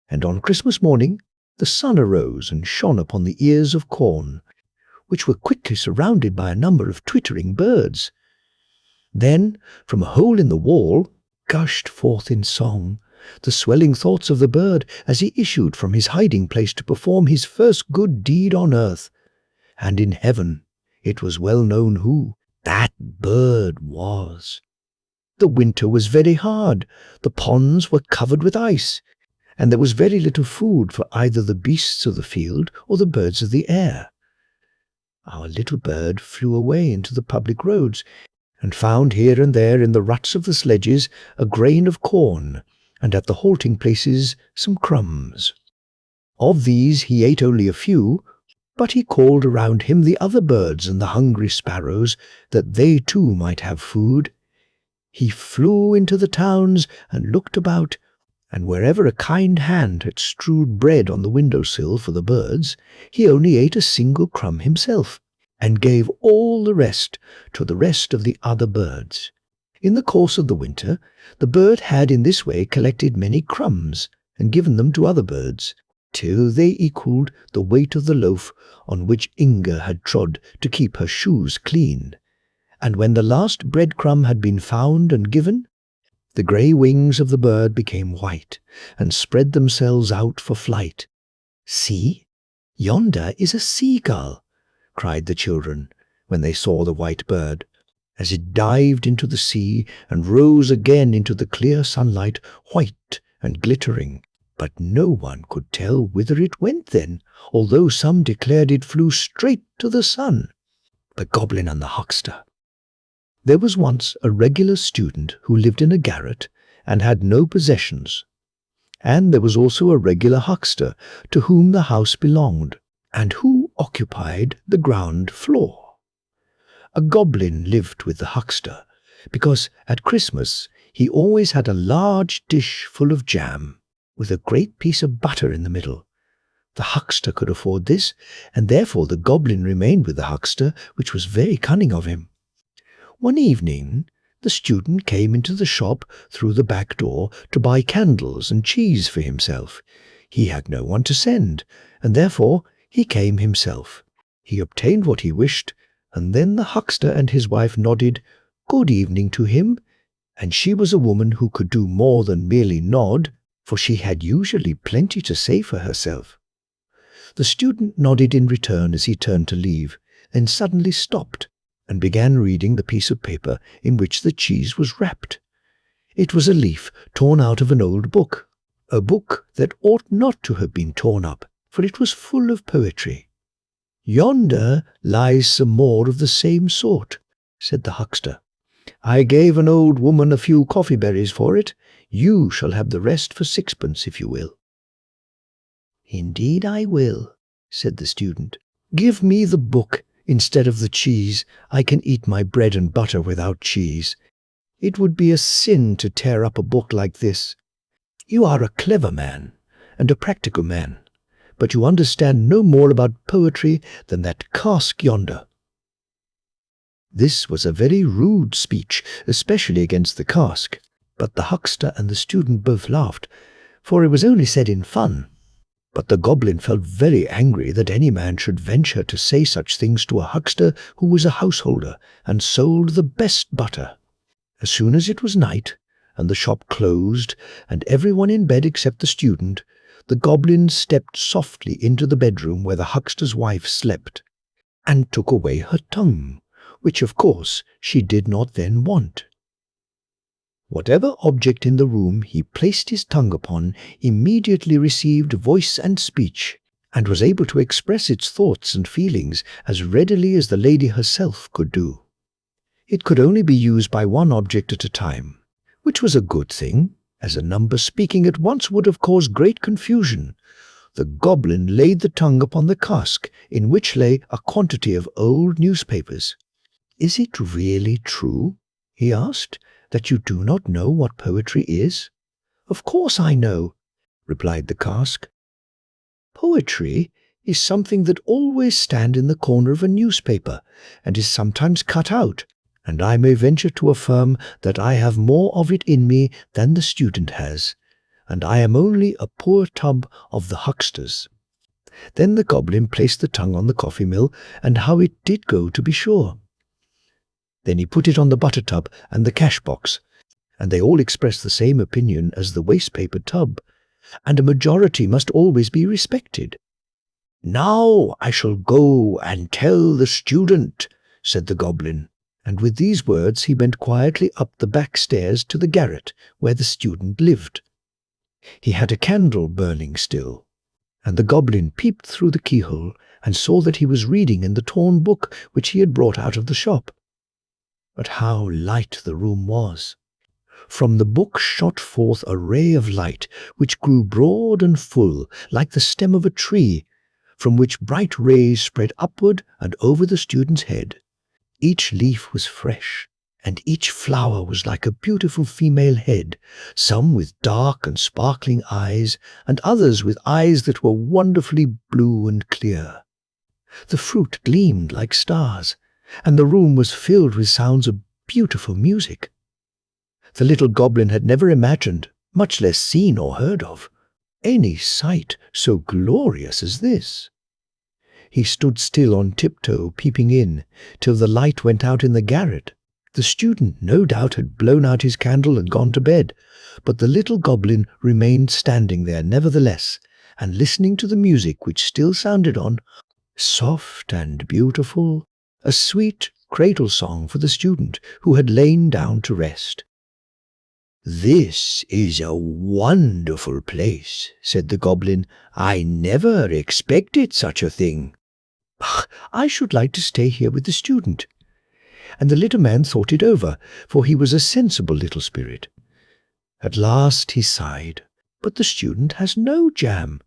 And on Christmas morning the sun arose and shone upon the ears of corn, which were quickly surrounded by a number of twittering birds. Then, from a hole in the wall, gushed forth in song the swelling thoughts of the bird as he issued from his hiding place to perform his first good deed on earth. And in heaven it was well known who that bird was. The winter was very hard, the ponds were covered with ice, and there was very little food for either the beasts of the field or the birds of the air. Our little bird flew away into the public roads, and found here and there in the ruts of the sledges a grain of corn, and at the halting places some crumbs. Of these he ate only a few, but he called around him the other birds and the hungry sparrows, that they too might have food. He flew into the towns and looked about, and wherever a kind hand had strewed bread on the window-sill for the birds, he only ate a single crumb himself, and gave all the rest to the rest of the other birds. In the course of the winter, the bird had in this way collected many crumbs, and given them to other birds, till they equalled the weight of the loaf on which Inga had trod to keep her shoes clean. And when the last bread-crumb had been found and given, the grey wings of the bird became white, and spread themselves out for flight. "See, yonder is a seagull," cried the children, when they saw the white bird, as it dived into the sea and rose again into the clear sunlight, white and glittering. But no one could tell whither it went then, although some declared it flew straight to the sun. The Goblin and the Huckster. There was once a regular student who lived in a garret and had no possessions, and there was also a regular huckster to whom the house belonged, and who occupied the ground floor. A goblin lived with the huckster, because at Christmas he always had a large dish full of jam, with a great piece of butter in the middle. The huckster could afford this, and therefore the goblin remained with the huckster, which was very cunning of him. One evening the student came into the shop through the back door to buy candles and cheese for himself. He had no one to send, and therefore he came himself. He obtained what he wished, and then the huckster and his wife nodded good evening to him, and she was a woman who could do more than merely nod, for she had usually plenty to say for herself. The student nodded in return as he turned to leave, then suddenly stopped and began reading the piece of paper in which the cheese was wrapped. It was a leaf torn out of an old book, a book that ought not to have been torn up, for it was full of poetry. "Yonder lies some more of the same sort," said the huckster. "I gave an old woman a few coffee berries for it. You shall have the rest for 6pence, if you will." "Indeed I will," said the student. "Give me the book instead of the cheese. I can eat my bread and butter without cheese. It would be a sin to tear up a book like this. You are a clever man and a practical man, but you understand no more about poetry than that cask yonder." This was a very rude speech, especially against the cask, but the huckster and the student both laughed, for it was only said in fun. But the goblin felt very angry that any man should venture to say such things to a huckster who was a householder and sold the best butter. As soon as it was night, and the shop closed, and everyone in bed except the student, the goblin stepped softly into the bedroom where the huckster's wife slept, and took away her tongue, which of course she did not then want. Whatever object in the room he placed his tongue upon immediately received voice and speech, and was able to express its thoughts and feelings as readily as the lady herself could do. It could only be used by one object at a time, which was a good thing, as a number speaking at once would have caused great confusion. The goblin laid the tongue upon the cask, in which lay a quantity of old newspapers. "Is it really true," he asked, "that you do not know what poetry is?" "Of course I know," replied the cask. "Poetry is something that always stands in the corner of a newspaper, and is sometimes cut out, and I may venture to affirm that I have more of it in me than the student has, and I am only a poor tub of the huckster's." Then the goblin placed the tongue on the coffee mill, and how it did go, to be sure. Then he put it on the butter tub and the cash box, and they all expressed the same opinion as the waste paper tub, and a majority must always be respected. "Now I shall go and tell the student," said the goblin, and with these words he went quietly up the back stairs to the garret where the student lived. He had a candle burning still, and the goblin peeped through the keyhole and saw that he was reading in the torn book which he had brought out of the shop. But how light the room was! From the book shot forth a ray of light, which grew broad and full, like the stem of a tree, from which bright rays spread upward and over the student's head. Each leaf was fresh, and each flower was like a beautiful female head, some with dark and sparkling eyes, and others with eyes that were wonderfully blue and clear. The fruit gleamed like stars, and the room was filled with sounds of beautiful music. The little goblin had never imagined, much less seen or heard of, any sight so glorious as this. He stood still on tiptoe, peeping in, till the light went out in the garret. The student no doubt had blown out his candle and gone to bed, but the little goblin remained standing there nevertheless, and listening to the music which still sounded on, soft and beautiful, a sweet cradle song for the student who had lain down to rest. "This is a wonderful place," said the goblin. "I never expected such a thing." "I should like to stay here with the student." And the little man thought it over, for he was a sensible little spirit. At last he sighed, "But the student has no jam."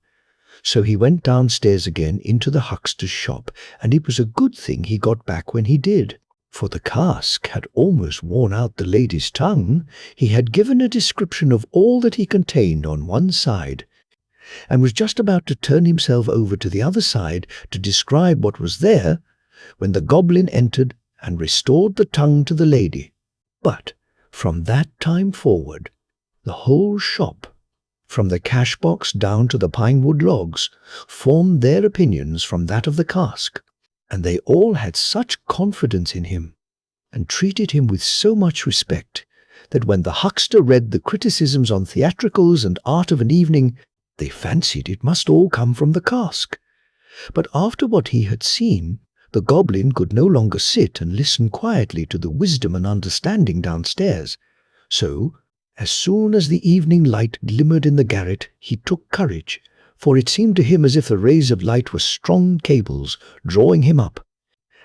So he went downstairs again into the huckster's shop, and it was a good thing he got back when he did, for the cask had almost worn out the lady's tongue. He had given a description of all that he contained on one side, and was just about to turn himself over to the other side to describe what was there, when the goblin entered and restored the tongue to the lady. But from that time forward, the whole shop, from the cash-box down to the pine-wood logs, formed their opinions from that of the cask, and they all had such confidence in him, and treated him with so much respect, that when the huckster read the criticisms on theatricals and art of an evening, they fancied it must all come from the cask, But after what he had seen, the goblin could no longer sit and listen quietly to the wisdom and understanding downstairs. So, as soon as the evening light glimmered in the garret, he took courage, for it seemed to him as if the rays of light were strong cables drawing him up,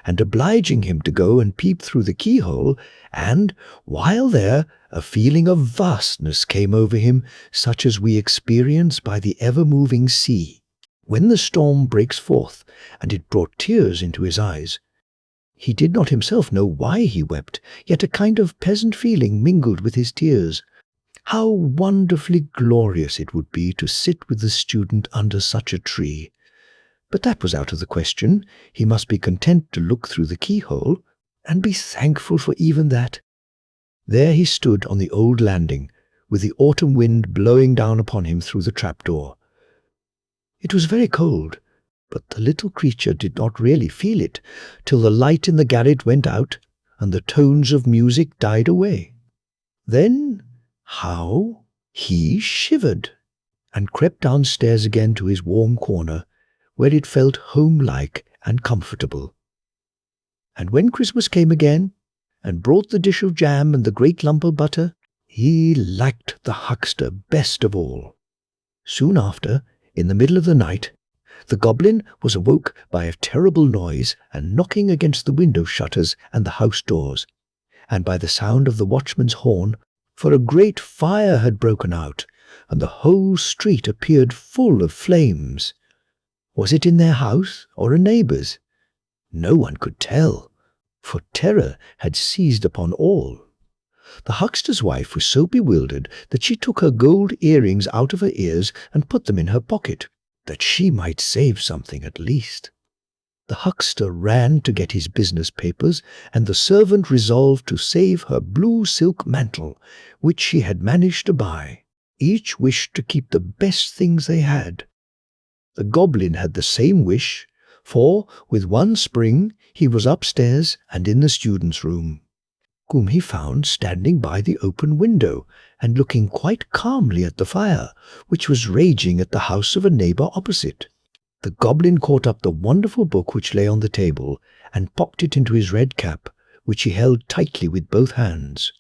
and obliging him to go and peep through the keyhole, and, while there, a feeling of vastness came over him, such as we experience by the ever-moving sea, when the storm breaks forth, and it brought tears into his eyes. He did not himself know why he wept, yet a kind of peasant feeling mingled with his tears. How wonderfully glorious it would be to sit with the student under such a tree! But that was out of the question. He must be content to look through the keyhole, and be thankful for even that. There he stood on the old landing, with the autumn wind blowing down upon him through the trapdoor. It was very cold, but the little creature did not really feel it, till the light in the garret went out, and the tones of music died away. Then, how he shivered, and crept downstairs again to his warm corner, where it felt home-like and comfortable. And when Christmas came again, and brought the dish of jam and the great lump of butter, he liked the huckster best of all. Soon after, in the middle of the night, the goblin was awoke by a terrible noise and knocking against the window shutters and the house doors, and by the sound of the watchman's horn, for a great fire had broken out, and the whole street appeared full of flames. Was it in their house or a neighbour's? No one could tell, for terror had seized upon all. The huckster's wife was so bewildered that she took her gold earrings out of her ears and put them in her pocket, that she might save something at least. The huckster ran to get his business papers, and the servant resolved to save her blue silk mantle, which she had managed to buy. Each wished to keep the best things they had. The goblin had the same wish, for, with one spring, he was upstairs and in the student's room, whom he found standing by the open window and looking quite calmly at the fire, which was raging at the house of a neighbour opposite. The goblin caught up the wonderful book which lay on the table and popped it into his red cap, which he held tightly with both hands.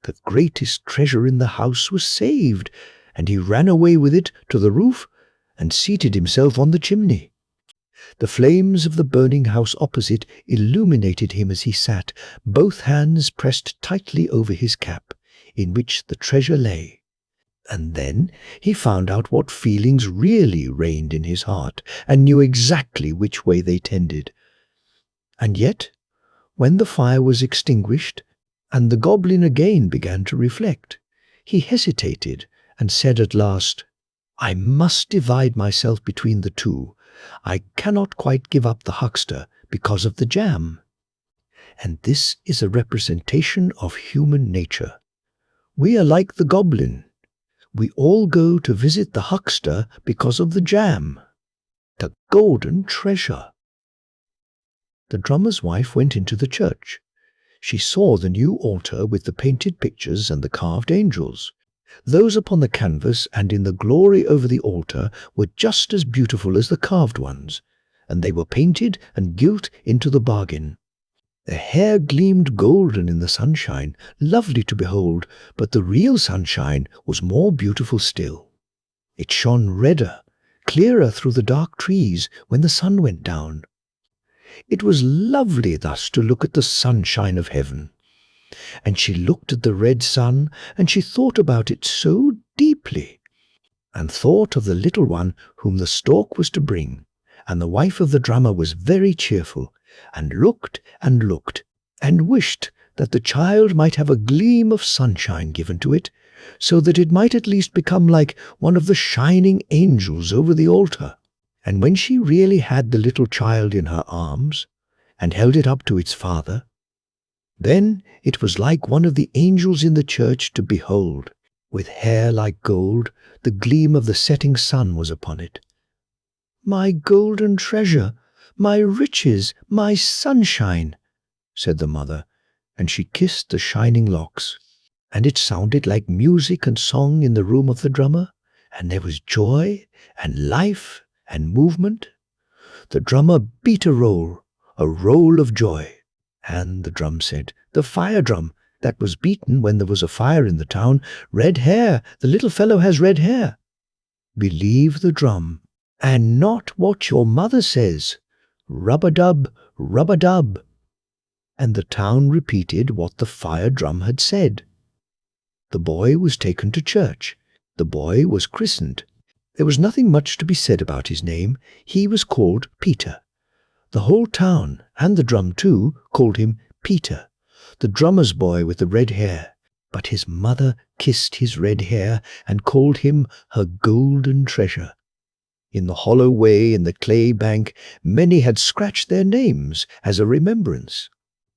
The greatest treasure in the house was saved, and he ran away with it to the roof and seated himself on the chimney. The flames of the burning house opposite illuminated him as he sat, both hands pressed tightly over his cap, in which the treasure lay. And then he found out what feelings really reigned in his heart, and knew exactly which way they tended. And yet, when the fire was extinguished, and the goblin again began to reflect, he hesitated and said at last, "I must divide myself between the two. I cannot quite give up the huckster because of the jam." And this is a representation of human nature. We are like the goblin. We all go to visit the huckster because of the jam, the golden treasure. The drummer's wife went into the church. She saw the new altar with the painted pictures and the carved angels. Those upon the canvas and in the glory over the altar were just as beautiful as the carved ones, and they were painted and gilt into the bargain. Their hair gleamed golden in the sunshine, lovely to behold, but the real sunshine was more beautiful still. It shone redder, clearer through the dark trees when the sun went down. It was lovely thus to look at the sunshine of heaven. And she looked at the red sun, and she thought about it so deeply, and thought of the little one whom the stork was to bring, and the wife of the drummer was very cheerful, and looked, and wished that the child might have a gleam of sunshine given to it, so that it might at least become like one of the shining angels over the altar. And when she really had the little child in her arms, and held it up to its father, then it was like one of the angels in the church to behold. With hair like gold, the gleam of the setting sun was upon it. "My golden treasure, my riches, my sunshine," said the mother, and she kissed the shining locks. And it sounded like music and song in the room of the drummer, and there was joy and life and movement. The drummer beat a roll of joy. And the drum said, "The fire drum, that was beaten when there was a fire in the town. Red hair, the little fellow has red hair." Believe the drum, and not what your mother says. Rub-a-dub, rub-a-dub. And the town repeated what the fire drum had said. The boy was taken to church. The boy was christened. There was nothing much to be said about his name. He was called Peter. The whole town, and the drum too, called him Peter, the drummer's boy with the red hair. But his mother kissed his red hair and called him her golden treasure. In the hollow way in the clay bank, many had scratched their names as a remembrance.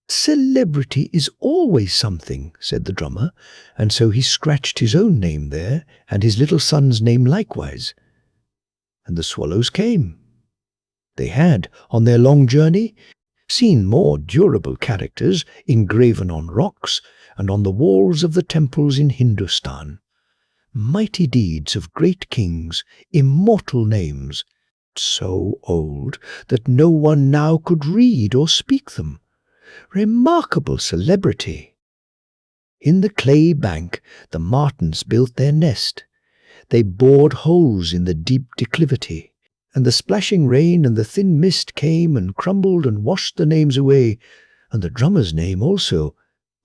"Celebrity is always something," said the drummer, and so he scratched his own name there, and his little son's name likewise. And the swallows came. They had, on their long journey, seen more durable characters engraven on rocks and on the walls of the temples in Hindustan. Mighty deeds of great kings, immortal names, so old that no one now could read or speak them. Remarkable celebrity. In the clay bank the martins built their nest. They bored holes in the deep declivity, and the splashing rain and the thin mist came and crumbled and washed the names away, and the drummer's name also,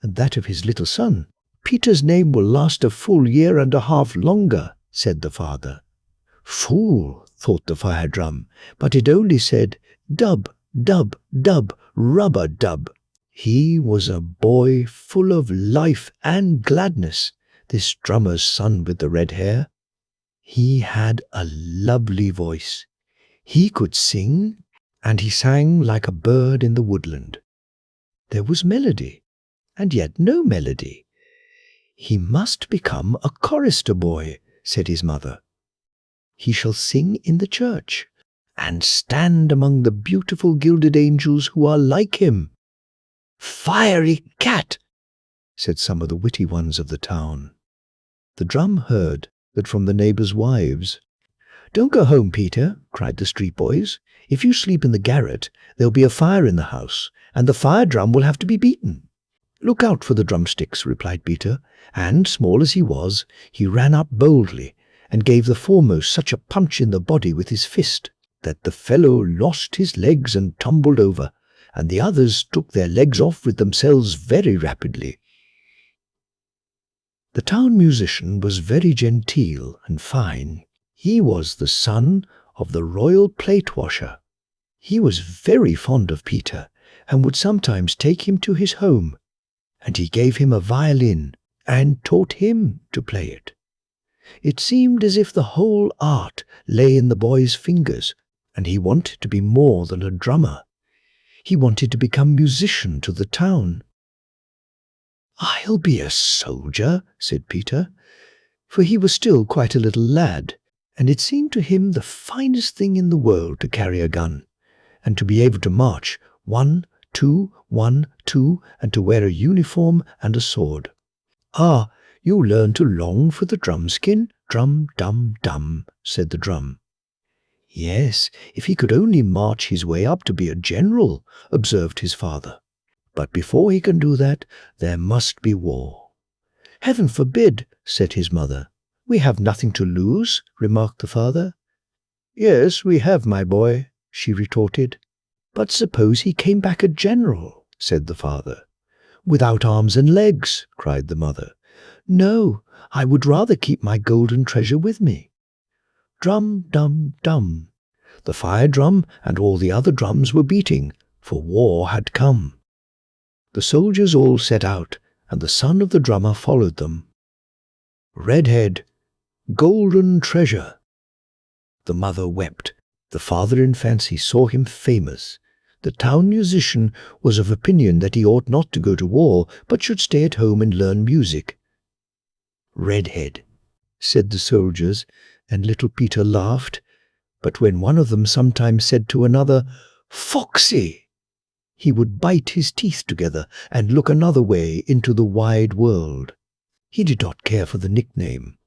and that of his little son. "Peter's name will last a full year and a half longer," said the father. Fool, thought the fire drum, but it only said, "Dub, dub, dub, rub-a-dub." He was a boy full of life and gladness, this drummer's son with the red hair. He had a lovely voice. He could sing, and he sang like a bird in the woodland. There was melody, and yet no melody. "He must become a chorister boy," said his mother. "He shall sing in the church, and stand among the beautiful gilded angels who are like him." "Fiery cat," said some of the witty ones of the town. The drum heard that from the neighbours' wives. "Don't go home, Peter," cried the street boys. "If you sleep in the garret, there'll be a fire in the house, and the fire drum will have to be beaten." "Look out for the drumsticks," replied Peter, and, small as he was, he ran up boldly and gave the foremost such a punch in the body with his fist that the fellow lost his legs and tumbled over, and the others took their legs off with themselves very rapidly. The town musician was very genteel and fine. He was the son of the royal plate washer. He was very fond of Peter, and would sometimes take him to his home, and he gave him a violin and taught him to play it. It seemed as if the whole art lay in the boy's fingers, and he wanted to be more than a drummer. He wanted to become musician to the town. "I'll be a soldier," said Peter, for he was still quite a little lad, and it seemed to him the finest thing in the world to carry a gun, and to be able to march 1, 2, 1, 2, and to wear a uniform and a sword. "Ah, you learn to long for the drumskin, drum-dum-dum," said the drum. "Yes, if he could only march his way up to be a general," observed his father. "But before he can do that, there must be war." "Heaven forbid," said his mother. "We have nothing to lose," remarked the father. "Yes, we have, my boy," she retorted. "But suppose he came back a general," said the father. "Without arms and legs," cried the mother. "No, I would rather keep my golden treasure with me." Drum-dum-dum. The fire drum and all the other drums were beating, for war had come. The soldiers all set out, and the son of the drummer followed them. "Redhead, golden treasure." The mother wept. The father in fancy saw him famous. The town musician was of opinion that he ought not to go to war, but should stay at home and learn music. "Redhead," said the soldiers, and little Peter laughed. But when one of them sometimes said to another, "Foxy," he would bite his teeth together and look another way into the wide world. He did not care for the nickname.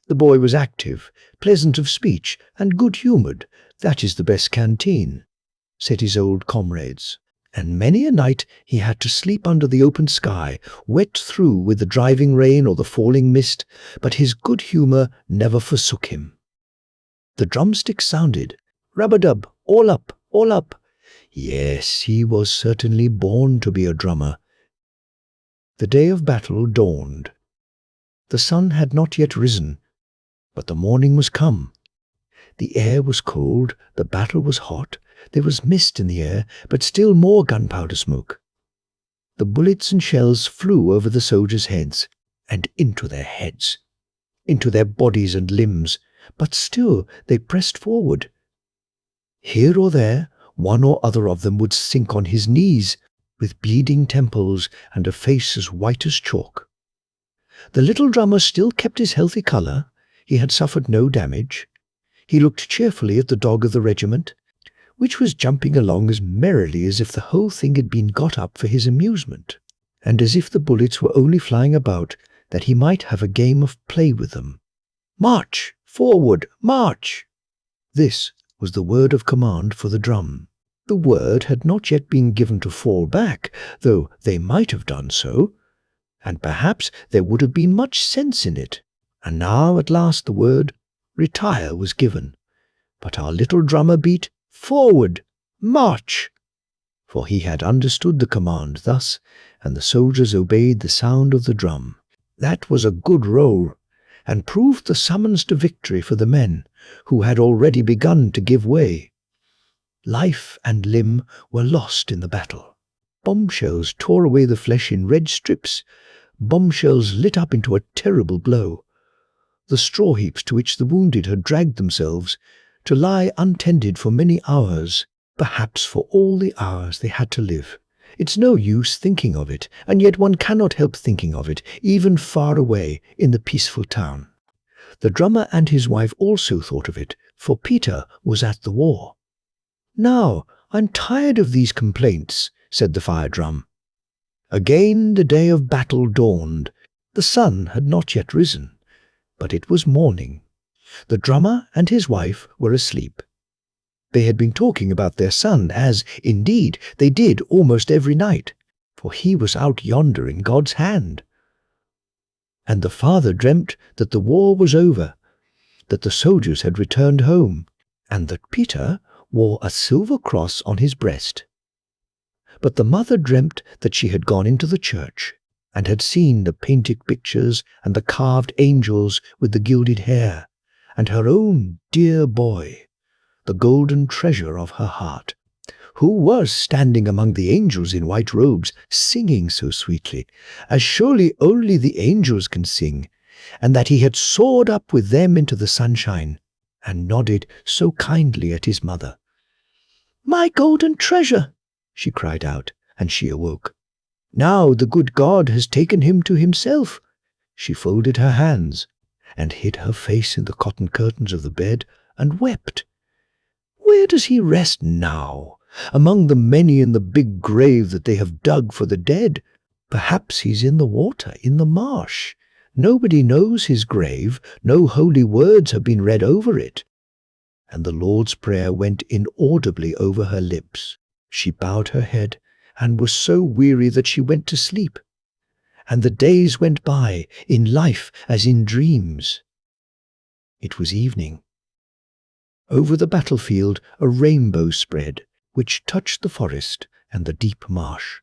The boy was active, pleasant of speech, and good-humoured. That is the best canteen. said his old comrades, and many a night he had to sleep under the open sky, wet through with the driving rain or the falling mist, but his good humour never forsook him. The drumstick sounded, rub-a-dub, all up, all up. Yes, he was certainly born to be a drummer. The day of battle dawned. The sun had not yet risen, but the morning was come. The air was cold, the battle was hot, there was mist in the air, but still more gunpowder smoke. The bullets and shells flew over the soldiers' heads, and into their heads, into their bodies and limbs, but still they pressed forward. Here or there, one or other of them would sink on his knees, with bleeding temples and a face as white as chalk. The little drummer still kept his healthy colour. He had suffered no damage. He looked cheerfully at the dog of the regiment, which was jumping along as merrily as if the whole thing had been got up for his amusement, and as if the bullets were only flying about that he might have a game of play with them. "March! Forward! March!" This was the word of command for the drum. The word had not yet been given to fall back, though they might have done so, and perhaps there would have been much sense in it. And now at last the word retire was given, but our little drummer beat forward, march, for he had understood the command thus, and the soldiers obeyed the sound of the drum. That was a good roll, and proved the summons to victory for the men, who had already begun to give way. Life and limb were lost in the battle. Bombshells tore away the flesh in red strips. Bombshells lit up into a terrible blow. The straw heaps to which the wounded had dragged themselves, to lie untended for many hours, perhaps for all the hours they had to live. It's no use thinking of it, and yet one cannot help thinking of it, even far away in the peaceful town. The drummer and his wife also thought of it, for Peter was at the war. "Now, I'm tired of these complaints," said the fire drum. Again the day of battle dawned. The sun had not yet risen, but it was morning. The drummer and his wife were asleep. They had been talking about their son, as, indeed, they did almost every night, for he was out yonder in God's hand. And the father dreamt that the war was over, that the soldiers had returned home, and that Peter wore a silver cross on his breast. But the mother dreamt that she had gone into the church, and had seen the painted pictures and the carved angels with the gilded hair, and her own dear boy, the golden treasure of her heart, who was standing among the angels in white robes, singing so sweetly, as surely only the angels can sing, and that he had soared up with them into the sunshine, and nodded so kindly at his mother. "My golden treasure!" she cried out, and she awoke. "Now the good God has taken him to himself." She folded her hands, and hid her face in the cotton curtains of the bed, and wept. Where does he rest now? Among the many in the big grave that they have dug for the dead? Perhaps he's in the water, in the marsh. Nobody knows his grave, no holy words have been read over it. And the Lord's Prayer went inaudibly over her lips. She bowed her head, and was so weary that she went to sleep. And the days went by, in life as in dreams. It was evening. Over the battlefield a rainbow spread, which touched the forest and the deep marsh.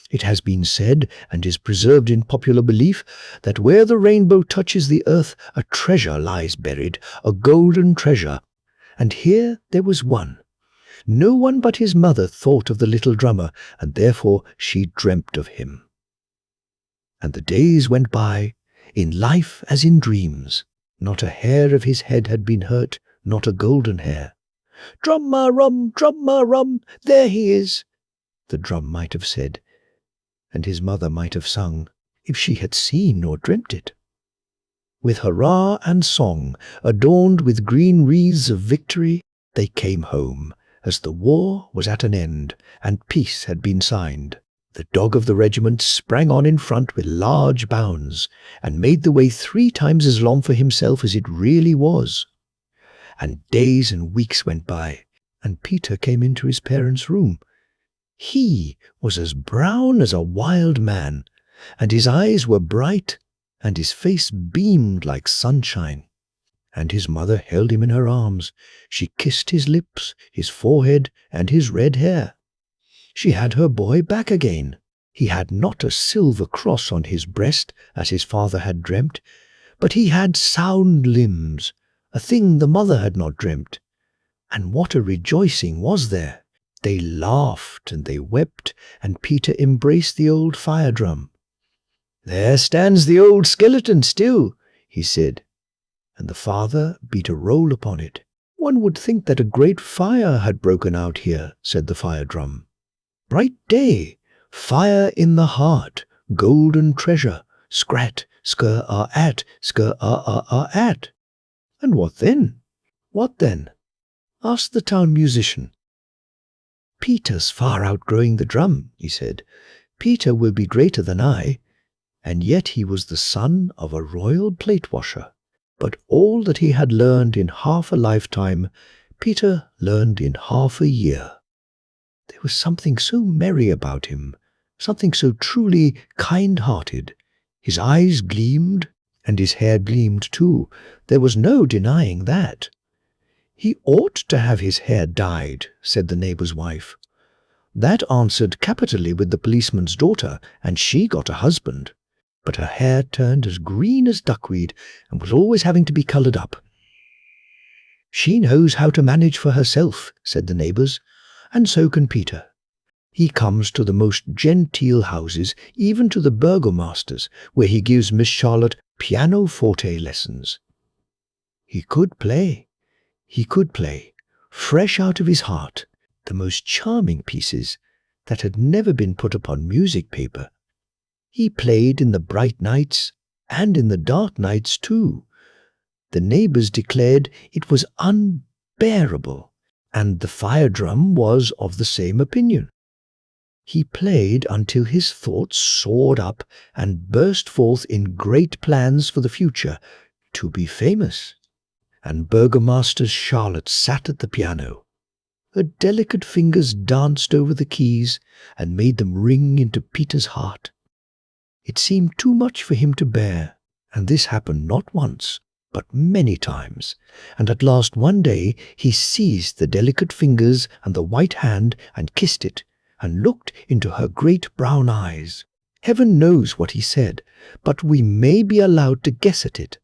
It has been said, and is preserved in popular belief, that where the rainbow touches the earth, a treasure lies buried, a golden treasure. And here there was one. No one but his mother thought of the little drummer, and therefore she dreamt of him. And the days went by, in life as in dreams. Not a hair of his head had been hurt, not a golden hair. Drum-ma-rum, there he is," the drum might have said, and his mother might have sung, if she had seen or dreamt it. With hurrah and song, adorned with green wreaths of victory, they came home, as the war was at an end, and peace had been signed. The dog of the regiment sprang on in front with large bounds, and made the way 3 times as long for himself as it really was. And days and weeks went by, and Peter came into his parents' room. He was as brown as a wild man, and his eyes were bright, and his face beamed like sunshine. And his mother held him in her arms. She kissed his lips, his forehead, and his red hair. She had her boy back again. He had not a silver cross on his breast, as his father had dreamt, but he had sound limbs, a thing the mother had not dreamt. And what a rejoicing was there! They laughed and they wept, and Peter embraced the old fire drum. "There stands the old skeleton still," he said, and the father beat a roll upon it. "One would think that a great fire had broken out here," said the fire drum. "Bright day, fire in the heart, golden treasure, scrat, skr-ah-at, skr-ah-ah-ah-at." "And what then? What then?" asked the town musician. "Peter's far outgrowing the drum," he said. "Peter will be greater than I." And yet he was the son of a royal plate washer. But all that he had learned in half a lifetime, Peter learned in half a year. There was something so merry about him, something so truly kind-hearted. His eyes gleamed, and his hair gleamed too. There was no denying that. "He ought to have his hair dyed," said the neighbour's wife. That answered capitally with the policeman's daughter, and she got a husband. But her hair turned as green as duckweed, and was always having to be coloured up. "She knows how to manage for herself," said the neighbours, "and so can Peter. He comes to the most genteel houses, even to the burgomaster's, where he gives Miss Charlotte pianoforte lessons. He could play, fresh out of his heart, the most charming pieces that had never been put upon music paper. He played in the bright nights, and in the dark nights too. The neighbours declared it was unbearable, and the fire drum was of the same opinion. He played until his thoughts soared up and burst forth in great plans for the future, to be famous. And Burgomaster Charlotte sat at the piano. Her delicate fingers danced over the keys and made them ring into Peter's heart. It seemed too much for him to bear, and this happened not once, but many times, and at last one day he seized the delicate fingers and the white hand and kissed it, and looked into her great brown eyes. Heaven knows what he said, but we may be allowed to guess at it.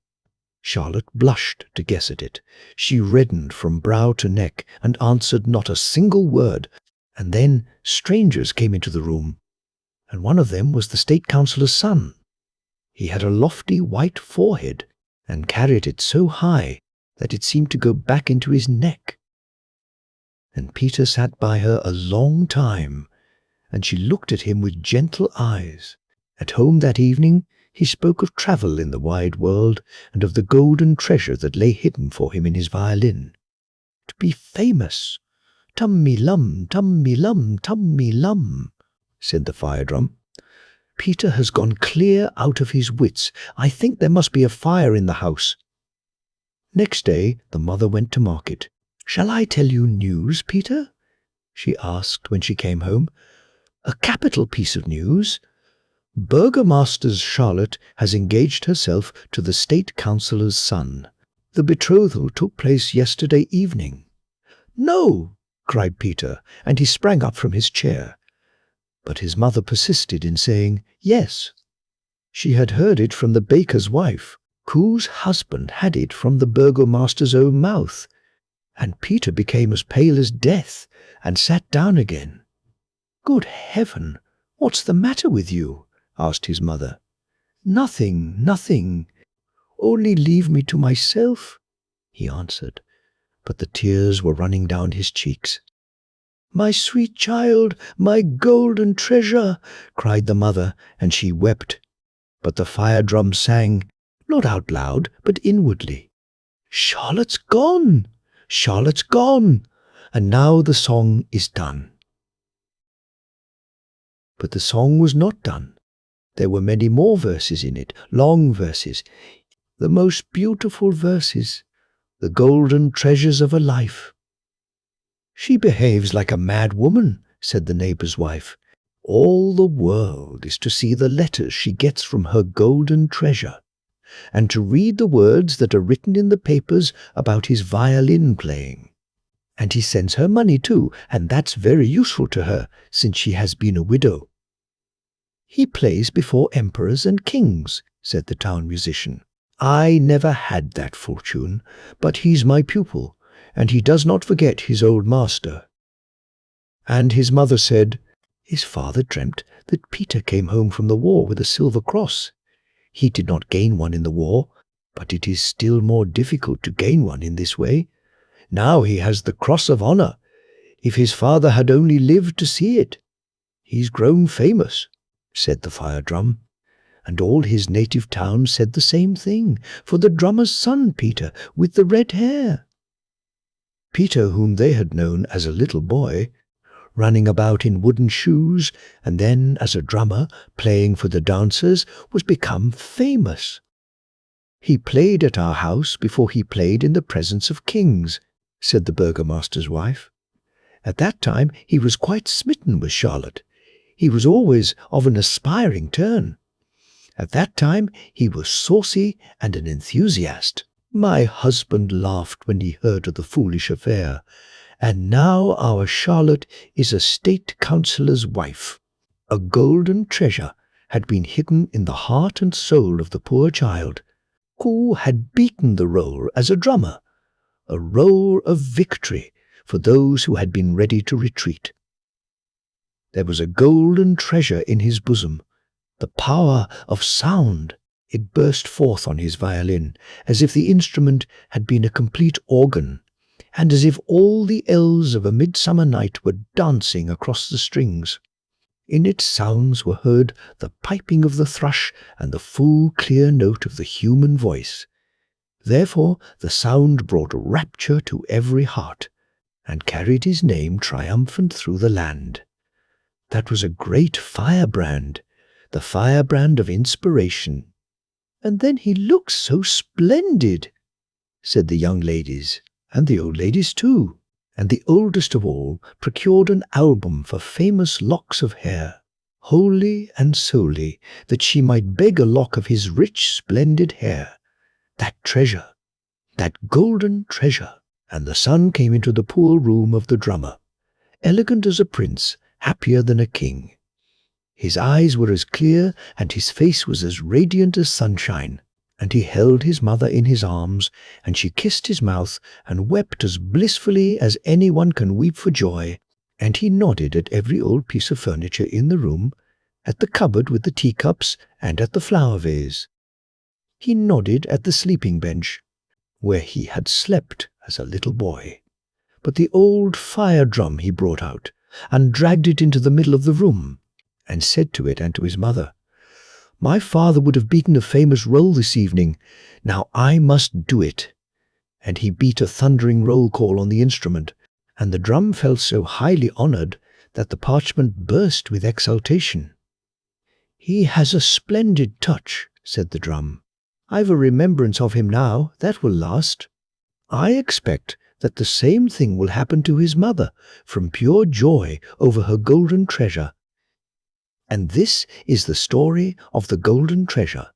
Charlotte blushed to guess at it. She reddened from brow to neck and answered not a single word, and then strangers came into the room, and one of them was the state councillor's son. He had a lofty white forehead, and carried it so high that it seemed to go back into his neck. And Peter sat by her a long time, and she looked at him with gentle eyes. At home that evening he spoke of travel in the wide world, and of the golden treasure that lay hidden for him in his violin. To be famous! Tum-me-lum, tum-me-lum, tum-me-lum, said the fire drum. Peter has gone clear out of his wits. I think there must be a fire in the house. Next day the mother went to market. "Shall I tell you news, Peter?" she asked when she came home. "A capital piece of news. Burgomaster Charlotte has engaged herself to the state councillor's son. The betrothal took place yesterday evening." "No!" cried Peter, and he sprang up from his chair. But his mother persisted in saying yes. She had heard it from the baker's wife, whose husband had it from the burgomaster's own mouth, and Peter became as pale as death and sat down again. "Good heaven, what's the matter with you?" asked his mother. "Nothing, nothing. Only leave me to myself," he answered, but the tears were running down his cheeks. "My sweet child, my golden treasure," cried the mother, and she wept. But the fire drum sang, not out loud, but inwardly, "Charlotte's gone! Charlotte's gone!" And now the song is done. But the song was not done. There were many more verses in it, long verses, the most beautiful verses, the golden treasures of a life. "She behaves like a mad woman," said the neighbor's wife. "All the world is to see the letters she gets from her golden treasure, and to read the words that are written in the papers about his violin playing. And he sends her money too, and that's very useful to her, since she has been a widow." "He plays before emperors and kings," said the town musician. "I never had that fortune, but he's my pupil, and he does not forget his old master." And his mother said, "His father dreamt that Peter came home from the war with a silver cross. He did not gain one in the war, but it is still more difficult to gain one in this way. Now he has the cross of honor. If his father had only lived to see it. He's grown famous," said the fire drum. And all his native town said the same thing, for the drummer's son Peter, with the red hair. Peter, whom they had known as a little boy, running about in wooden shoes, and then as a drummer, playing for the dancers, was become famous. "He played at our house before he played in the presence of kings," said the burgomaster's wife. "At that time he was quite smitten with Charlotte. He was always of an aspiring turn. At that time he was saucy and an enthusiast. My husband laughed when he heard of the foolish affair, and now our Charlotte is a state councillor's wife." A golden treasure had been hidden in the heart and soul of the poor child, who had beaten the roll as a drummer, a roll of victory for those who had been ready to retreat. There was a golden treasure in his bosom, the power of sound. It burst forth on his violin, as if the instrument had been a complete organ, and as if all the elves of a midsummer night were dancing across the strings. In its sounds were heard the piping of the thrush and the full, clear note of the human voice. Therefore the sound brought rapture to every heart, and carried his name triumphant through the land. That was a great firebrand, the firebrand of inspiration. "And then he looks so splendid," said the young ladies, and the old ladies too, and the oldest of all procured an album for famous locks of hair, wholly and solely that she might beg a lock of his rich, splendid hair, that treasure, that golden treasure. And the son came into the poor room of the drummer, elegant as a prince, happier than a king. His eyes were as clear, and his face was as radiant as sunshine, and he held his mother in his arms, and she kissed his mouth and wept as blissfully as anyone can weep for joy, and he nodded at every old piece of furniture in the room, at the cupboard with the teacups, and at the flower vase. He nodded at the sleeping bench, where he had slept as a little boy. But the old fire drum he brought out, and dragged it into the middle of the room, and said to it and to his mother, "My father would have beaten a famous roll this evening. Now I must do it." And he beat a thundering roll call on the instrument, and the drum felt so highly honored that the parchment burst with exultation. "He has a splendid touch," said the drum. "I've a remembrance of him now that will last. I expect that the same thing will happen to his mother from pure joy over her golden treasure." And this is the story of the golden treasure.